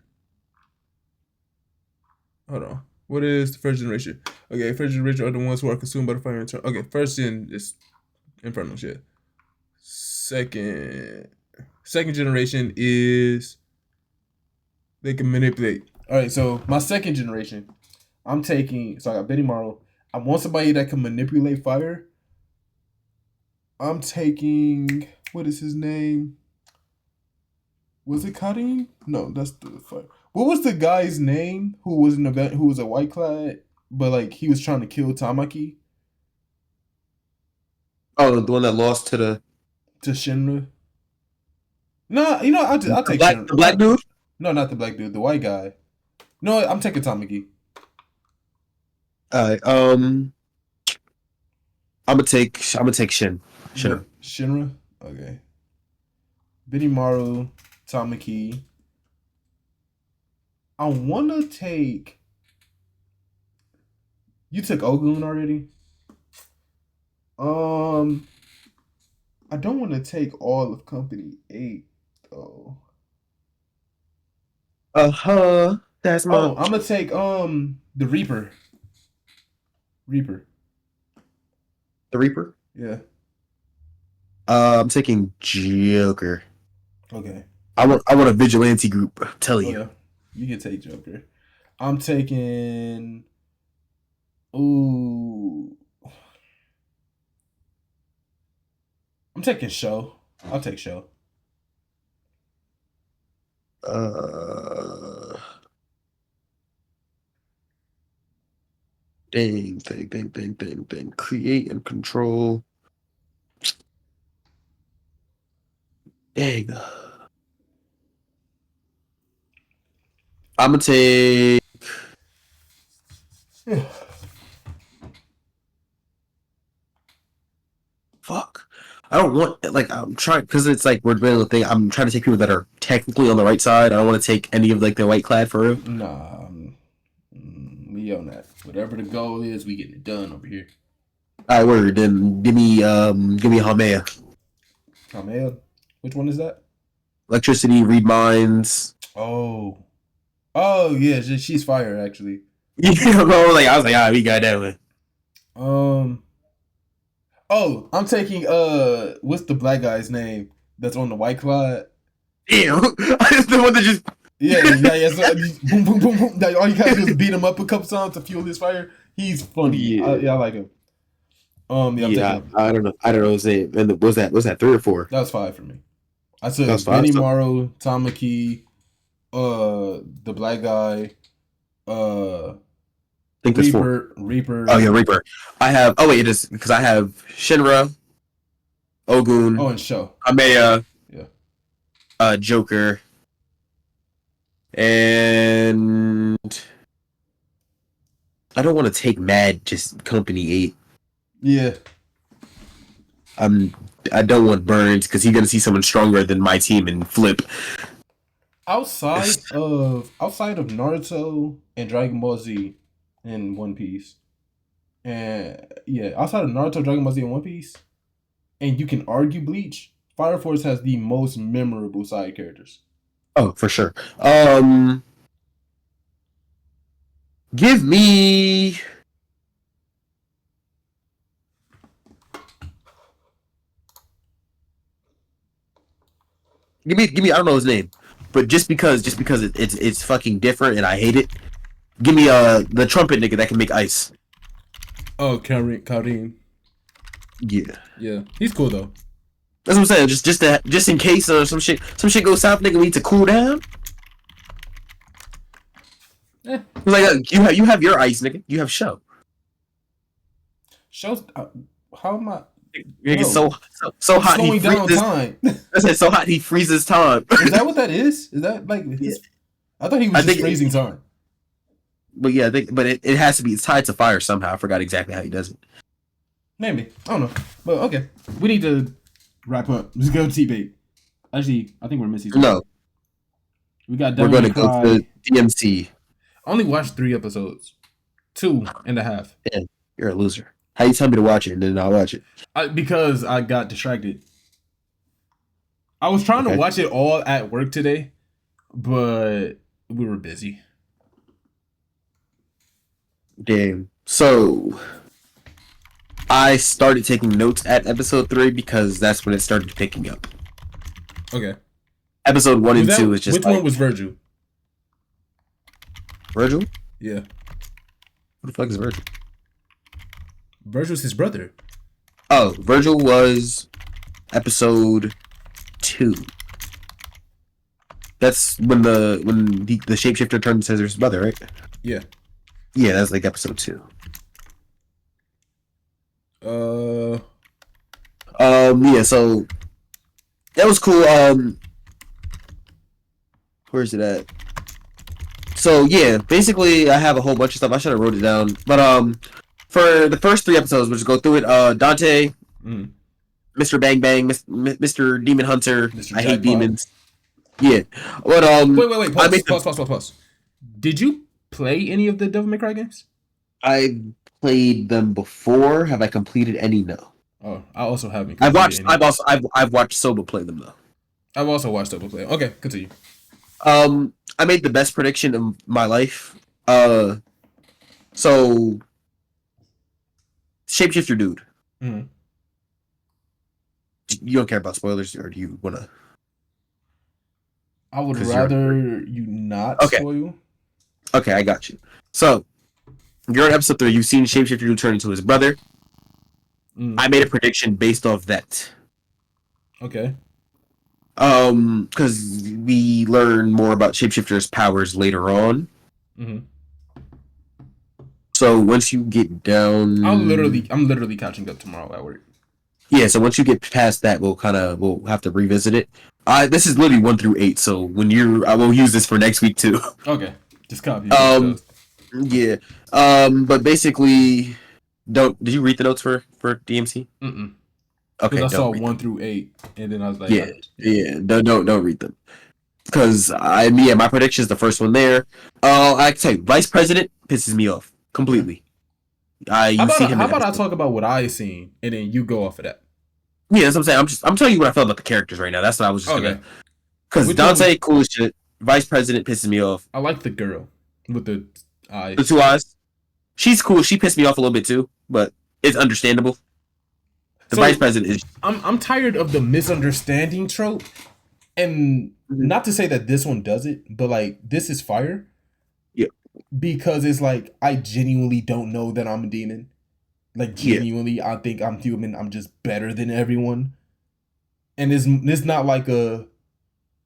S2: Hold on. What is the first generation? Okay, first generation are the ones who are consumed by the fire and turn. Okay, first gen is infernal shit. Second generation is they can manipulate. All right, so my second generation, I'm taking. So I got Betty Marlowe. I want somebody that can manipulate fire. I'm taking. What is his name? Was it Karim? No, that's the fire. What was the guy's name who was an event? Who was a white clad, but like he was trying to kill Tamaki
S1: Oh, the one that lost
S2: to Shinra. No, you know I'll take Shinra.
S1: the black dude.
S2: No, not the black dude, the white guy. No, I'm taking Tamaki.
S1: I'm gonna take Shin. Shinra.
S2: Shinra. Okay. Benimaru, Tamaki. I wanna take. You took Ogun already. I don't want to take all of Company 8 though.
S1: That's my.
S2: Oh, I'm gonna take the Reaper. Reaper.
S1: The Reaper.
S2: Yeah.
S1: I'm taking Joker.
S2: Okay.
S1: I want a vigilante group. I'm telling you.
S2: Yeah. You can take Joker. I'm taking. Ooh. I'm taking Show. I'll take Show.
S1: Dang. Create and control. Dang. I'm gonna take. Fuck. I don't want like I'm trying because it's like we're doing the thing. I'm trying to take people that are technically on the right side. I don't want to take any of like the white clad for real.
S2: Nah, we on that. Whatever the goal is, we getting it done over here.
S1: All right, word. Then give me Hamea.
S2: Kamea, which one is that?
S1: Electricity, read minds.
S2: Oh yeah, she's fire actually.
S1: Yeah, bro. Like I was like, we got that one.
S2: Oh, I'm taking what's the black guy's name that's on the white cloud?
S1: Damn, it's the one that just.
S2: Yeah. So, boom, boom, boom, boom. All you gotta do is beat him up a couple times to fuel his fire. He's funny.
S1: Yeah.
S2: I like him.
S1: Yeah, I don't know his name. And was that 3 or 4?
S2: That was 5 for me. I took Benimaru, Tamaki, the black guy,
S1: I think it's
S2: Reaper.
S1: 4. Oh yeah, Reaper. I have. Oh wait, it is because I have Shinra, Ogun.
S2: Oh, and Show.
S1: Hamea.
S2: Yeah.
S1: Joker. And I don't want to take Mad just Company 8.
S2: Yeah.
S1: I don't want Burns because he's gonna see someone stronger than my team and flip.
S2: Outside of Naruto and Dragon Ball Z and One Piece, and yeah, outside of Naruto, Dragon Ball Z and One Piece, and you can argue Bleach, Fire Force has the most memorable side characters.
S1: Oh, for sure. Give me. Give me. I don't know his name, but just because it's fucking different and I hate it. Give me the trumpet nigga that can make ice.
S2: Oh, Karim.
S1: Yeah,
S2: he's cool though.
S1: That's what I'm saying. Just in case some shit goes south, nigga, we need to cool down. Like you have your ice, nigga. You have Show.
S2: Show's how am I?
S1: Nigga, so hot he freezes
S2: time.
S1: I said so hot he freezes time.
S2: Is that what that is? Is that like? Yeah. I thought he was just freezing time.
S1: But yeah, but it has to be. It's tied to fire somehow. I forgot exactly how he does it.
S2: Maybe I don't know. But okay, we need to wrap up. Let's go to T-Bait. Actually, I think we're missing something.
S1: No,
S2: we got.
S1: We're going to go to DMC.
S2: I only watched 3 episodes, 2.5.
S1: Yeah, You're a loser. How you tell me to watch it and then I'll watch it?
S2: Because I got distracted. I was trying to
S1: Okay.
S2: watch it all at work today, but we were busy.
S1: Damn. So I started taking notes at episode 3 because that's when it started picking up.
S2: Okay.
S1: Episode 1 and 2 is just
S2: which one was Virgil?
S1: Virgil?
S2: Yeah.
S1: Who the fuck is Virgil?
S2: Virgil's his brother.
S1: Oh, Virgil was episode 2. That's when the shapeshifter turns into his brother, right?
S2: Yeah.
S1: Yeah, that's like episode 2. Yeah, so that was cool. Where's it at? So yeah, basically I have a whole bunch of stuff. I should have wrote it down. But for the first 3 episodes, we'll just go through it. Dante, Mr. Bang Bang, Mr. Demon Hunter.
S2: Mr.
S1: I hate
S2: Jackpot.
S1: demons. Yeah. But
S2: Wait. Pause. Did you play any of the Devil May Cry games?
S1: I've played them before. Have I completed any? No.
S2: Oh, I also haven't.
S1: I've watched Soba play them though.
S2: I've also watched Double Play. Okay, continue.
S1: I made the best prediction of my life. So shapeshifter dude.
S2: Mm-hmm.
S1: You don't care about spoilers, or do you wanna?
S2: I would rather you not spoil.
S1: Okay, I got you. So you're in episode 3. You've seen shapeshifter dude turn into his brother. I made a prediction based off that.
S2: Okay.
S1: Because we learn more about shapeshifters' powers later on.
S2: Mm-hmm.
S1: So once you get down,
S2: I'm literally catching up tomorrow at work.
S1: Yeah, so once you get past that, we'll have to revisit it. This is literally 1 through 8, so I will use this for next week too.
S2: Okay, just copy.
S1: Yeah. But basically, did you read the notes for DMC?
S2: Mm-mm.
S1: Okay,
S2: because I saw 1 through 8, and then I was like,
S1: yeah, don't read them. Because my prediction is the first one there. I can tell you, Vice President pisses me off completely.
S2: How about I talk about what I seen, and then you go off of that?
S1: Yeah, that's what I'm saying. I'm telling you what I felt about the characters right now. That's what I was just gonna. Because Dante, cool as shit. Vice President pisses me off.
S2: I like the girl with the eyes.
S1: The 2 eyes. She's cool. She pissed me off a little bit too, but it's understandable. The Vice President is.
S2: I'm tired of the misunderstanding trope, and not to say that this one does it, but like this is fire.
S1: Yeah.
S2: Because it's like I genuinely don't know that I'm a demon. Like genuinely, I think I'm human. I'm just better than everyone, and it's not like a.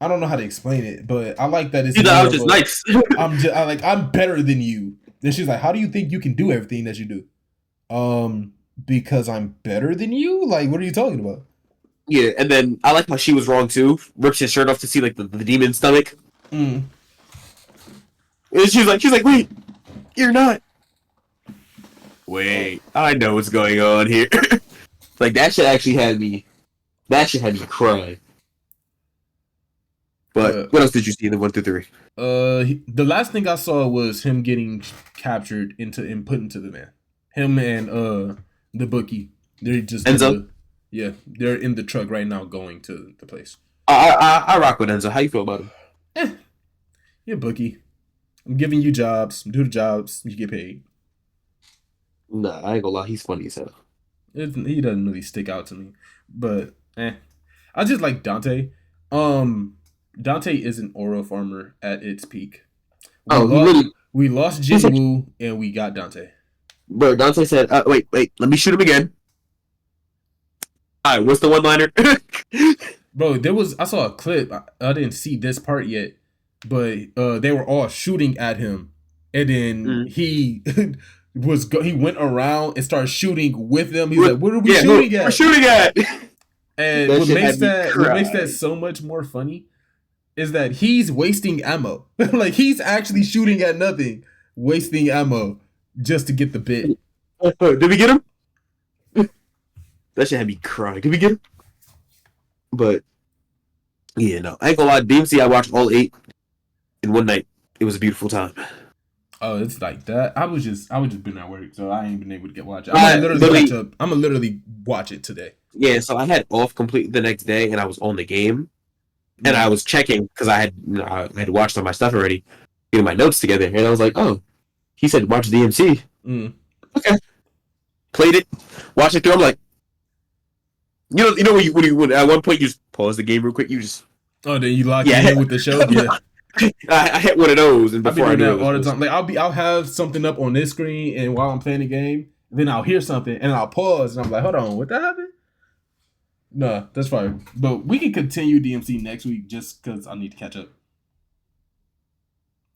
S2: I don't know how to explain it, but I like that it's.
S1: I'm just nice.
S2: I'm better than you. And she's like, "How do you think you can do everything that you do?" Because I'm better than you. Like, what are you talking about?
S1: Yeah, and then I like how she was wrong too. Rips his shirt off to see like the demon stomach. And she's like, wait, you're not. Wait, I know what's going on here. Like that shit actually had me. That shit had me crying. But what else did you see in the 1 through 3?
S2: The last thing I saw was him getting captured and put into the van. Him and the bookie. They're just
S1: Enzo.
S2: They're in the truck right now going to the place.
S1: I rock with Enzo. How you feel about him?
S2: Yeah, bookie. I'm giving you jobs. Do the jobs. You get paid.
S1: Nah, I ain't gonna lie. He's funny as hell.
S2: He doesn't really stick out to me, but I just like Dante. Dante is an aura farmer at its peak. We lost Jinwoo and we got Dante.
S1: Bro, Dante said, wait, let me shoot him again. Alright, what's the one-liner?
S2: Bro, I saw a clip. I didn't see this part yet, but they were all shooting at him, and then he he went around and started shooting with them. He's like, "What are we shooting at?
S1: We're shooting at."
S2: And what makes that so much more funny is that he's wasting ammo. Like he's actually shooting at nothing, wasting ammo just to get the bit.
S1: Did we get him? That shit had me crying. Did we get him? But yeah, no, I ain't gonna lie. DMC, I watched all 8 in one night. It was a beautiful time.
S2: Oh, it's like that. I was just been at work, so I ain't been able to watch it. I'm gonna literally catch up. I'm gonna literally watch it today.
S1: Yeah, so I had off completely the next day, and I was on the game, and I was checking because I had watched all my stuff already, getting my notes together, and I was like, oh, he said watch DMC. Okay, played it, watched it through. I'm like, when at one point you just pause the game real quick, you just
S2: then you lock in with the show. Yeah.
S1: I hit one of those, and before I do
S2: that all the time. Like I'll have something up on this screen, and while I'm playing the game, then I'll hear something, and I'll pause, and I'm like, hold on, what that happened? No, that's fine. But we can continue DMC next week, just because I need to catch up.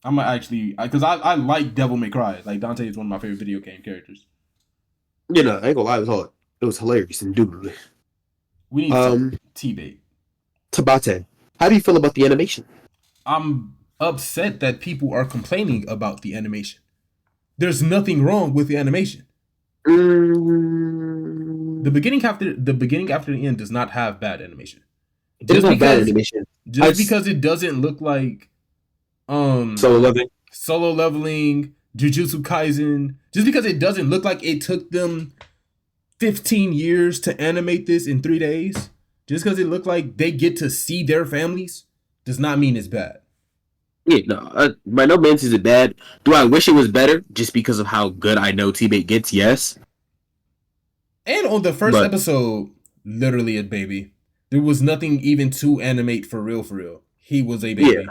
S2: I'm gonna actually, because I like Devil May Cry. Like Dante is one of my favorite video game characters.
S1: I ain't gonna lie, it was hilarious and dude.
S2: We need T-bait.
S1: Tabate, how do you feel about the animation?
S2: I'm upset that people are complaining about the animation. There's nothing wrong with the animation. The beginning after the end does not have bad animation.
S1: Just
S2: because it doesn't look like solo leveling, Jujutsu Kaisen. Just because it doesn't look like it took them 15 years to animate this in 3 days. Just because it looked like they get to see their families does not mean it's bad.
S1: Yeah, no. By no means is it bad. Do I wish it was better? Just because of how good I know T-Bait gets, yes.
S2: And on the first episode, literally a baby. There was nothing even to animate for real. He was a baby.
S1: Yeah.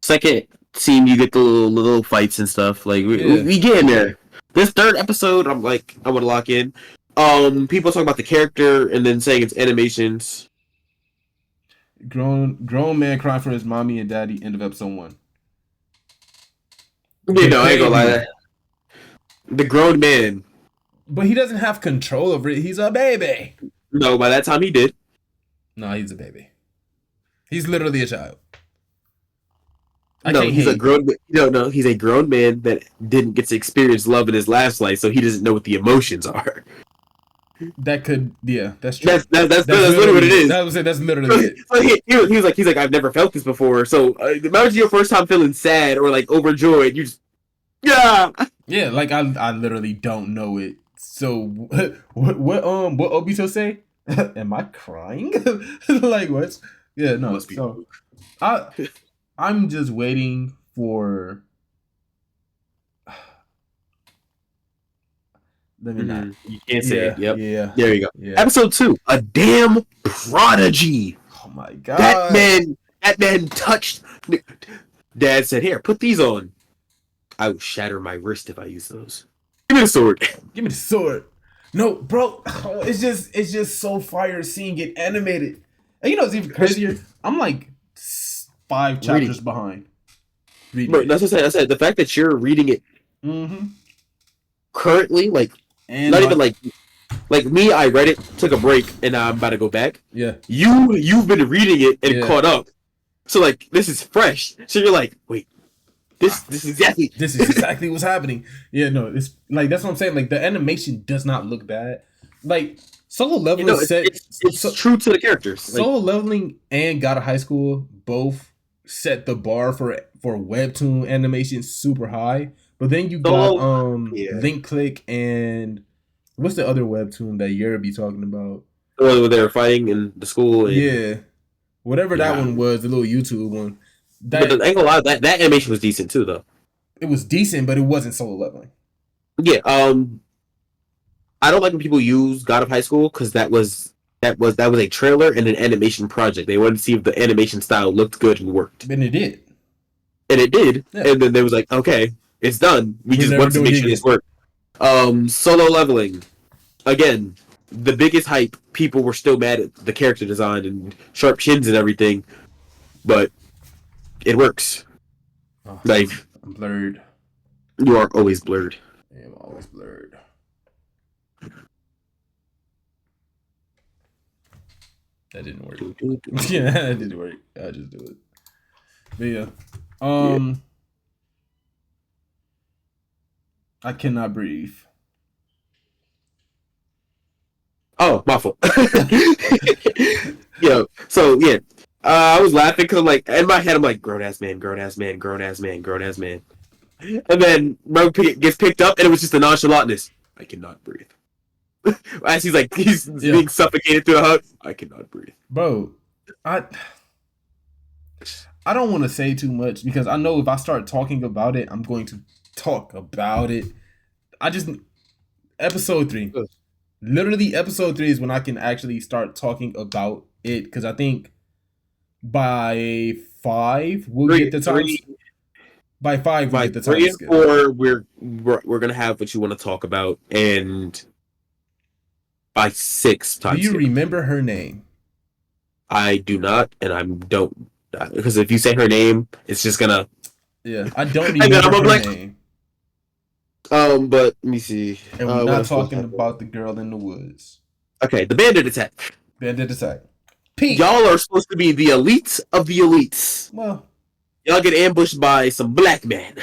S1: Second scene, you get the little fights and stuff. Like we get in there. This third episode, I'm like, I want to lock in. People talk about the character and then saying it's animations.
S2: Grown man crying for his mommy and daddy. End of episode 1.
S1: I ain't gonna lie. The grown man,
S2: but he doesn't have control over it. He's a baby.
S1: No, by that time he did.
S2: No, he's a baby. He's literally a child.
S1: He's a grown. No, he's a grown man that didn't get to experience love in his last life, so he doesn't know what the emotions are.
S2: That could, that's true.
S1: That's literally what it is.
S2: That's literally it.
S1: So he's like, I've never felt this before. So imagine your first time feeling sad or like overjoyed. You just,
S2: like I literally don't know it. So what Obito say? Am I crying? Like what? Yeah, no. So I'm just waiting for. Let me not.
S1: You can't say it. Yep.
S2: Yeah.
S1: There you go.
S2: Yeah.
S1: Episode 2. A damn prodigy.
S2: Oh my god.
S1: That man touched. Dad said, "Here, put these on. I will shatter my wrist if I use those. Give me the sword.
S2: Give me the sword." No, bro. It's just so fire seeing it animated. And it's even crazier. I'm like 5 chapters behind.
S1: Bro, that's what I said. The fact that you're reading it currently, like. And not even like me, I read it, took a break, and now I'm about to go back.
S2: Yeah.
S1: You've been reading it and caught up. So like this is fresh. So you're like, wait, this is exactly
S2: what's happening. Yeah, no, it's like that's what I'm saying. Like the animation does not look bad. Like Solo Leveling
S1: it's true to the characters.
S2: Solo Leveling and God of High School both set the bar for webtoon animation super high. But then you got Link Click and what's the other webtoon that you're be talking about?
S1: Where they were fighting in the school. And,
S2: whatever that one was, the little YouTube one.
S1: But I ain't gonna lie, that animation was decent too, though.
S2: It was decent, but it wasn't Solo Leveling.
S1: Yeah. I don't like when people use God of High School because that was a trailer and an animation project. They wanted to see if the animation style looked good and worked.
S2: And it did.
S1: And it did. Yeah. And then they was like, okay. It's done. We just want to make sure this works. Solo Leveling. Again, the biggest hype. People were still mad at the character design and sharp chins and everything. But it works.
S2: Oh,
S1: like
S2: I'm blurred.
S1: You are always blurred.
S2: I am always blurred. That didn't work. Yeah, that didn't work. I just do it. But yeah. I cannot breathe.
S1: Oh, my fault. I was laughing because I'm like, in my head, I'm like, grown ass man, grown ass man, grown ass man, grown ass man. And then bro gets picked up, and it was just a nonchalantness. I cannot breathe. As he's being suffocated through the hug. I cannot breathe.
S2: Bro, I don't want to say too much because I know if I start talking about it, I'm going to talk about it. Episode 3. Literally, episode 3 is when I can actually start talking about it because I think by 5 we'll get the time. By 5 we'll get the time.
S1: 3 and 4, we're gonna have what you want to talk about, and by 6 times.
S2: Do you remember her name?
S1: I do not, and I don't, because if you say her name, it's just gonna.
S2: Yeah, I don't remember her name.
S1: But let me see.
S2: And we're not talking about the girl in the woods.
S1: Okay, the bandit attack.
S2: Bandit attack. Pete.
S1: Y'all are supposed to be the elites of the elites.
S2: Well,
S1: y'all get ambushed by some black man.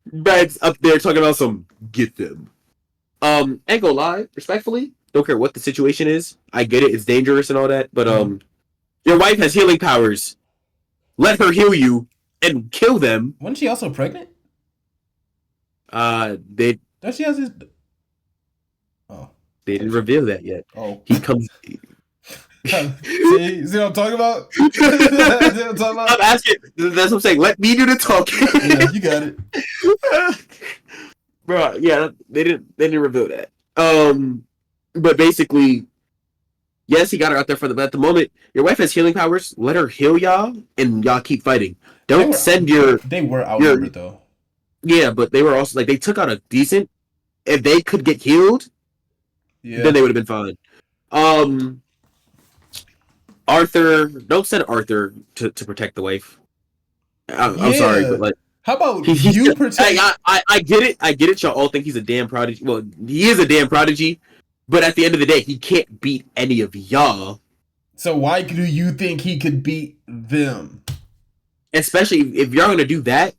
S1: Bags up there talking about some get them. Ain't gonna lie, respectfully, don't care what the situation is. I get it, it's dangerous and all that, but your wife has healing powers. Let her heal you and kill them.
S2: Wasn't she also pregnant?
S1: They.
S2: Does she has his? Oh.
S1: They didn't reveal that yet.
S2: Oh.
S1: He comes.
S2: See what I'm talking about? See what I'm talking about?
S1: I'm asking. That's what I'm saying. Let me do the talking.
S2: Yeah, you got it.
S1: Bro, yeah, they didn't reveal that. But basically, yes, he got her out there for at the moment. Your wife has healing powers. Let her heal y'all, and y'all keep fighting. Don't send your.
S2: They were outnumbered though.
S1: Yeah, but they were also they took out a decent. If they could get healed, then they would have been fine. Arthur, don't send Arthur to protect the wife. I'm sorry, but like,
S2: how about you protect?
S1: I get it. I get it. Y'all all think he's a damn prodigy. Well, he is a damn prodigy, but at the end of the day, he can't beat any of y'all.
S2: So why do you think he could beat them?
S1: Especially if y'all gonna do that,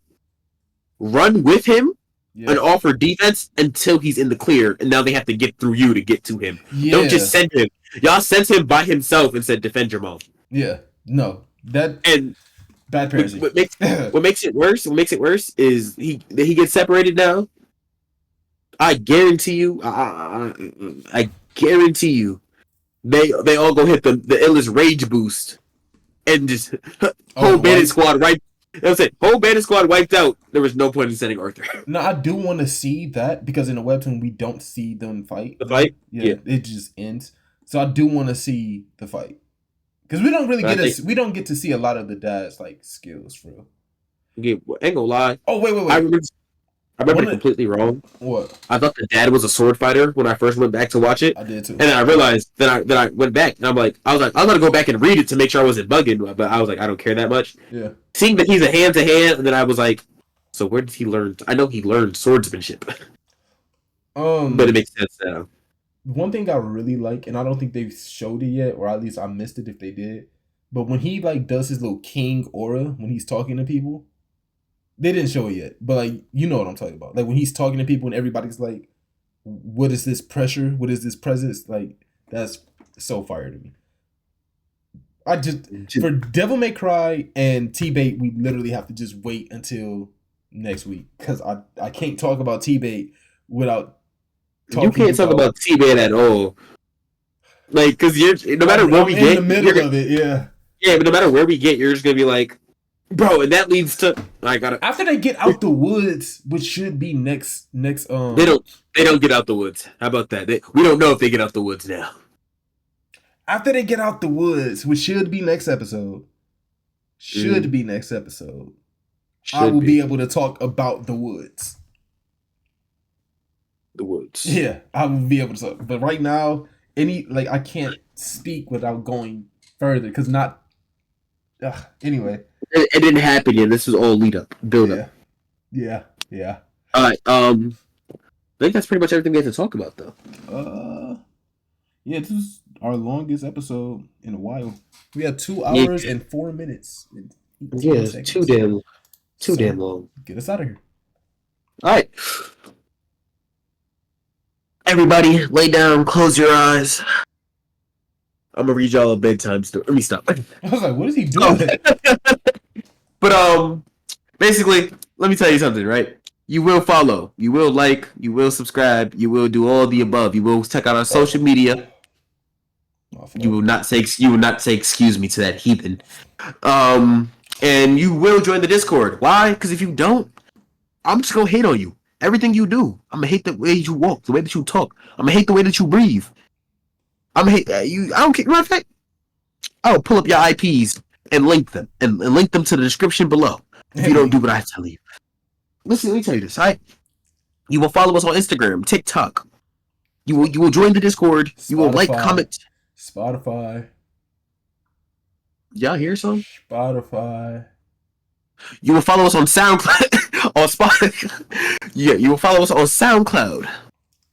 S1: run with him and offer defense until he's in the clear, and now they have to get through you to get to him. Don't just send him. Y'all sent him by himself and said defend your mom.
S2: Yeah, no, that
S1: and
S2: bad parenting.
S1: What makes it worse? What makes it worse is he gets separated now. I guarantee you. I guarantee you, they all go hit the illest rage boost, and just whole bandit squad right. That's it. Whole bandit squad wiped out. There was no point in sending Arthur.
S2: No, I do want to see that because in the webtoon we don't see them fight.
S1: The fight,
S2: yeah. It just ends. So I do want to see the fight because we don't really we don't get to see a lot of the dad's like skills for real.
S1: Yeah, ain't gonna lie.
S2: Oh wait.
S1: I remember completely wrong.
S2: What?
S1: I thought the dad was a sword fighter when I first went back to watch it.
S2: I did too.
S1: And then I realized then I went back and I was gonna go back and read it to make sure I wasn't bugging, but I was like, I don't care that much.
S2: Yeah.
S1: Seeing that he's a hand to hand, and then I was like, so where did he learn? I know he learned swordsmanship. But it makes sense now.
S2: One thing I really like, and I don't think they've showed it yet, or at least I missed it if they did. But when he like does his little king aura when he's talking to people, they didn't show it yet. But like you know what I'm talking about. Like when he's talking to people and everybody's like, "What is this pressure? What is this presence?" Like that's so fire to me. I just for Devil May Cry and T-Bait, we literally have to just wait until next week because I can't talk about T-Bait without.
S1: You can't talk about T-Bait at all. Like, because no matter where we get,
S2: in the middle of it, yeah.
S1: Yeah, but no matter where we get, you're just gonna be like, bro, and that leads to I gotta.
S2: After they get out the woods, which should be next. They
S1: don't get out the woods. How about that? We don't know if they get out the woods now.
S2: After they get out the woods, which should be next episode. Be next episode. I will be able to talk about the woods.
S1: The woods.
S2: Yeah, I will be able to talk. But right now, I can't speak without going further because not. Anyway,
S1: it didn't happen yet. This was all lead up, build up.
S2: Yeah.
S1: All right. I think that's pretty much everything we have to talk about, though.
S2: Yeah, this is our longest episode in a while. We had 2 hours and 4 minutes.
S1: Yeah, too damn long.
S2: Get us out of here.
S1: All right. Everybody, lay down, close your eyes. I'm gonna read y'all a bedtime story. Let me stop.
S2: I was like, what is he doing?
S1: But Basically, let me tell you something, right? You will follow, you will like, you will subscribe, you will do all the above. You will check out our social media. You will not say excuse me to that heathen. Um, and you will join the Discord. Why? Because if you don't, I'm just gonna hate on you. Everything you do, I'm gonna hate the way you walk, the way that you talk. I'm gonna hate the way that you breathe. I'm gonna hate you. I don't care. Matter of fact, I'll pull up your IPs and link them and link them to the description below. If you don't do what I tell you, listen. Let me tell you this. You will follow us on Instagram, TikTok. You will join the Discord.
S2: Spotify,
S1: you will like, comment.
S2: Spotify.
S1: Y'all hear some?
S2: Spotify.
S1: You will follow us on SoundCloud. On Spotify. Yeah, you will follow us on SoundCloud.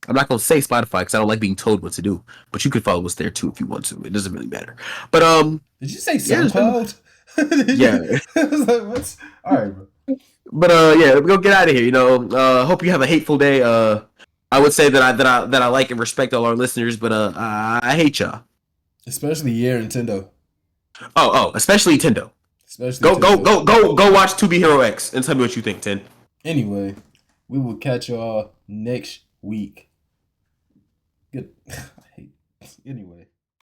S1: I'm not gonna say Spotify because I don't like being told what to do. But you can follow us there too if you want to. It doesn't really matter. But
S2: did you say SoundCloud?
S1: Yeah.
S2: I was like, what's all right, bro.
S1: But yeah, we're gonna get out of here. You know, hope you have a hateful day. I would say that I like and respect all our listeners, but I hate y'all.
S2: Especially Nintendo.
S1: Especially Nintendo. Go watch 2B Hero X and tell me what you think, Tin.
S2: Anyway, we will catch y'all next week. Good. Anyway.